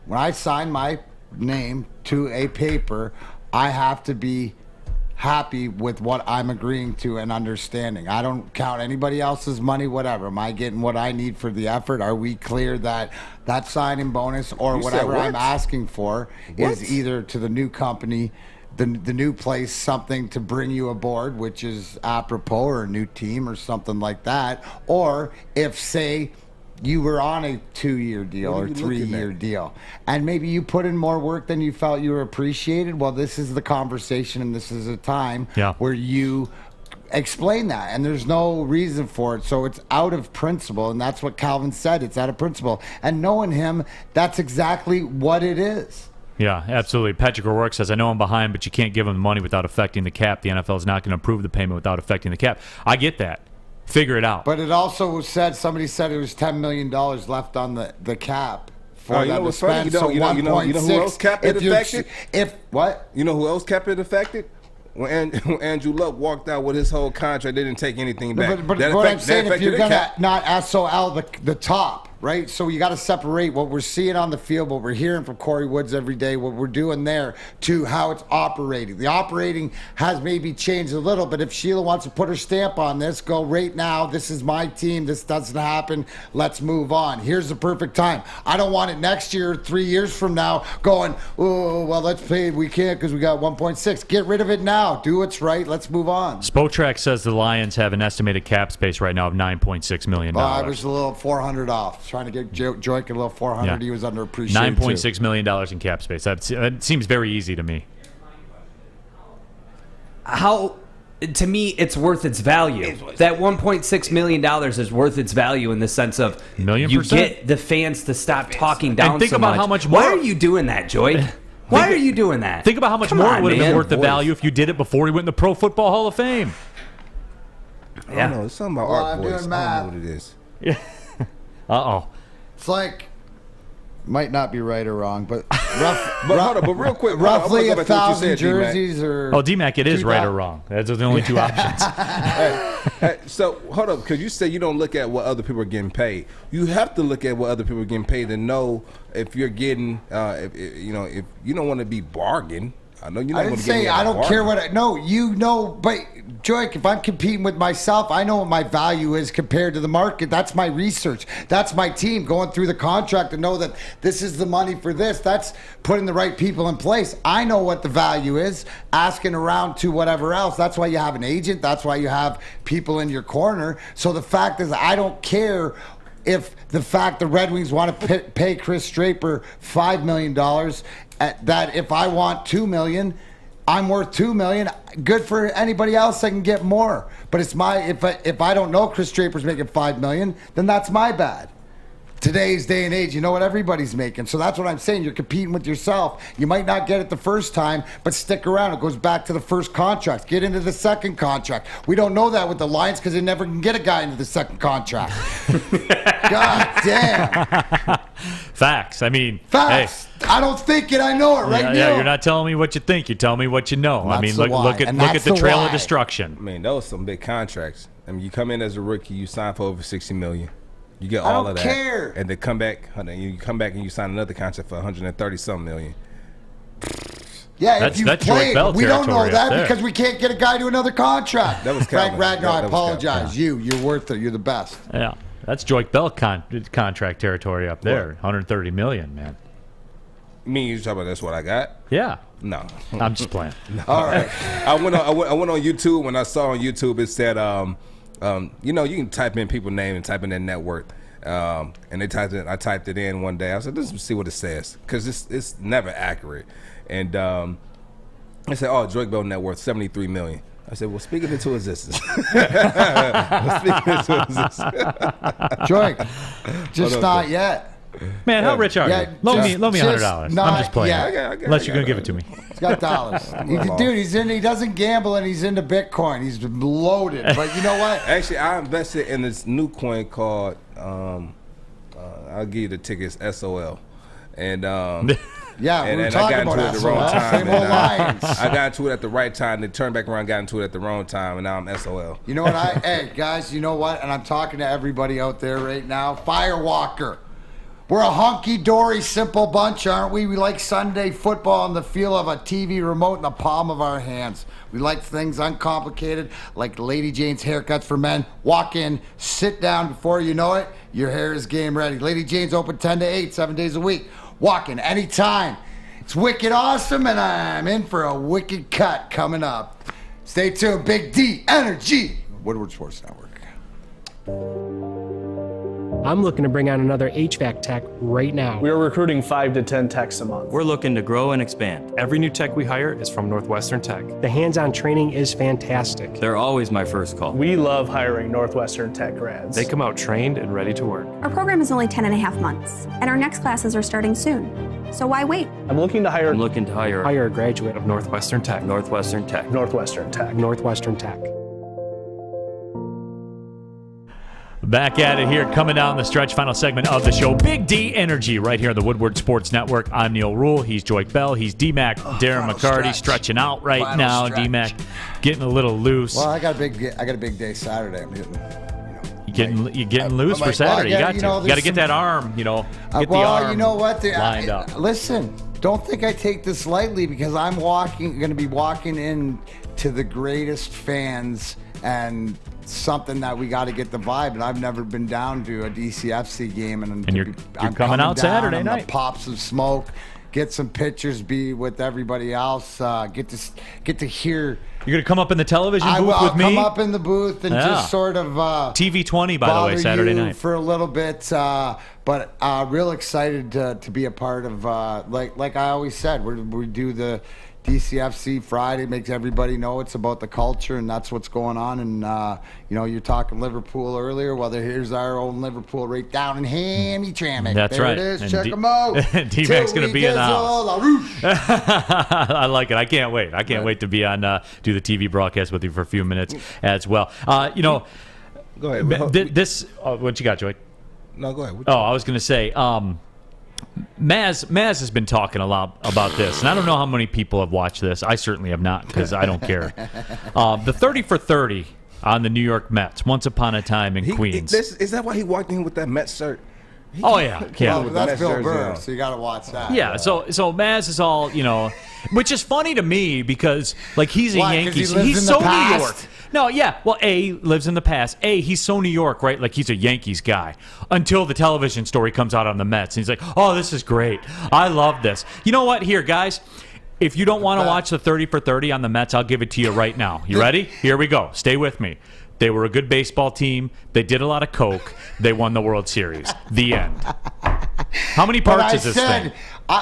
Speaker 3: When I sign my name to a paper, I have to be happy with what I'm agreeing to and understanding. I don't count anybody else's money, whatever. Am I getting what I need for the effort? Are we clear that that signing bonus or whatever I'm asking for is either to the new company, the new place, something to bring you aboard, which is apropos, or a new team or something like that, or if, say, you were on a 2-year deal or 3-year deal, and maybe you put in more work than you felt you were appreciated. Well, this is the conversation, and this is a time where you explain that, and there's no reason for it. So it's out of principle, and that's what Clavin said. It's out of principle. And knowing him, that's exactly what it is.
Speaker 1: Yeah, absolutely. Patrick O'Rourke says, I know I'm behind, but you can't give him the money without affecting the cap. The NFL is not going to approve the payment without affecting the cap. I get that. Figure it out.
Speaker 3: But it also said, somebody said it was $10 million left on the cap for
Speaker 2: you know
Speaker 3: them to
Speaker 2: what's funny?
Speaker 3: spend.
Speaker 2: You know who else kept it affected? You know who else kept it affected? When Andrew Luck walked out with his whole contract, they didn't take anything back.
Speaker 3: But what I'm saying, if you're going to not SOL the top, right? So you got to separate what we're seeing on the field, what we're hearing from Corey Woods every day, what we're doing there, to how it's operating. The operating has maybe changed a little, but if Sheila wants to put her stamp on this, go right now. This is my team. This doesn't happen. Let's move on. Here's the perfect time. I don't want it next year, 3 years from now, going, oh, well, let's pay. We can't because we got 1.6. Get rid of it now. Do what's right. Let's move on.
Speaker 1: Spotrac says the Lions have an estimated cap space right now of $9.6 million.
Speaker 3: I was a little 400 off. Trying to get Joique a little 400.
Speaker 1: Yeah.
Speaker 3: He was underappreciated.
Speaker 1: $9.6 million in cap space. That seems very easy to me.
Speaker 4: To me, it's worth its value. That $1.6 million is worth its value in the sense of you get the fans to stop talking down
Speaker 1: and think
Speaker 4: so
Speaker 1: about
Speaker 4: much.
Speaker 1: How much more.
Speaker 4: Why are you doing that, Joique? Why are you doing that?
Speaker 1: Think about how much more it would have been worth the value if you did it before he went in the Pro Football Hall of Fame.
Speaker 2: I don't know. It's something about art voice. I don't know what it is.
Speaker 1: Yeah. Uh-oh.
Speaker 3: It's like, might not be right or wrong, but
Speaker 2: but real quick,
Speaker 3: roughly 1,000 jerseys or...
Speaker 1: Oh, D-Mac, it is right or wrong. Those are the only two options.
Speaker 2: So, hold up, because you say you don't look at what other people are getting paid. You have to look at what other people are getting paid to know if you're getting, if you don't want to be bargained. I know you're not going to get me
Speaker 3: I don't care what but Joique, if I'm competing with myself, I know what my value is compared to the market. That's my research. That's my team going through the contract to know that this is the money for this. That's putting the right people in place. I know what the value is, asking around to whatever else. That's why you have an agent. That's why you have people in your corner. So the fact is, I don't care if the fact the Red Wings want to pay Chris Draper $5 million, that if I want $2 million, I'm worth $2 million. Good for anybody else that can get more. But it's if I don't know Chris Draper's making $5 million, then that's my bad. Today's day and age, you know what everybody's making. So that's what I'm saying. You're competing with yourself. You might not get it the first time, but stick around. It goes back to the first contract. Get into the second contract. We don't know that with the Lions because they never can get a guy into the second contract. God damn.
Speaker 1: Facts. I mean,
Speaker 3: facts. Hey. I don't think it. I know it right now.
Speaker 1: Yeah, you're not telling me what you think. You're telling me what you know. I mean, look at the trail of destruction.
Speaker 2: I mean, those are some big contracts. I mean, you come in as a rookie, you sign for over $60 million. You get all of that,
Speaker 3: care.
Speaker 2: And then come back. You come back and you sign another contract for $130-something million.
Speaker 3: Yeah, if you played, we don't know that because we can't get a guy to another contract.
Speaker 2: That was
Speaker 3: Frank Ragnar. I apologize. You're worth it. You're the best.
Speaker 1: Yeah, that's Joique Bell contract territory up there. $130 million, man.
Speaker 2: Me, you talking about that's what I got?
Speaker 1: Yeah.
Speaker 2: No,
Speaker 1: I'm just playing.
Speaker 2: No. All right. I went on YouTube. When I saw on YouTube, it said, you can type in people's name and type in their net worth. And I typed it in one day. I said, let's see what it says, because it's never accurate. And I said, oh, Joique Bell net worth $73 million. I said, well, speak it into existence.
Speaker 3: Joique, just not yet.
Speaker 1: Man, how rich are you? Loan me $100. I'm just playing. Unless you're going to give it to me.
Speaker 3: He's got dollars. Dude, he doesn't gamble and he's into Bitcoin. He's loaded. But you know what?
Speaker 2: Actually, I invested in this new coin called, I'll give you the tickets, SOL. And
Speaker 3: yeah, we were talking about
Speaker 2: it at the wrong time.
Speaker 3: Same old Lions.
Speaker 2: I got into it at the right time. Then turned back around, got into it at the wrong time, and now I'm SOL.
Speaker 3: You know what? Hey, guys, you know what? And I'm talking to everybody out there right now. Firewalker. We're a hunky-dory, simple bunch, aren't we? We like Sunday football on the feel of a TV remote in the palm of our hands. We like things uncomplicated, like Lady Jane's haircuts for men. Walk in, sit down, before you know it, your hair is game ready. Lady Jane's open 10 to 8, 7 days a week. Walk in anytime. It's wicked awesome, and I'm in for a wicked cut coming up. Stay tuned. Big D Energy, Woodward Sports Network.
Speaker 11: I'm looking to bring on another HVAC tech right now.
Speaker 12: We are recruiting 5 to 10 techs a month.
Speaker 13: We're looking to grow and expand.
Speaker 14: Every new tech we hire is from Northwestern Tech.
Speaker 11: The hands-on training is fantastic.
Speaker 13: They're always my first call.
Speaker 12: We love hiring Northwestern Tech grads.
Speaker 14: They come out trained and ready to work.
Speaker 15: Our program is only 10.5 months, and our next classes are starting soon. So why wait?
Speaker 12: I'm looking to hire
Speaker 11: a graduate
Speaker 14: of Northwestern Tech.
Speaker 13: Northwestern Tech.
Speaker 12: Northwestern Tech.
Speaker 11: Northwestern Tech.
Speaker 1: Back at it here, coming down the stretch, final segment of the show. Big D Energy right here on the Woodward Sports Network. I'm Neal Ruhl. He's Joique Bell. He's D-Mac, Darren McCarty, stretching out right now. D-Mac getting a little loose.
Speaker 3: Well, I got a big day Saturday. I'm
Speaker 1: You're getting loose for Saturday.
Speaker 3: Well,
Speaker 1: you got to get that arm, get the arm
Speaker 3: you know what?
Speaker 1: lined up.
Speaker 3: Listen, don't think I take this lightly because I'm going to be walking in to the greatest fans and something that we got to get the vibe. And I've never been down to a DCFC game, and
Speaker 1: you're coming out Saturday
Speaker 3: I'm
Speaker 1: night.
Speaker 3: Pop some smoke, get some pictures, be with everybody else, get to hear.
Speaker 1: You're going to come up in the television booth
Speaker 3: I'll
Speaker 1: with me?
Speaker 3: come up in the booth and just sort of
Speaker 1: TV 20, by the way, Saturday night.
Speaker 3: For a little bit, but real excited to be a part of, like I always said, we do the DCFC Friday, makes everybody know it's about the culture, and that's what's going on. And, you're talking Liverpool earlier. Well, here's our own Liverpool right down in Hamtramck.
Speaker 1: That's
Speaker 3: there
Speaker 1: right.
Speaker 3: It is.
Speaker 1: And
Speaker 3: Check them out.
Speaker 1: D-Mac's going to be in the house. I like it. I can't wait. I can't wait to be on, do the TV broadcast with you for a few minutes as well.
Speaker 2: Go ahead.
Speaker 1: What you got, Joy?
Speaker 2: No, go ahead.
Speaker 1: I was going to say, Maz has been talking a lot about this, and I don't know how many people have watched this. I certainly have not because I don't care. The 30 for 30 on the New York Mets, once upon a time in Queens.
Speaker 2: Is that why he walked in with that Mets shirt?
Speaker 1: Yeah.
Speaker 3: Well, that's Bill Burr, so you got to watch that.
Speaker 1: Yeah, so Maz is all, which is funny to me because, he's a Yankees. He's so New York. No, yeah. Well, A, lives in the past. A, he's so New York, right? Like, he's a Yankees guy. Until the television story comes out on the Mets. And he's like, oh, this is great. I love this. You know what? Here, guys. If you don't want to watch the 30 for 30 on the Mets, I'll give it to you right now. You ready? Here we go. Stay with me. They were a good baseball team. They did a lot of coke. They won the World Series. The end. How many parts is this thing?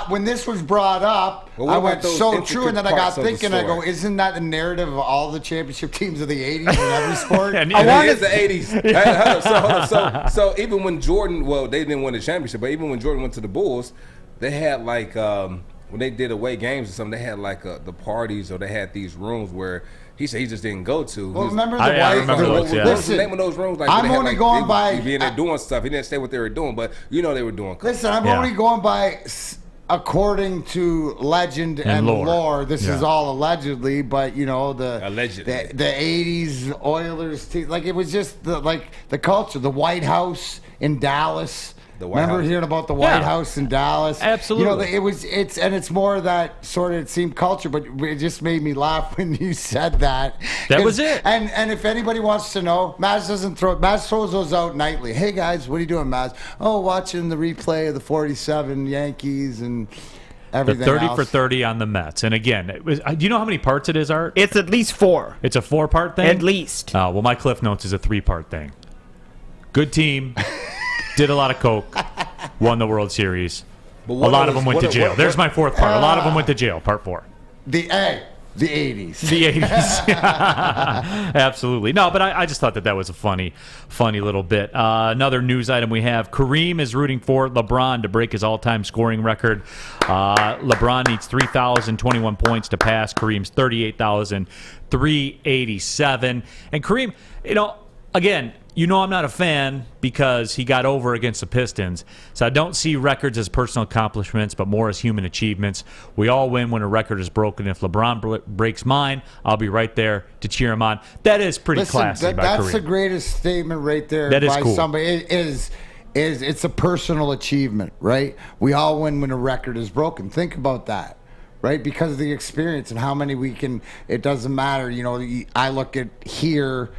Speaker 3: When this was brought up, I went so true, and then I got thinking, I go, isn't that the narrative of all the championship teams of the 80s in every sport?
Speaker 2: It is the 80s. So even when Jordan, they didn't win the championship, but even when Jordan went to the Bulls, they had when they did away games or something, they had the parties, or they had these rooms where he said he just didn't go to.
Speaker 3: Well, remember the White
Speaker 2: House? What's the name of those rooms?
Speaker 3: I'm only going by
Speaker 2: being there doing stuff. He didn't say what they were doing, but they were doing.
Speaker 3: Listen, I'm only going by according to legend and lore. This is all allegedly, but the 80s Oilers team, it was just the culture, the White House in Dallas. Remember hearing about the White House in Dallas?
Speaker 1: Absolutely.
Speaker 3: It's more that sort of, it seemed culture, but it just made me laugh when you said that.
Speaker 1: That was it.
Speaker 3: And if anybody wants to know, Maz throws those out nightly. Hey guys, what are you doing, Maz? Oh, watching the replay of the 47 Yankees and everything
Speaker 1: The 30
Speaker 3: else.
Speaker 1: for 30 on the Mets. And again, do you know how many parts it is, Art?
Speaker 5: It's at least 4.
Speaker 1: It's a 4-part thing?
Speaker 5: At least.
Speaker 1: Well, my Cliff Notes is a 3-part thing. Good team. Did a lot of coke, won the World Series. A lot of them went to jail. There's my 4th part. A lot of them went to jail, part 4.
Speaker 3: The 80s.
Speaker 1: The 80s. Absolutely. No, but I just thought that was a funny little bit. Another news item we have, Kareem is rooting for LeBron to break his all-time scoring record. LeBron needs 3,021 points to pass Kareem's 38,387. And Kareem, again, I'm not a fan because he got over against the Pistons. So I don't see records as personal accomplishments, but more as human achievements. We all win when a record is broken. If LeBron breaks mine, I'll be right there to cheer him on. That is pretty classy by Kareem.
Speaker 3: That's the greatest statement right there
Speaker 1: that is
Speaker 3: by
Speaker 1: cool.
Speaker 3: Somebody. It's a personal achievement, right? We all win when a record is broken. Think about that. Right, because of the experience and how many we can. It doesn't matter. I look at here.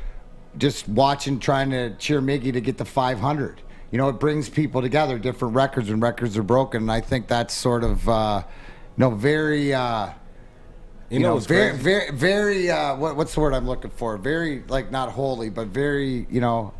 Speaker 3: Just watching, trying to cheer Miggy to get to 500. It brings people together, different records when records are broken. And I think that's sort of, very, very, what's the word I'm looking for? Very, not holy, but very,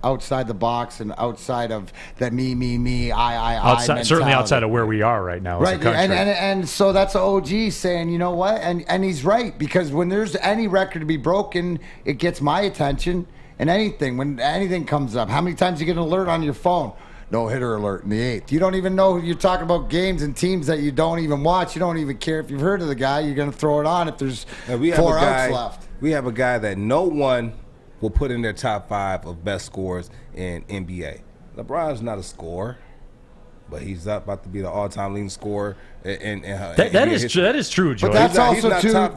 Speaker 3: outside the box and outside of the me, I
Speaker 1: certainly outside of where we are right now as a country.
Speaker 3: And so that's OG saying, you know what? And he's right, because when there's any record to be broken, it gets my attention. And when anything comes up, how many times you get an alert on your phone? No-hitter alert in the 8th. You don't even know you're talking about games and teams that you don't even watch. You don't even care if you've heard of the guy. You're going to throw it on if there's 4 outs left.
Speaker 2: We have a guy that no one will put in their top 5 of best scorers in NBA. LeBron's not a scorer, but he's about to be the all-time leading scorer.
Speaker 1: That is true, Joe.
Speaker 3: But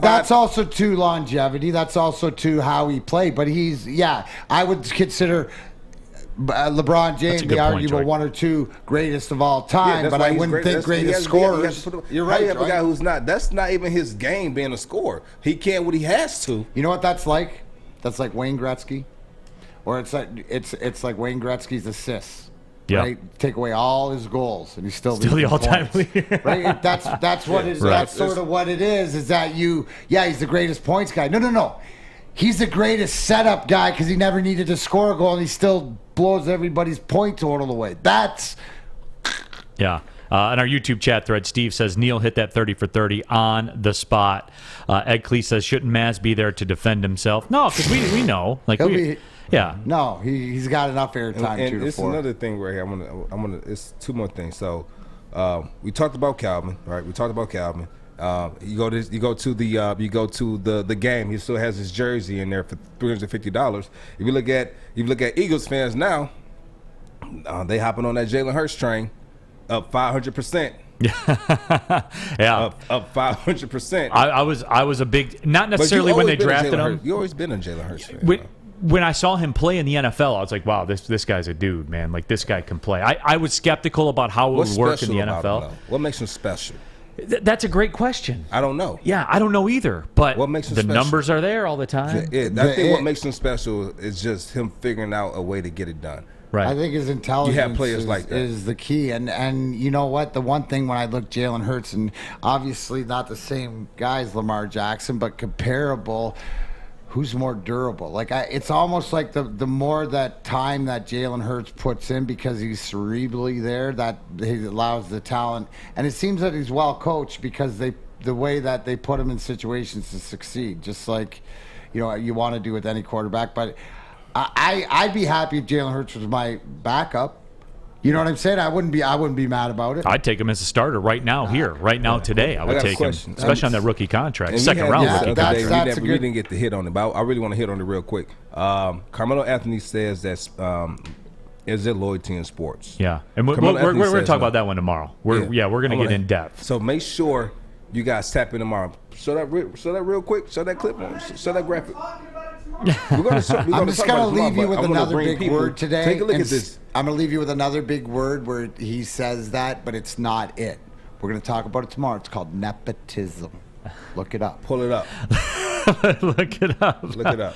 Speaker 3: that's also too longevity. That's also too how he played. But I would consider LeBron James the arguable one or two greatest of all time. But I wouldn't think greatest scorers.
Speaker 2: You're right. You have a guy who's not. That's not even his game being a scorer. He can what he has to.
Speaker 3: You know what that's like? That's like Wayne Gretzky, or it's like Wayne Gretzky's assists.
Speaker 1: Yeah.
Speaker 3: Right? Take away all his goals, and he's still
Speaker 1: the all-time
Speaker 3: leader. Right? That's what it is. Right. That's sort of what it is. Is that he's the greatest points guy. No. He's the greatest setup guy because he never needed to score a goal, and he still blows everybody's point total away. That's
Speaker 1: yeah. On our YouTube chat thread, Steve says Neal hit that 30 for 30 on the spot. Ed Clee says, shouldn't Maz be there to defend himself? No, because we know. Yeah.
Speaker 3: No, he's got enough airtime.
Speaker 2: And it's another thing right here. It's two more things. So we talked about Calvin, right? You go to the game. He still has his jersey in there for $350. If you look at Eagles fans now, they hopping on that Jalen Hurts train, up 500%.
Speaker 1: Yeah,
Speaker 2: up 500%.
Speaker 1: I was a big, not necessarily when they drafted him.
Speaker 2: You always been a Jalen Hurts fan.
Speaker 1: When I saw him play in the NFL, I was like, wow, this guy's a dude, man. Like, this guy can play. I was skeptical about how it would work in the NFL.
Speaker 2: What makes him special?
Speaker 1: That's a great question.
Speaker 2: I don't know.
Speaker 1: Yeah, I don't know either. But
Speaker 2: what makes him
Speaker 1: the
Speaker 2: special?
Speaker 1: Numbers are there all the time.
Speaker 2: I think what makes him special is just him figuring out a way to get it done.
Speaker 1: Right.
Speaker 3: I think his intelligence
Speaker 2: you have players like that.
Speaker 3: Is the key. And you know what? The one thing when I look Jalen Hurts, and obviously not the same guy as Lamar Jackson, but comparable, who's more durable? Like it's almost like the more that time that Jalen Hurts puts in because he's cerebrally there, that he allows the talent. And it seems that he's well coached because the way that they put him in situations to succeed, just like you want to do with any quarterback. But I'd be happy if Jalen Hurts was my backup. You know what I'm saying? I wouldn't be mad about it.
Speaker 1: I'd take him as a starter right now, today. I would take him, especially on that rookie contract, second round rookie contract.
Speaker 2: We didn't get to hit on it, but I really want to hit on it real quick. Carmelo Anthony says that's is there loyalty in sports?
Speaker 1: Yeah, and we're going to talk about that one tomorrow. We're going to get in depth.
Speaker 2: So make sure you guys tap in tomorrow. Show that real quick. Show that clip on. Show that graphic. I'm
Speaker 3: just going to leave you with another big word today.
Speaker 2: Take a look at this.
Speaker 3: I'm going to leave you with another big word where he says that, but it's not it. We're going to talk about it tomorrow. It's called nepotism. Look it up.
Speaker 2: Pull it up.
Speaker 1: Look it up.
Speaker 2: Look it up.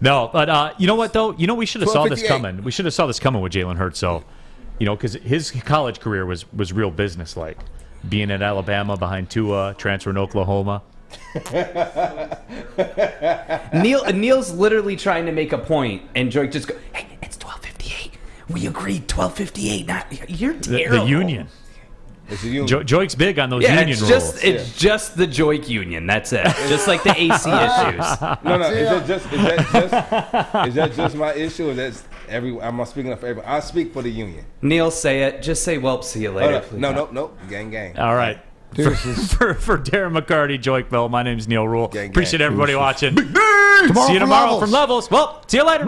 Speaker 1: No, but you know what, though? We should have saw this coming. We should have saw this coming with Jalen Hurts, so, because his college career was real business-like. Being at Alabama behind Tua, transferring to Oklahoma.
Speaker 4: Neal's literally trying to make a point, and Joique just go, "Hey, it's 12:58. We agreed 12:58. Not you're terrible."
Speaker 1: The union.
Speaker 2: It's a union.
Speaker 1: Joique's big on those union rules.
Speaker 4: It's just the Joique union. That's it. Just like the AC issues.
Speaker 2: No. Is that just my issue? Or that's I'm speaking for everybody. I speak for the union.
Speaker 4: Neal, say it. Just say, "Well, see you later."
Speaker 2: No. Gang.
Speaker 1: All right. For Darren McCarty, Joique Bell, my name's Neal Ruhl. Appreciate everybody watching. See you tomorrow from Levels. Well, see you later.